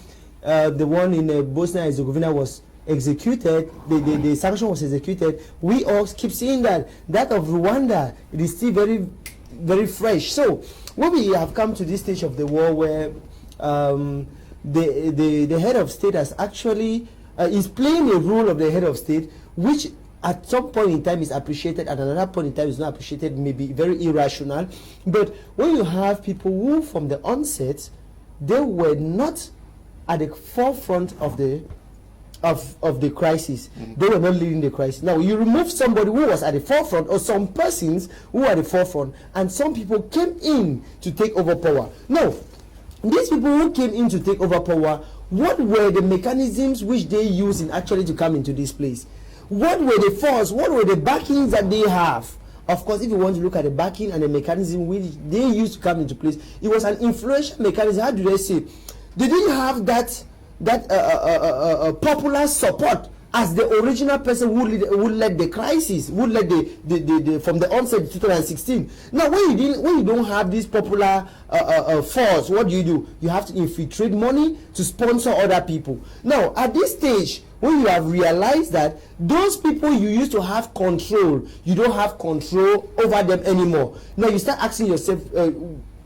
the one in Bosnia Herzegovina was executed, the sanction was executed. We all keep seeing that of Rwanda, it is still very, very fresh. So when we have come to this stage of the war where the head of state has actually is playing a role of the head of state, which at some point in time is appreciated, at another point in time is not appreciated, maybe very irrational. But when you have people who from the onset, they were not at the forefront of the crisis. They were not leading the crisis. Now you remove somebody who was at the forefront, or some persons who were at the forefront, and some people came in to take over power. Now, these people who came in to take over power, what were the mechanisms which they used in actually to come into this place? What were the force? What were the backings that they have? Of course, if you want to look at the backing and the mechanism which they used to come into place, it was an influential mechanism. How do they say? They didn't have that popular support as the original person who led the crisis, who led the from the onset of 2016. Now, when you don't have this popular force, what do? You have to infiltrate money to sponsor other people. Now, at this stage, when you have realized that those people you used to have control, you don't have control over them anymore. Now, you start asking yourself,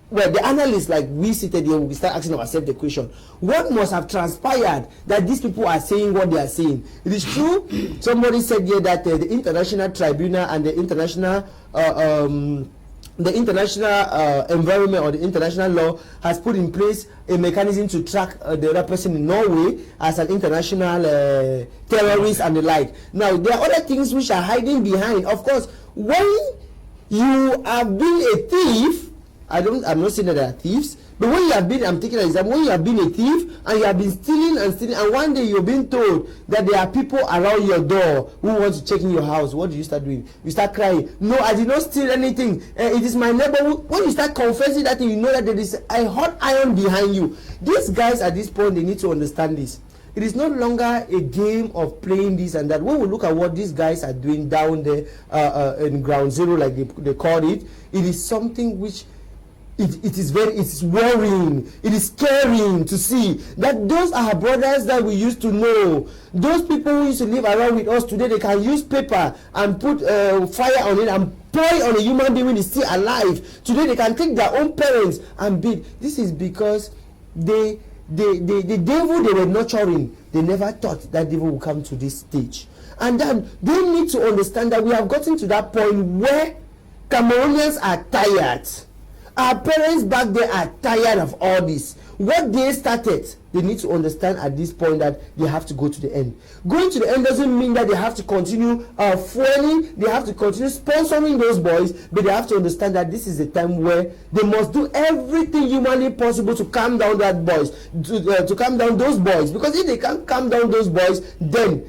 well, the analysts like we seated here, we start asking ourselves the question: what must have transpired that these people are saying what they are saying? It is true. Somebody said here that the international tribunal and the international environment or the international law has put in place a mechanism to track the other person in Norway as an international terrorist and the like. Now, there are other things which are hiding behind. Of course, when you have been a thief, I'm not saying that they are thieves, but when you have been, I'm taking an example, when you have been a thief and you have been stealing, and one day you're being told that there are people around your door who want to check in your house, what do you start doing? You start crying. No, I did not steal anything. It is my neighbor. When you start confessing that thing, you know that there is a hot iron behind you. These guys at this point, they need to understand this. It is no longer a game of playing this and that. When we look at what these guys are doing down there in ground zero, like they call it, it is something which it is worrying, it is scaring to see that those are brothers that we used to know. Those people who used to live around with us today, they can use paper and put fire on it and pour it on a human being when he's still alive. Today they can take their own parents and beat. This is because the devil they were nurturing, they never thought that devil would come to this stage. And then they need to understand that we have gotten to that point where Cameroonians are tired. Our parents back there are tired of all this. What they started, they need to understand at this point that they have to go to the end. Going to the end doesn't mean that they have to continue fueling, they have to continue sponsoring those boys, but they have to understand that this is a time where they must do everything humanly possible to calm down that boys, to calm down those boys. Because if they can't calm down those boys, then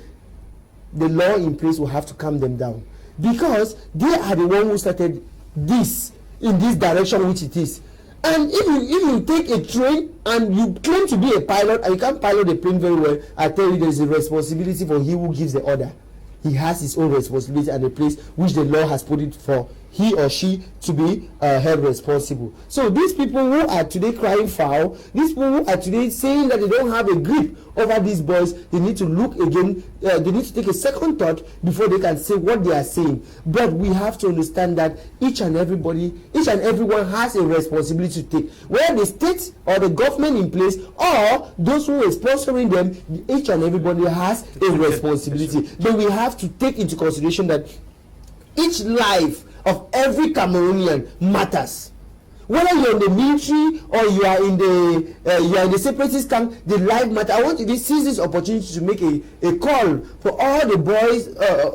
the law in place will have to calm them down. Because they are the one who started this in this direction which it is. And if you take a train and you claim to be a pilot and you can't pilot a plane very well, I tell you there is a responsibility for he who gives the order. He has his own responsibility and a place which the law has put it for he or she to be held responsible. So these people who are today crying foul, these people who are today saying that they don't have a grip over these boys, they need to look again, they need to take a second thought before they can say what they are saying. But we have to understand that each and everyone has a responsibility to take. Whether the state or the government in place or those who are sponsoring them, each and everybody has a responsibility. But we have to take into consideration that each life of every Cameroonian matters. Whether you're in the military or you are in the separatist camp, the life matter. I want to seize this opportunity to make a call for all the boys,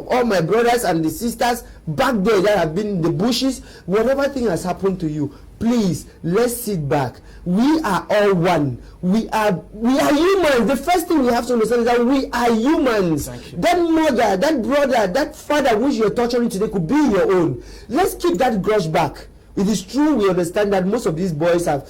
all my brothers and the sisters back there that have been in the bushes. Whatever thing has happened to you, please, let's sit back. We are all one. We are humans. The first thing we have to understand is that we are humans. That mother, that brother, that father which you're torturing today could be your own. Let's keep that grudge back. It is true, we understand that most of these boys are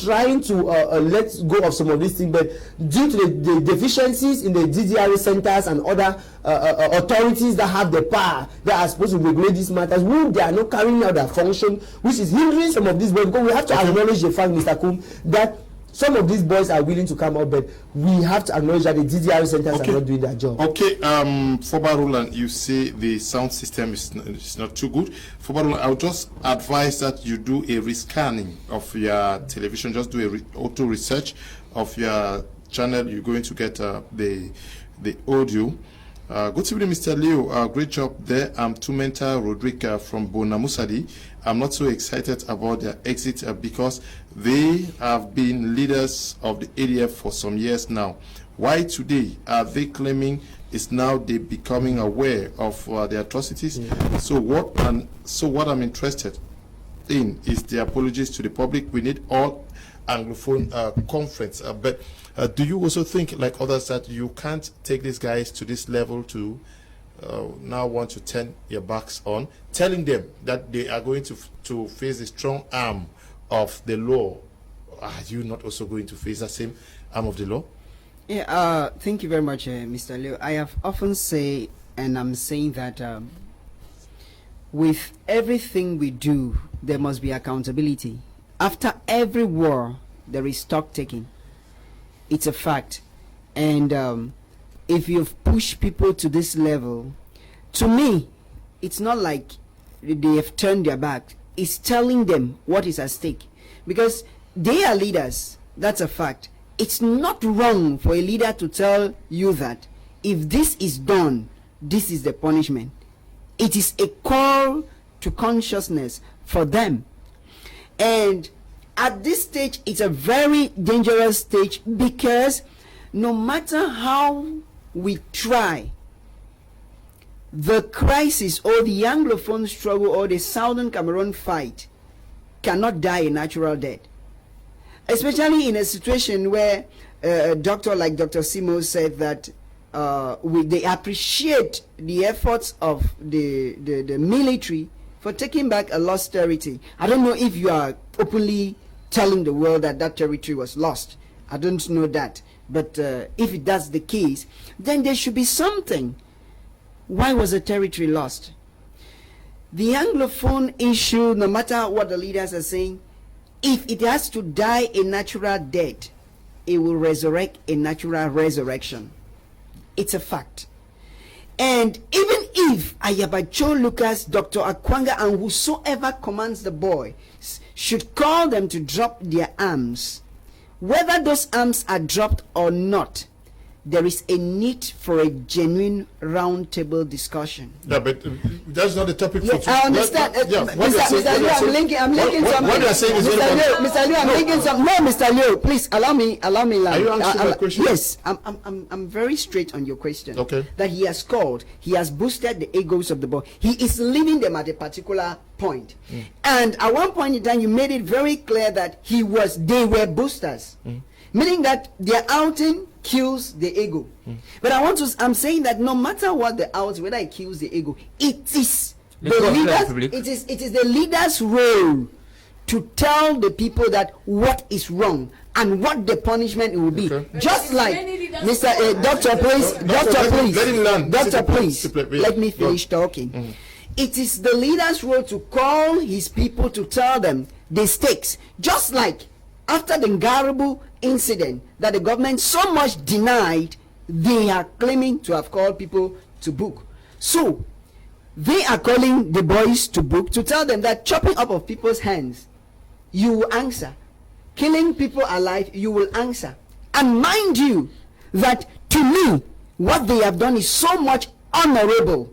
trying to let go of some of these things, but due to the deficiencies in the DDR centers and other authorities that have the power that are supposed to regulate these matters, they are not carrying out their function, which is hindering some of these boys. Because we have to acknowledge the fact, Mr. Kum, that some of these boys are willing to come out, but we have to acknowledge that the DDR centers are not doing their job. Okay, Foba Roland, you say the sound system is not too good. Foba Roland, I'll just advise that you do a rescanning of your television. Just do a auto research of your channel. You're going to get the audio. Good evening, Mr. Leo. Great job there. I'm Tumenta Rodrigue from Bonamusadi. I'm not so excited about their exit because they have been leaders of the ADF for some years now. Why today are they claiming it's now they becoming aware of the atrocities? Yeah. So what I'm interested in is the apologies to the public. We need all Anglophone conference. But do you also think, like others, that you can't take these guys to this level to now want to turn your backs on, telling them that they are going to face the strong arm of the law? Are you not also going to face the same arm of the law? Yeah, thank you very much, Mr. Leo. I have often said, and I'm saying that with everything we do, there must be accountability. After every war, there is stock taking. It's a fact. And if you've pushed people to this level, to me, it's not like they have turned their back. It's telling them what is at stake. Because they are leaders. That's a fact. It's not wrong for a leader to tell you that if this is done, this is the punishment. It is a call to consciousness for them. And at this stage, it's a very dangerous stage, because no matter how we try, the crisis or the Anglophone struggle or the Southern Cameroon fight cannot die a natural death. Especially in a situation where a doctor like Dr. Simo said that they appreciate the efforts of the military for taking back a lost territory. I don't know if you are openly telling the world that that territory was lost. I don't know that. But if that's the case, then there should be something. Why was the territory lost? The Anglophone issue, no matter what the leaders are saying, if it has to die a natural death, it will resurrect a natural resurrection. It's a fact. And even if Ayabacho Lucas, Dr. Akwanga, and whosoever commands the boy should call them to drop their arms, whether those arms are dropped or not, there is a need for a genuine round-table discussion. Yeah, but that's not the topic for today. I understand. Mr. Liu, I'm linking something. What you are saying is Mr. Liu, I'm linking something. No, Mr. Liu, please allow me. Are you answering my question? Yes, I'm very straight on your question. Okay. That he has called, he has boosted the egos of the boy. He is leaving them at a particular point. And at one point in time, you made it very clear that they were boosters. Meaning that their outing kills the ego. But I'm saying that no matter what the outing, whether it kills the ego, it is the leader's role to tell the people that what is wrong and what the punishment will be. Okay. Just like Doctor, please, let me finish talking. It is the leader's role to call his people to tell them the stakes. Just like after the Ngaribu incident that the government so much denied, they are claiming to have called people to book. So they are calling the boys to book to tell them that chopping up of people's hands, you will answer. Killing people alive, you will answer. And mind you, that to me, what they have done is so much honorable,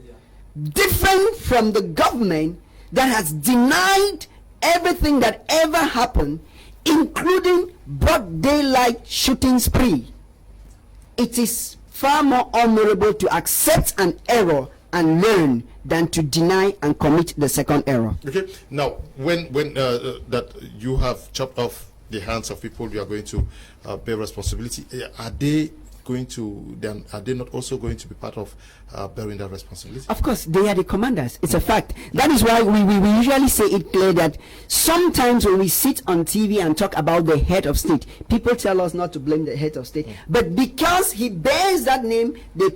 different from the government that has denied everything that ever happened, including broad daylight shooting spree. It is far more honorable to accept an error and learn than to deny and commit the second error. Okay. Now, when that you have chopped off the hands of people, you are going to bear responsibility. Are they not also going to be part of bearing that responsibility? Of course, they are the commanders. It's a fact. That is why we usually say it clear that sometimes when we sit on TV and talk about the head of state, people tell us not to blame the head of state. But because he bears that name, the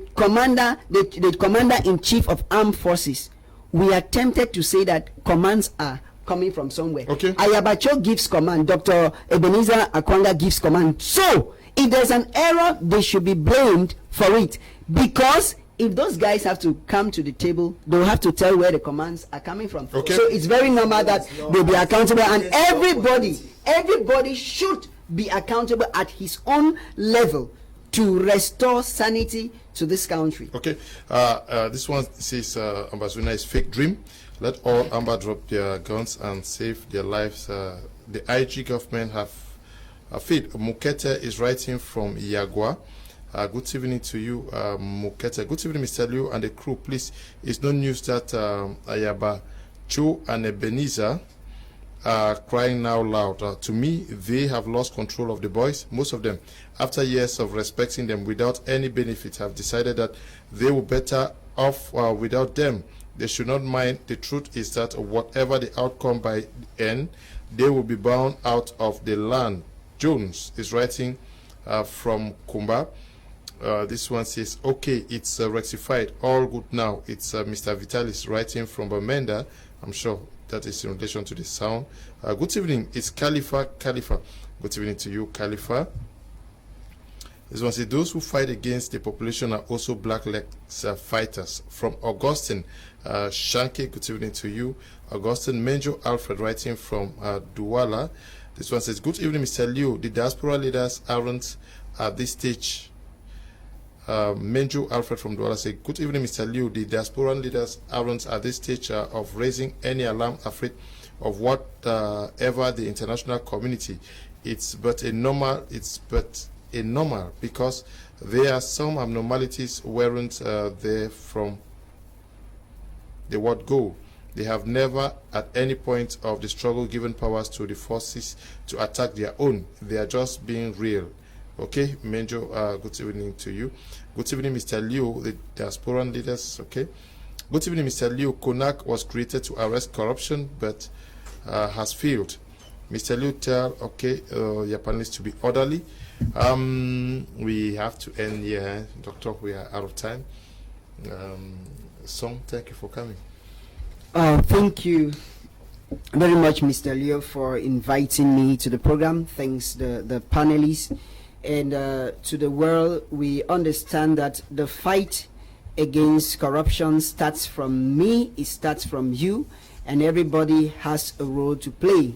commander-in-chief of armed forces, we are tempted to say that commands are coming from somewhere. Okay. Ayabacho gives command. Dr. Ebenezer Akwanga gives command. So if there's an error, they should be blamed for it, because if those guys have to come to the table, they'll have to tell where the commands are coming from. Okay. So it's very normal that they'll be accountable, and everybody should be accountable at his own level to restore sanity to this country. Okay. This one says Ambazuna is fake dream. Let all Amba drop their guns and save their lives. The IG government have feed. Mukete is writing from Yagua. Good evening to you, Mukete. Good evening, Mr. Liu and the crew. Please, it's no news that Ayaba, Cho, and Ebenezer are crying now loud. To me, they have lost control of the boys. Most of them, after years of respecting them without any benefit, have decided that they were better off without them. They should not mind. The truth is that whatever the outcome by the end, they will be bound out of the land. Jones is writing from Kumba. This one says, okay, it's rectified, all good now. It's Mr. Vitalis writing from Bamenda. I'm sure that is in relation to the sound. Good evening, it's Khalifa. Good evening to you, Khalifa. This one says, those who fight against the population are also black legs fighters. From Augustine Shanke, good evening to you. Augustine Menjo Alfred writing from Douala. This one says, good evening, Mr. Liu. The diaspora leaders aren't at this stage. Menju Alfred from Douala says, good evening, Mr. Liu. The diaspora leaders aren't at this stage of raising any alarm afraid of whatever the international community. It's but a normal because there are some abnormalities weren't there from the word go. They have never at any point of the struggle given powers to the forces to attack their own. They are just being real. Okay, Menjo, good evening to you. Good evening, Mr. Liu, the diasporan leaders. Okay. Good evening, Mr. Liu. CONAC was created to arrest corruption, but has failed. Mr. Liu, tell your panelists to be orderly. We have to end here, Doctor. We are out of time. Song, thank you for coming. Thank you very much, Mr. Leo, for inviting me to the program. Thanks the panelists. And to the world, we understand that the fight against corruption starts from me, it starts from you, and everybody has a role to play.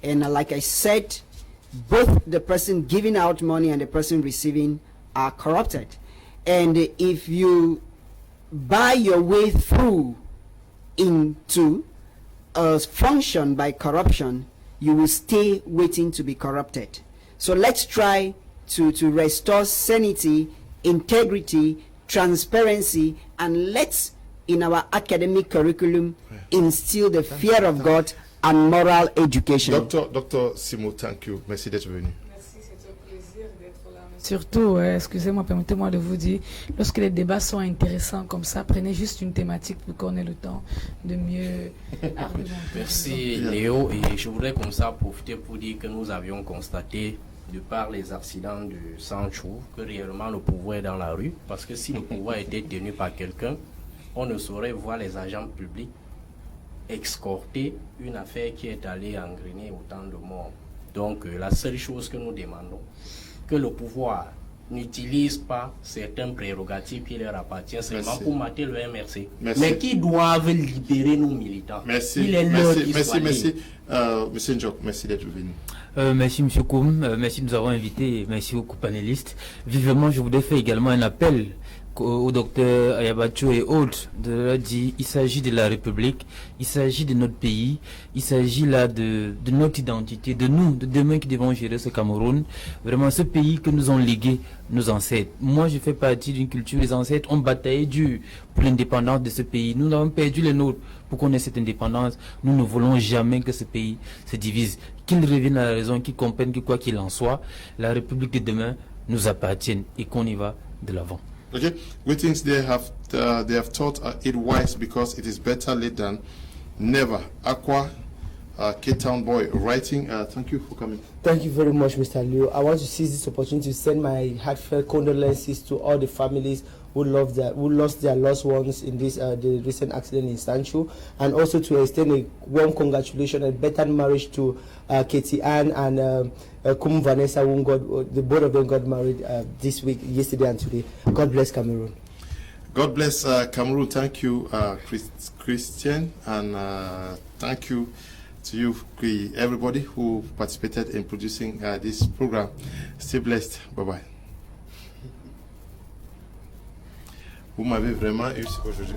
And like I said, both the person giving out money and the person receiving are corrupted. And if you buy your way through into a function by corruption, you will stay waiting to be corrupted. So let's try to restore sanity, integrity, transparency, and let's, in our academic curriculum, instill the fear of God and moral education. Dr. Simo, thank you. Merci d'être venu. Merci, c'est un plaisir d'être là. Surtout, excusez-moi, permettez-moi de vous dire, lorsque les débats sont intéressants comme ça, prenez juste une thématique pour qu'on ait le temps de mieux argumenter. Merci Léo, et je voudrais comme ça profiter pour dire que nous avions constaté, de par les accidents de Sancho, que réellement le pouvoir est dans la rue, parce que si le pouvoir était tenu par quelqu'un, on ne saurait voir les agents publics escorter une affaire qui est allée engrainer autant de morts. Donc la seule chose que nous demandons, que le pouvoir n'utilise pas certaines prérogatives qui leur appartiennent seulement pour mater le MRC, mais qui doivent libérer nos militants. Merci. Il est l'heure Merci. Monsieur Njok, merci d'être venu. Merci M. Koum, merci de nous avoir invités, merci aux panélistes. Vivement, je voudrais faire également un appel au docteur Ayabacho et autres de leur dire il s'agit de la République, il s'agit de notre pays, il s'agit là de notre identité, de nous, de demain qui devons gérer ce Cameroun. Vraiment ce pays que nous ont légué nos ancêtres. Moi je fais partie d'une culture, les ancêtres ont bataillé dur pour l'indépendance de ce pays. Nous avons perdu les nôtres pour qu'on ait cette indépendance. Nous ne voulons jamais que ce pays se divise. Qu'ils reviennent à la raison, qu'ils comprennent que quoi qu'il en soit, la République de demain nous appartient et qu'on y va de l'avant. Okay, we think they have thought it wise because it is better late than never. Aqua, K-Town boy, writing. Thank you for coming. Thank you very much, Mr. Liu. I want to seize this opportunity to send my heartfelt condolences to all the families who lost their loved ones in this the recent accident in Sancho, and also to extend a warm congratulations and better marriage to Katie Ann and Kum Vanessa, whom the both of them got married this week, yesterday and today. God bless Cameroon. God bless Cameroon. Thank you, Christian, and thank you to you, everybody who participated in producing this program. Stay blessed. Bye-bye. Vous m'avez vraiment eu aujourd'hui.